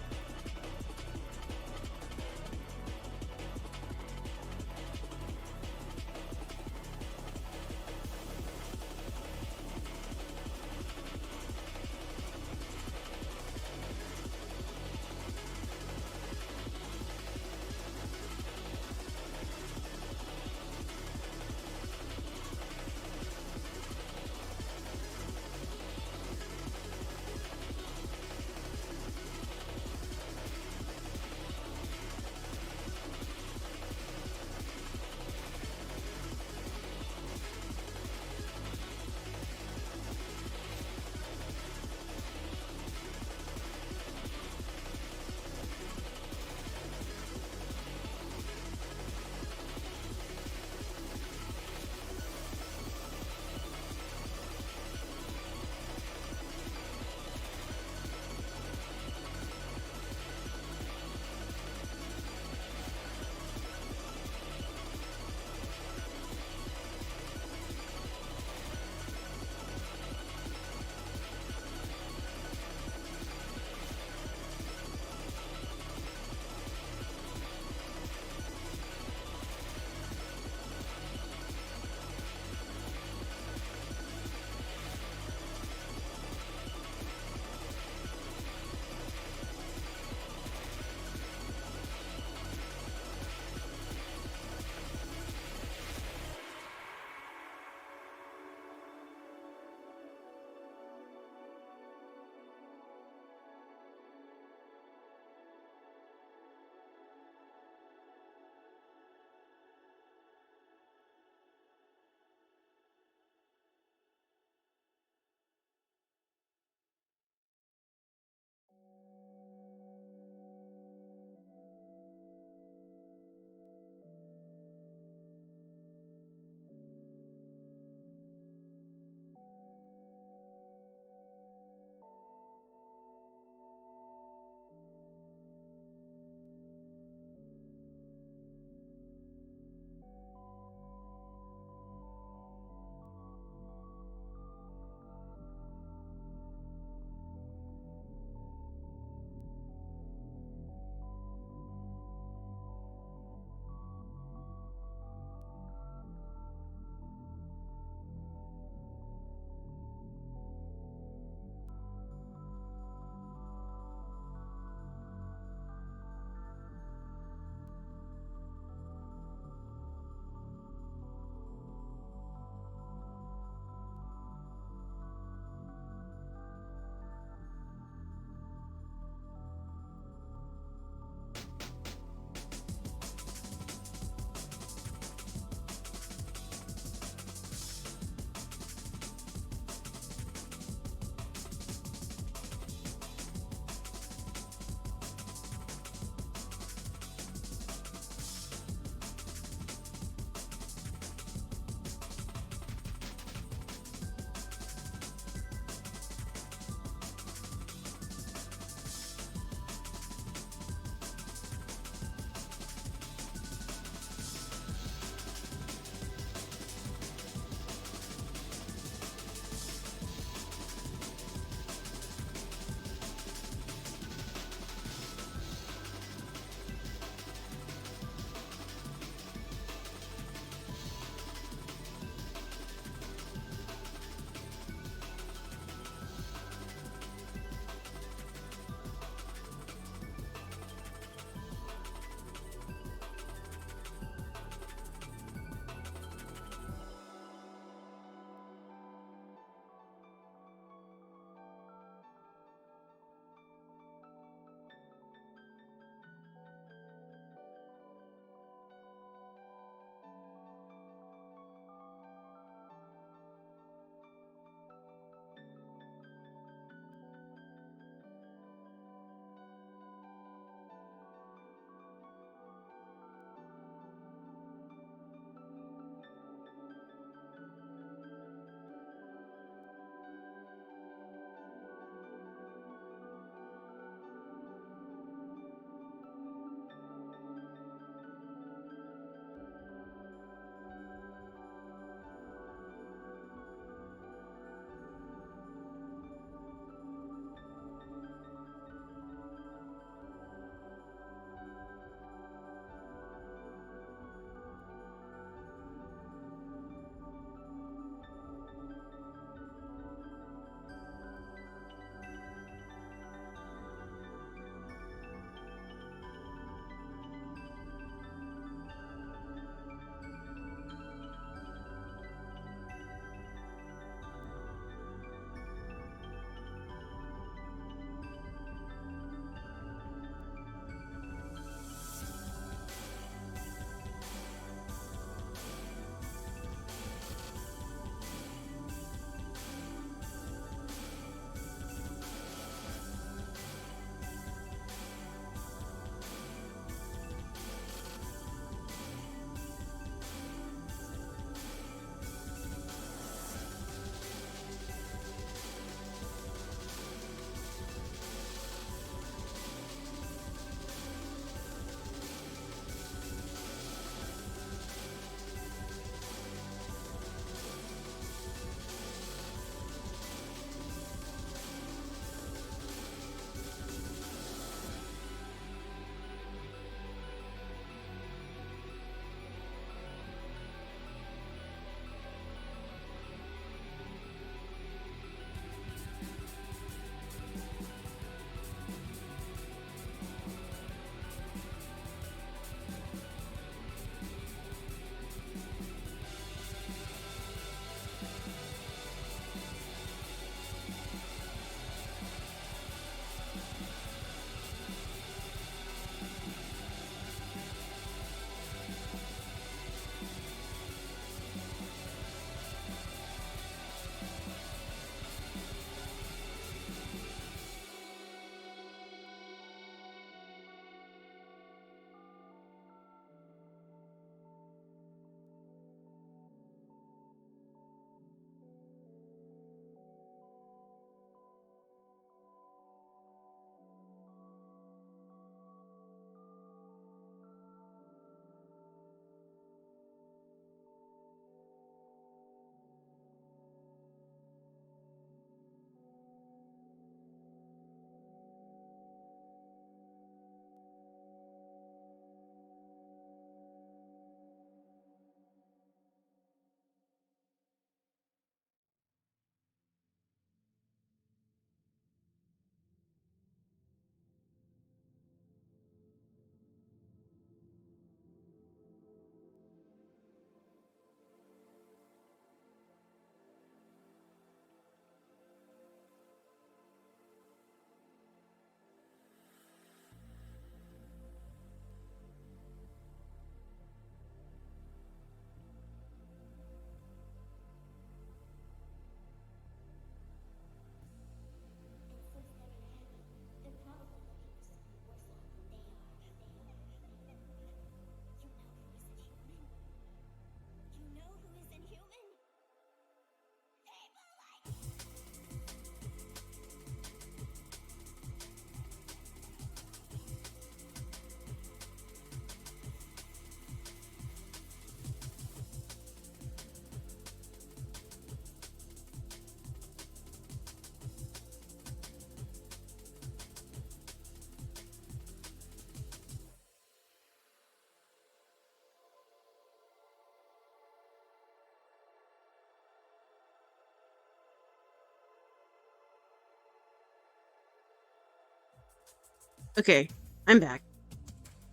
Okay, I'm back.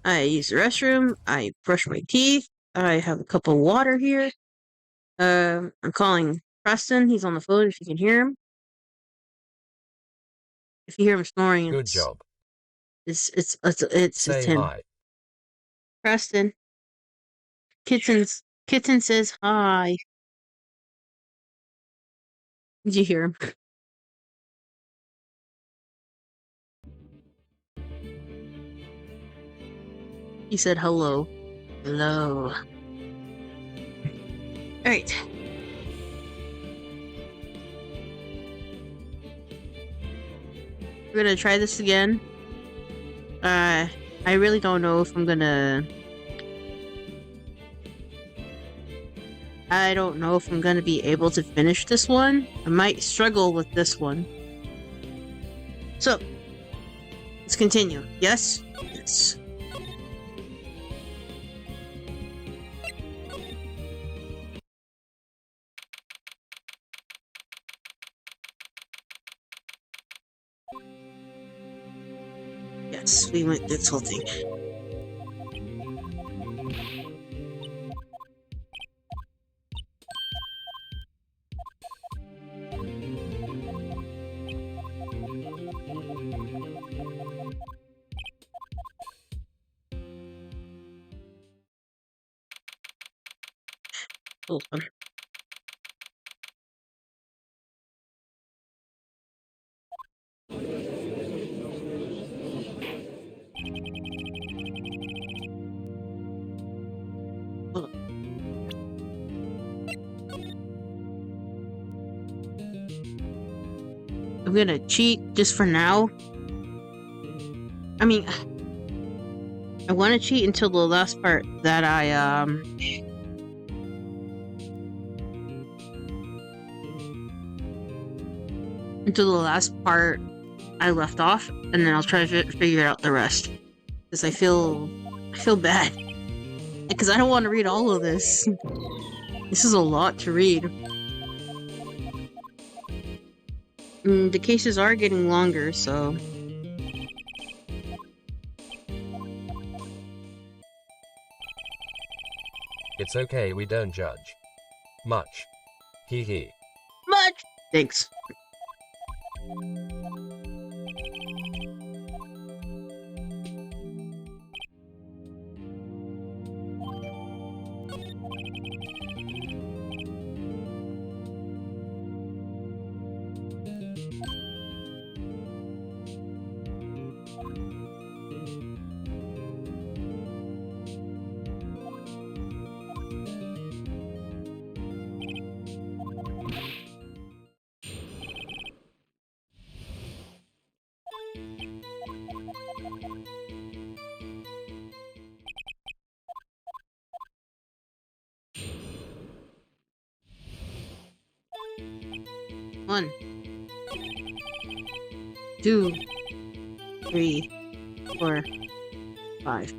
I used the restroom. I brushed my teeth. I have a cup of water here. I'm calling Preston. He's on the phone if you can hear him. If you hear him snoring, Good job. it's Say him. hi. Preston. Kitten says hi. Did you hear him? He said hello. Hello. Alright. We're gonna try this again. I really don't know if I'm gonna... I don't know if I'm gonna be able to finish this one. I might struggle with this one. So, let's continue. Yes? Yes. Yes, we went this whole thing. Hold on. Hold on. I'm gonna cheat just for now. I mean, I want to cheat until the last part that until the last part I left off, and then I'll try to figure out the rest. Because I feel bad. Because I don't want to read all of this. This is a lot to read. And the cases are getting longer, so... It's okay, we don't judge. Much. Hee hee. Much! Thanks. One, 2, 3, 4, 5.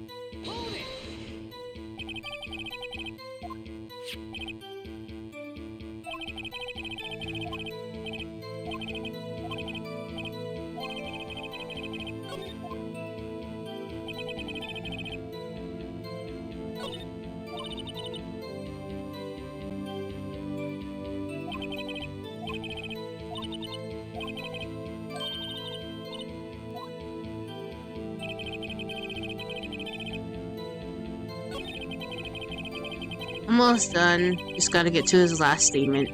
Almost done. Just gotta get to his last statement.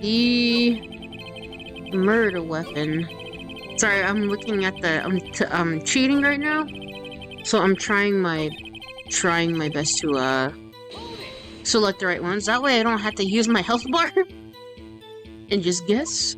The murder weapon. Sorry, I'm looking at the. I'm cheating right now, so I'm trying my best to select the right ones. That way I don't have to use my health bar and just guess.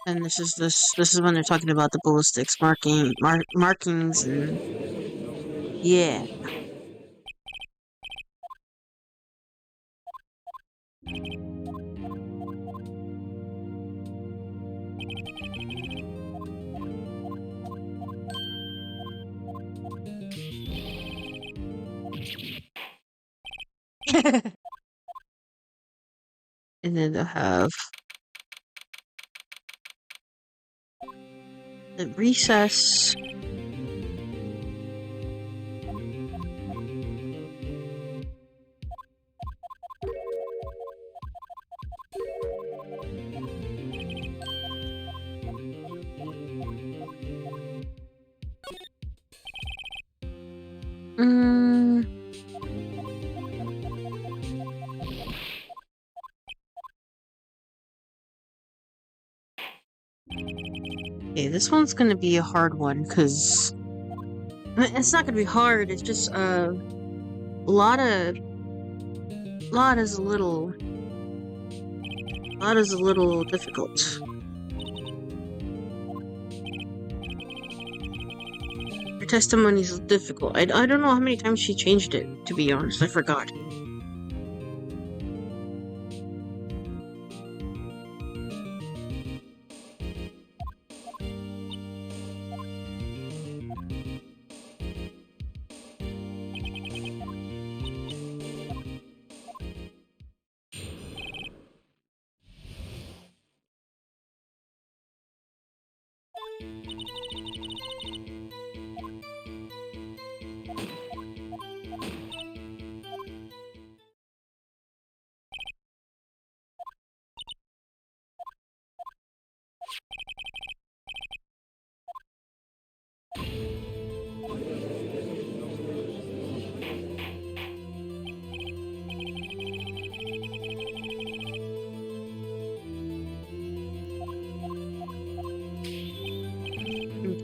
And this is when they're talking about the ballistics markings and yeah. And then they'll have the recess. Okay, this one's gonna be a hard one, because it's not gonna be hard, it's just lot is a little difficult. Her testimony's difficult. I don't know how many times she changed it, to be honest, I forgot.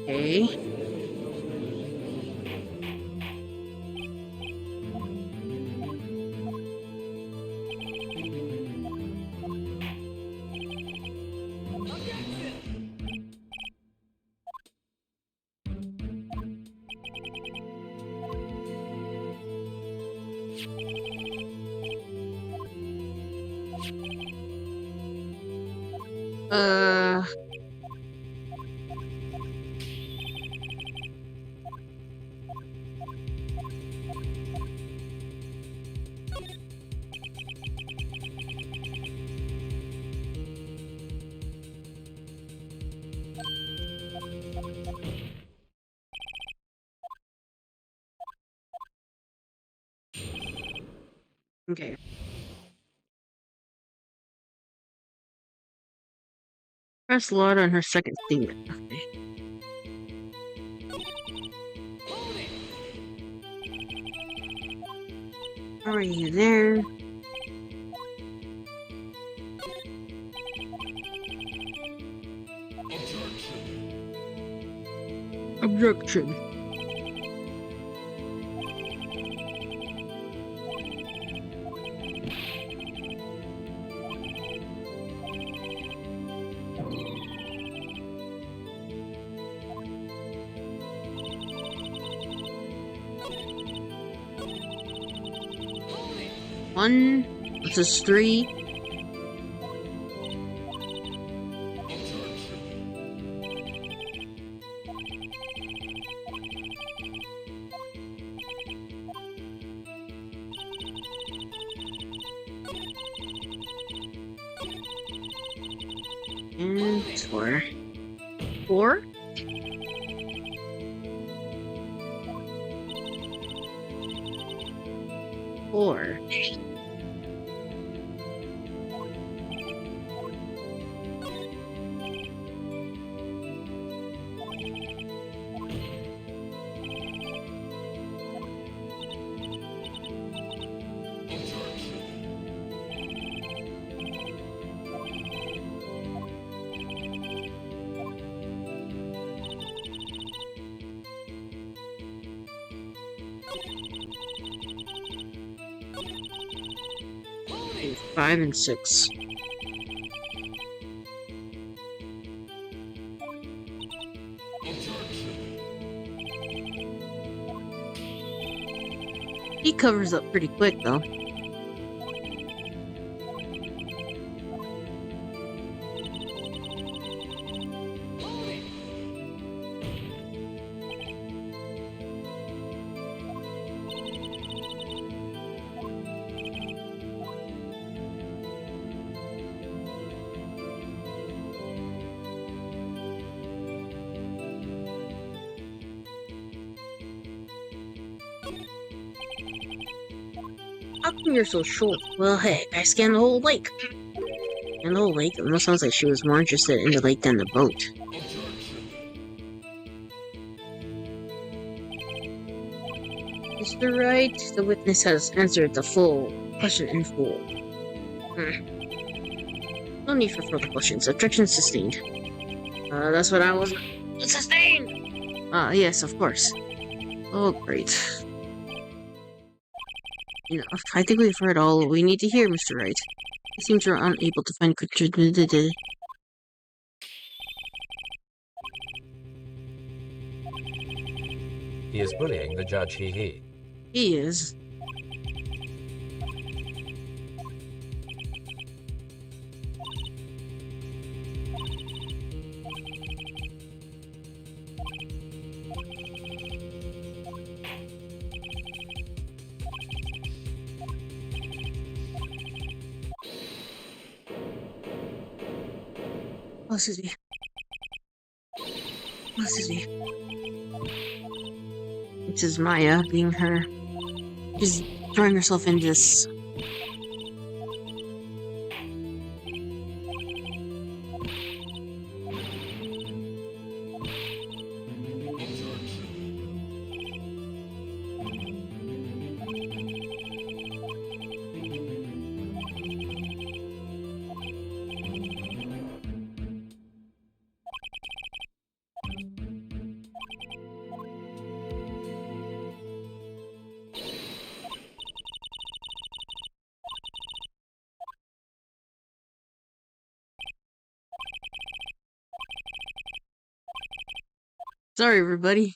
Okay. Okay. Press Laura on her second statement. Okay. Are you there? Objection. One. This is 3. And 4. 4? Four. Okay, 5 and 6. He covers up pretty quick, though. How come you're so short? Well, hey, I scanned the whole lake. And the whole lake? It almost sounds like she was more interested in the lake than the boat. Mr. Wright, the witness has answered the full question in full. No need for further questions. Objection sustained. That's what I was... Sustained! Yes, of course. Oh, great. Enough. I think we've heard all we need to hear, Mr. Wright. It seems you're unable to find He is bullying the judge, he. He is. Oh, excuse me. Oh, excuse me. This is Maya being her. She's throwing herself into this. Sorry, everybody.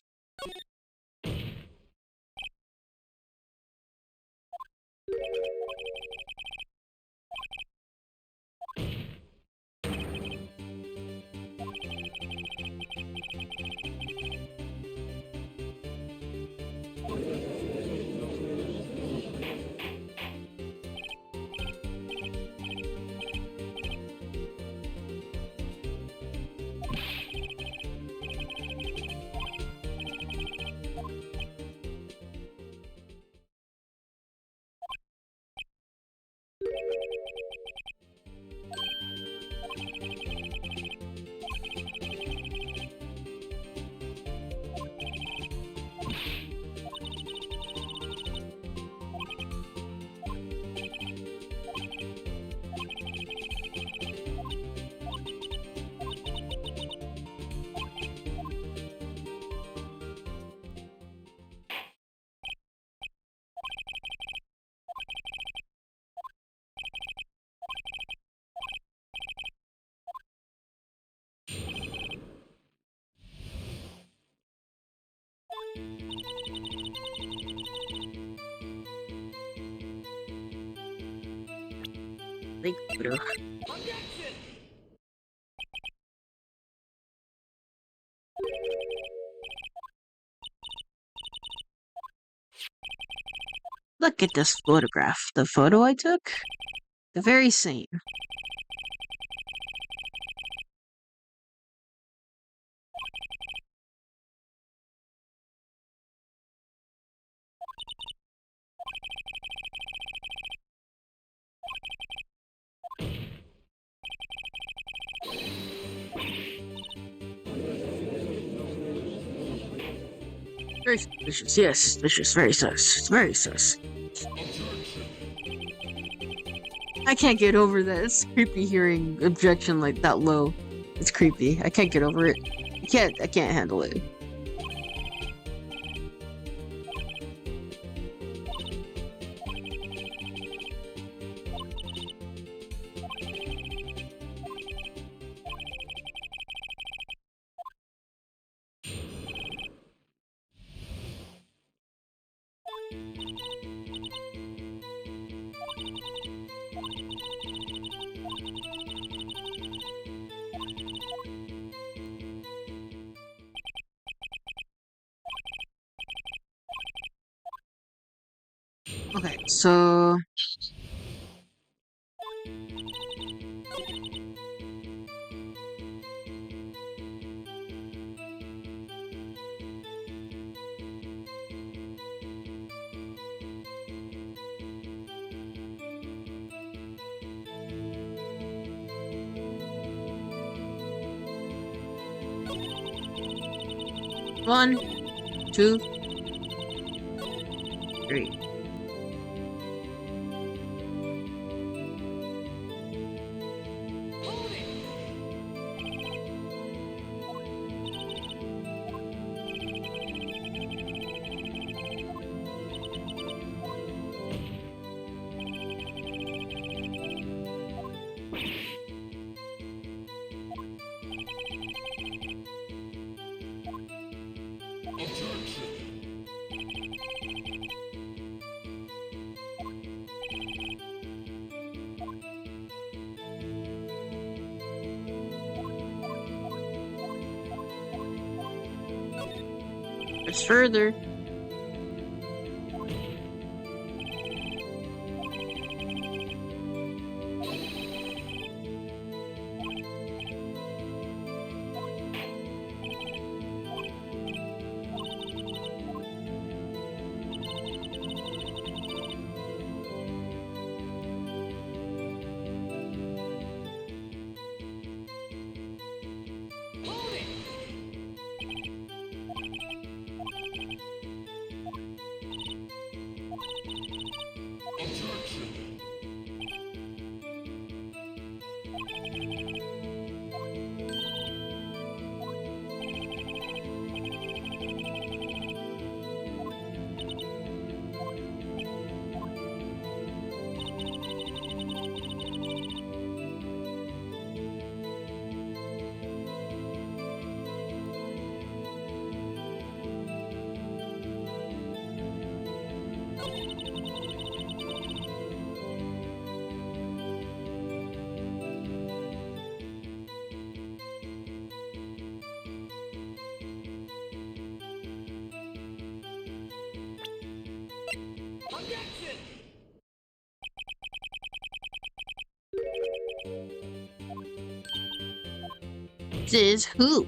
Like, bro. Look at this photograph. The photo I took? The very same. Very suspicious. Yes, suspicious. Very sus. Very sus. I can't get over that. It's creepy hearing objection like that low. It's creepy. I can't get over it. I can't handle it. Okay, so one, two, three. It's further. Says who?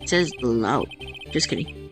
Says loud. Just kidding.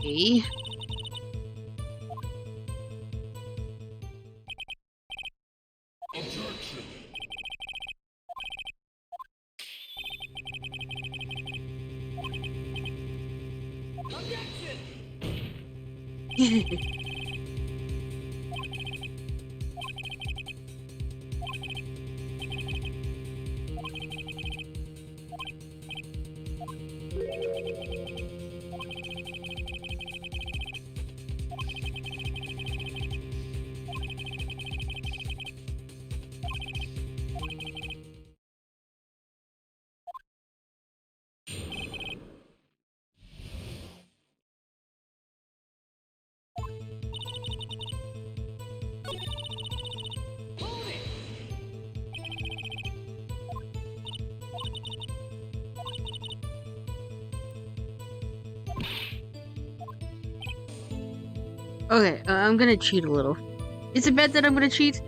Okay. Okay, I'm gonna cheat a little. Is it bad that I'm gonna cheat?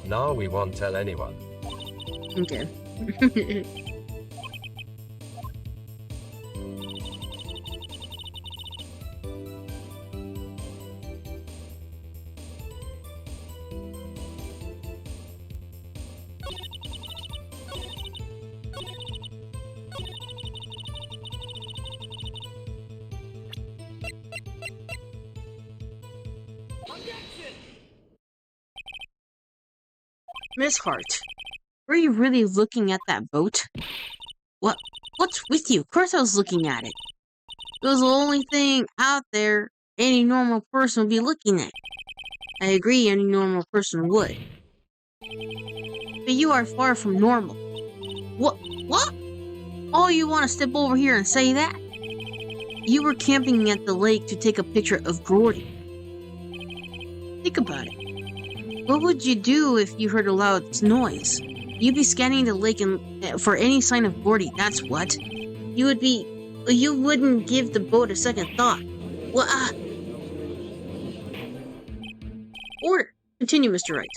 Nah, we won't tell anyone. Okay. Miss Hart, were you really looking at that boat? What's with you? Of course I was looking at it. It was the only thing out there any normal person would be looking at. I agree, any normal person would. But you are far from normal. What? Oh, you want to step over here and say that? You were camping at the lake to take a picture of Gordy. Think about it. What would you do if you heard a loud noise? You'd be scanning the lake for any sign of Gordy, that's what. You wouldn't give the boat a second thought. Order. Continue, Mr. Wright.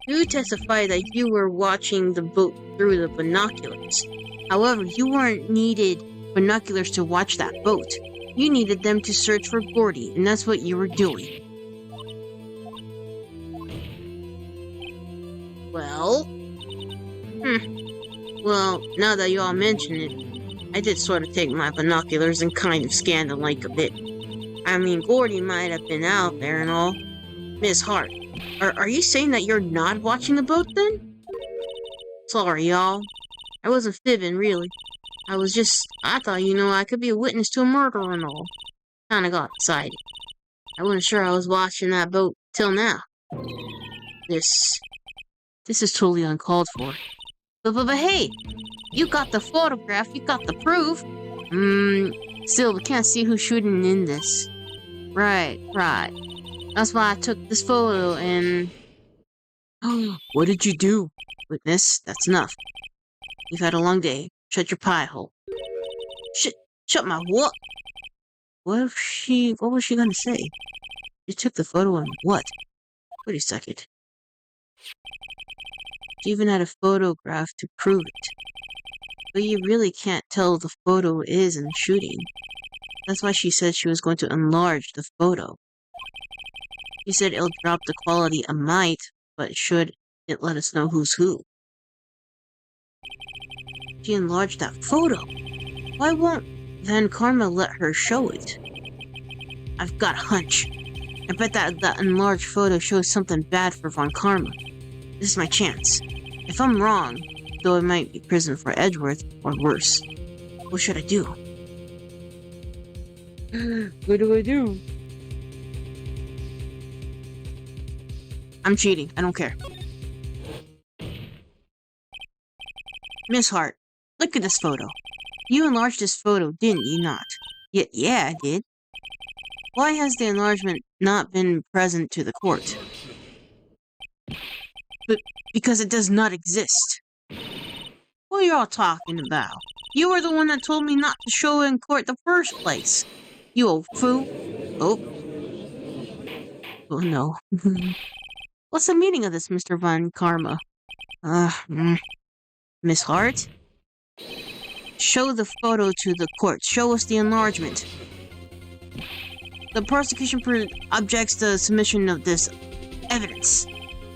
You testified that you were watching the boat through the binoculars. However, you weren't needed binoculars to watch that boat. You needed them to search for Gordy, and that's what you were doing. Well? Well, now that you all mention it, I did sort of take my binoculars and kind of scan the lake a bit. I mean, Gordy might have been out there and all. Miss Hart, are you saying that you're not watching the boat then? Sorry, y'all. I wasn't fibbing, really. I thought, I could be a witness to a murder and all. Kinda got excited. I wasn't sure I was watching that boat till now. This is totally uncalled for. But hey, you got the photograph, you got the proof. Still, we can't see who's shooting in this. Right. That's why I took this photo and... What did you do? Witness, that's enough. You've had a long day. Shut your pie hole. Shut my what? What was she gonna say? You took the photo and what? Wait a second. She even had a photograph to prove it. But you really can't tell the photo is in the shooting. That's why she said she was going to enlarge the photo. She said it'll drop the quality a mite, but should it let us know who's who. She enlarged that photo. Why won't Van Karma let her show it? I've got a hunch. I bet that enlarged photo shows something bad for Von Karma. This is my chance. If I'm wrong, though it might be prison for Edgeworth, or worse, what should I do? What do I do? I'm cheating. I don't care. Miss Hart, look at this photo. You enlarged this photo, didn't you not? Yeah, I did. Why has the enlargement not been present to the court? But because it does not exist. What are y'all talking about? You were the one that told me not to show it in court the first place. You old fool. Oh no. What's the meaning of this, Mr. Von Karma? Miss Hart? Show the photo to the court. Show us the enlargement. The prosecution objects the submission of this evidence.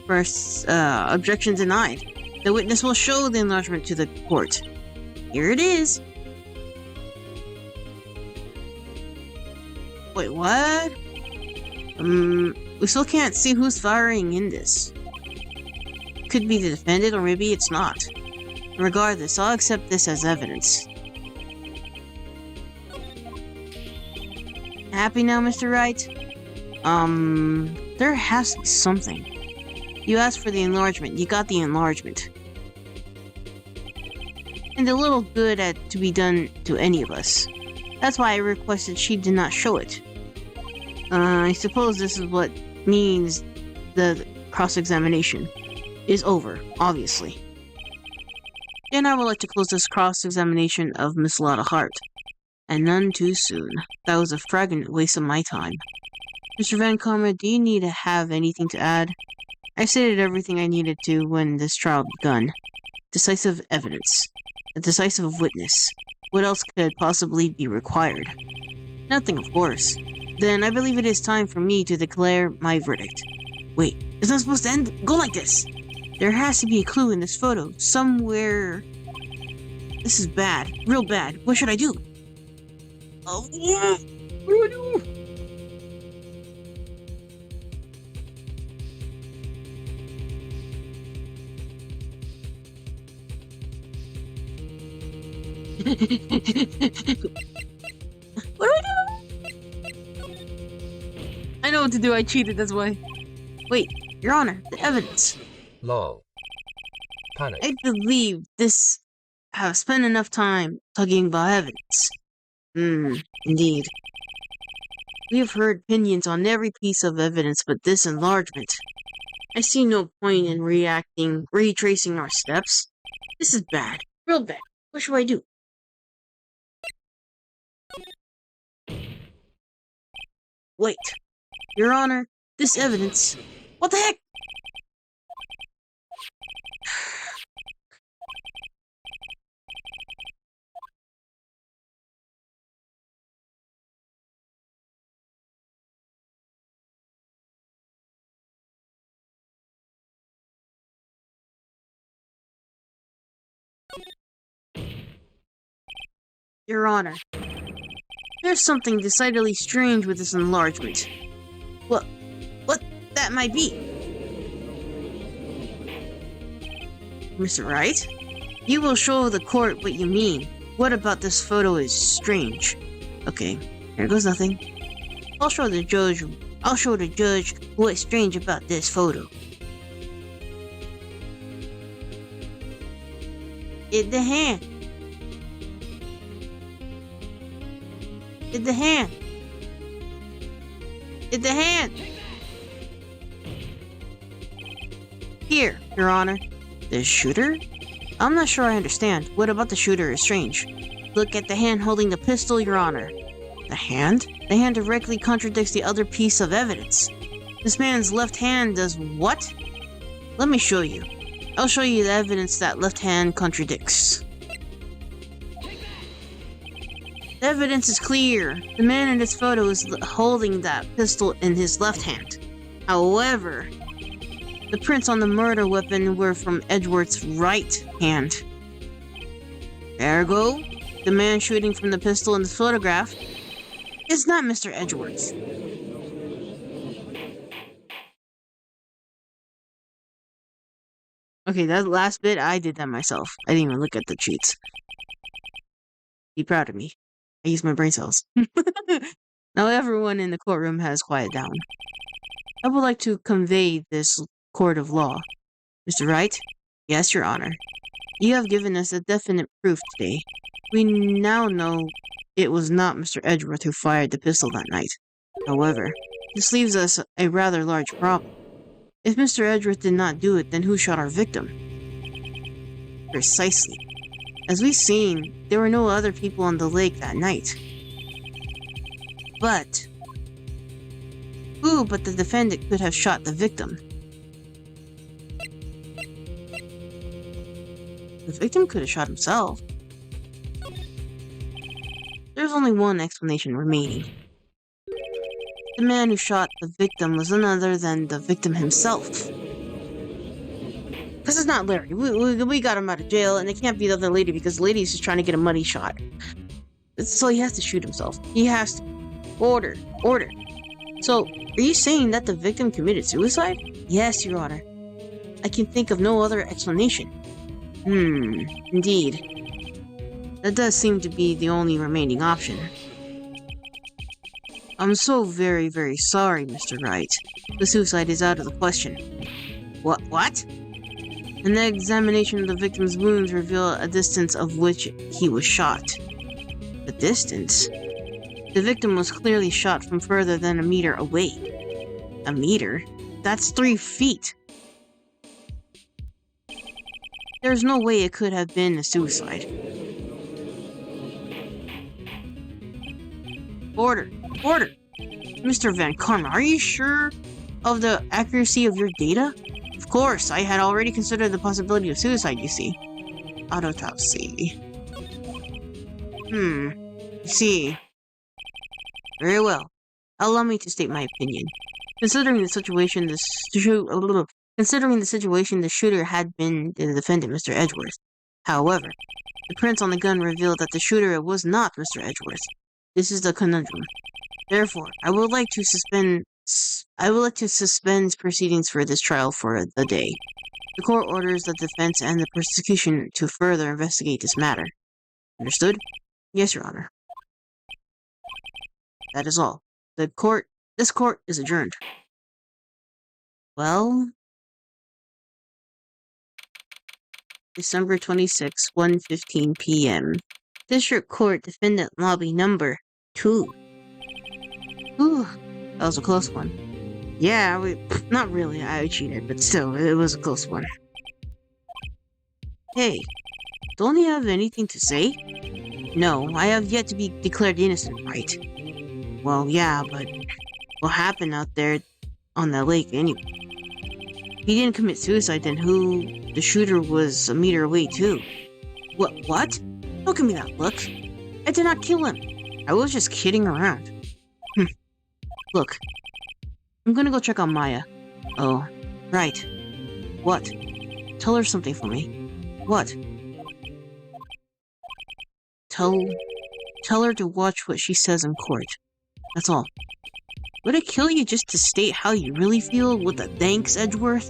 First, objection denied. The witness will show the enlargement to the court. Here it is. Wait, what? We still can't see who's firing in this. Could be the defendant, or maybe it's not. Regardless, I'll accept this as evidence. Happy now, Mr. Wright? There has to be something. You asked for the enlargement. You got the enlargement. And a little good to be done to any of us. That's why I requested she did not show it. I suppose this is what means the cross-examination is over, obviously. Then I would like to close this cross-examination of Miss Lotta Hart. And none too soon. That was a fragrant waste of my time. Mr. Van Karma, do you need to have anything to add? I stated everything I needed to when this trial begun. Decisive evidence. A decisive witness. What else could possibly be required? Nothing, of course. Then I believe it is time for me to declare my verdict. Wait, it's not supposed to go like this! There has to be a clue in this photo, somewhere... This is bad. Real bad. What should I do? Oh, what do I do? What do I do? I know what to do. I cheated, that's why. Wait, Your Honor, the evidence. Lol. Panic. I believe this... have spent enough time talking about evidence. Indeed. We have heard opinions on every piece of evidence but this enlargement. I see no point in retracing our steps. This is bad. Real bad. What should I do? Wait. Your Honor, this evidence... What the heck? Your Honor, there's something decidedly strange with this enlargement. What that might be? Mr. Wright, you will show the court what you mean. What about this photo is strange? Okay, here goes nothing. I'll show the judge what's strange about this photo. It's the hand. It's the hand. It's the hand. Here, Your Honor. The shooter? I'm not sure I understand. What about the shooter is strange? Look at the hand holding the pistol, Your Honor. The hand? The hand directly contradicts the other piece of evidence. This man's left hand does what? Let me show you. I'll show you the evidence that left hand contradicts. The evidence is clear. The man in this photo is holding that pistol in his left hand. However, the prints on the murder weapon were from Edgeworth's right hand. Ergo, the man shooting from the pistol in the photograph is not Mr. Edgeworth. Okay, that last bit, I did that myself. I didn't even look at the cheats. Be proud of me. I used my brain cells. Now everyone in the courtroom has quieted down. I would like to convey this court of law. Mr. Wright? Yes, Your Honor. You have given us a definite proof today. We now know it was not Mr. Edgeworth who fired the pistol that night. However, this leaves us a rather large problem. If Mr. Edgeworth did not do it, then who shot our victim? Precisely. As we've seen, there were no other people on the lake that night. But who but the defendant could have shot the victim? The victim could have shot himself. There's only one explanation remaining. The man who shot the victim was none other than the victim himself. Because it's not Larry. We got him out of jail, and it can't be the other lady because the lady's just trying to get a money shot. So he has to shoot himself. He has to. Order. So, are you saying that the victim committed suicide? Yes, Your Honor. I can think of no other explanation. Indeed. That does seem to be the only remaining option. I'm so very, very sorry, Mr. Wright. The suicide is out of the question. What? An examination of the victim's wounds reveal a distance of which he was shot. The distance? The victim was clearly shot from further than a meter away. A meter? That's 3 feet. There's no way it could have been a suicide. Order! Mr. Van Karma, are you sure of the accuracy of your data? Of course, I had already considered the possibility of suicide, you see. Autopsy. I see. Very well. Allow me to state my opinion. Considering the situation, the shooter had been the defendant, Mr. Edgeworth. However, the prints on the gun revealed that the shooter was not Mr. Edgeworth. This is the conundrum. Therefore, I would like to suspend proceedings for this trial for the day. The court orders the defense and the prosecution to further investigate this matter. Understood? Yes, Your Honor. That is all. This court is adjourned. Well, December 26, 1:15 p.m. District Court Defendant Lobby Number 2. Ooh, that was a close one. Yeah, not really, I cheated, but still, it was a close one. Hey, don't you have anything to say? No, I have yet to be declared innocent, right? Well, yeah, but what happened out there on that lake anyway? He didn't commit suicide, then the shooter was a meter away too. What? Don't give me that look. I did not kill him. I was just kidding around. Look, I'm gonna go check on Maya. Oh, right. What? Tell her something for me. What? Tell her to watch what she says in court. That's all. Would it kill you just to state how you really feel with a thanks, Edgeworth?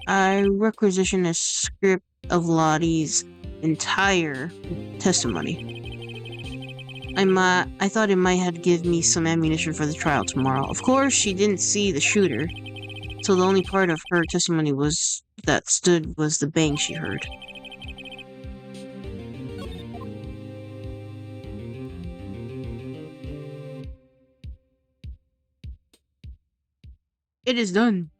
I requisition a script of Lottie's entire testimony. I thought it might have give me some ammunition for the trial tomorrow. Of course, she didn't see the shooter, so the only part of her testimony was the bang she heard. It is done.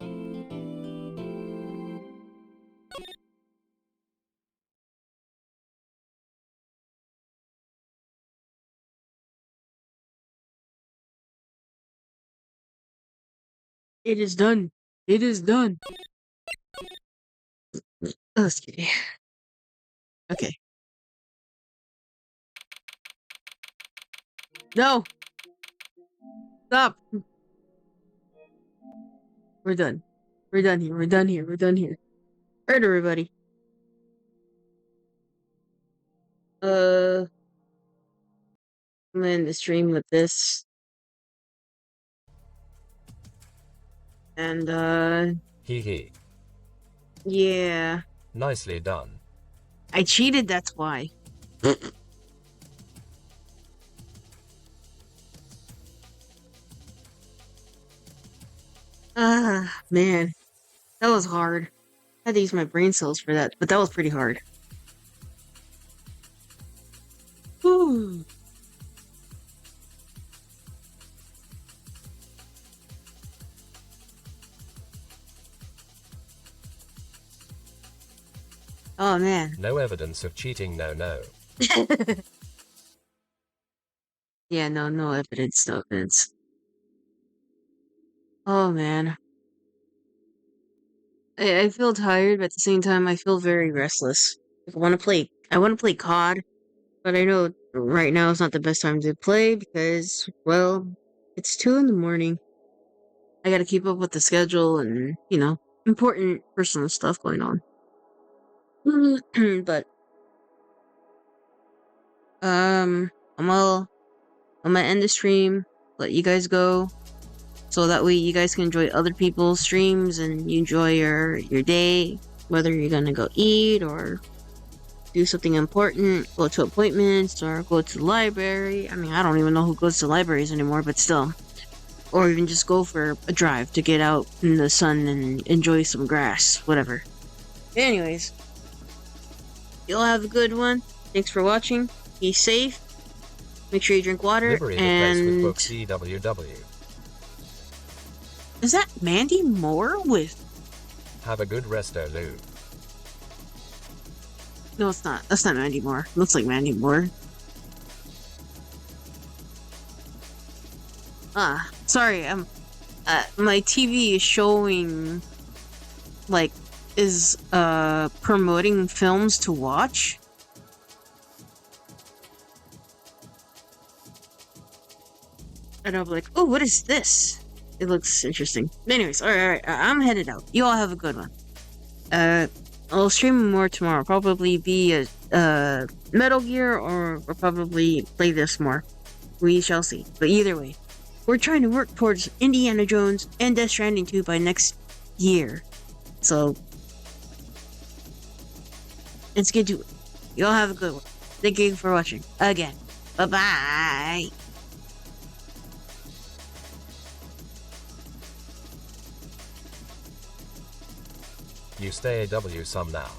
It is done. It is done. Oh, excuse me. Okay. No! Stop! We're done. We're done here. We're done here. We're done here. Alright, everybody. I'm gonna end the stream with this. And, Hee hee. yeah. Nicely done. I cheated, that's why. Ah, man. That was hard. I had to use my brain cells for that, but that was pretty hard. Whew. Oh, man. No evidence of cheating, no. Yeah, no evidence, no evidence. Oh, man. I feel tired, but at the same time, I feel very restless. I want to play COD, but I know right now is not the best time to play because, well, it's 2 in the morning. I gotta keep up with the schedule and, important personal stuff going on. But, I'm gonna end the stream, let you guys go, so that way you guys can enjoy other people's streams and you enjoy your day, whether you're gonna go eat or do something important, go to appointments or go to the library. I mean, I don't even know who goes to libraries anymore, but still. Or even just go for a drive to get out in the sun and enjoy some grass, whatever. Anyways, y'all have a good one. Thanks for watching. Be safe. Make sure you drink water. Livery And replaced with books EWW. is that Mandy Moore with? Have a good resto, Lou. No, it's not. That's not Mandy Moore. Looks like Mandy Moore. Sorry. My TV is showing, is promoting films to watch. And I'll be like, oh, what is this? It looks interesting. Anyways, alright, I'm headed out. You all have a good one. I'll stream more tomorrow. Probably be a Metal Gear or probably play this more. We shall see. But either way, we're trying to work towards Indiana Jones and Death Stranding 2 by next year. So, let's get to it. You all have a good one. Thank you for watching. Again. Bye-bye. You stay AW some now.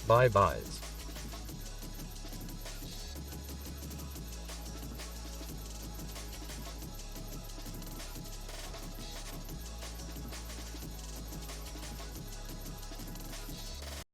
Bye byes.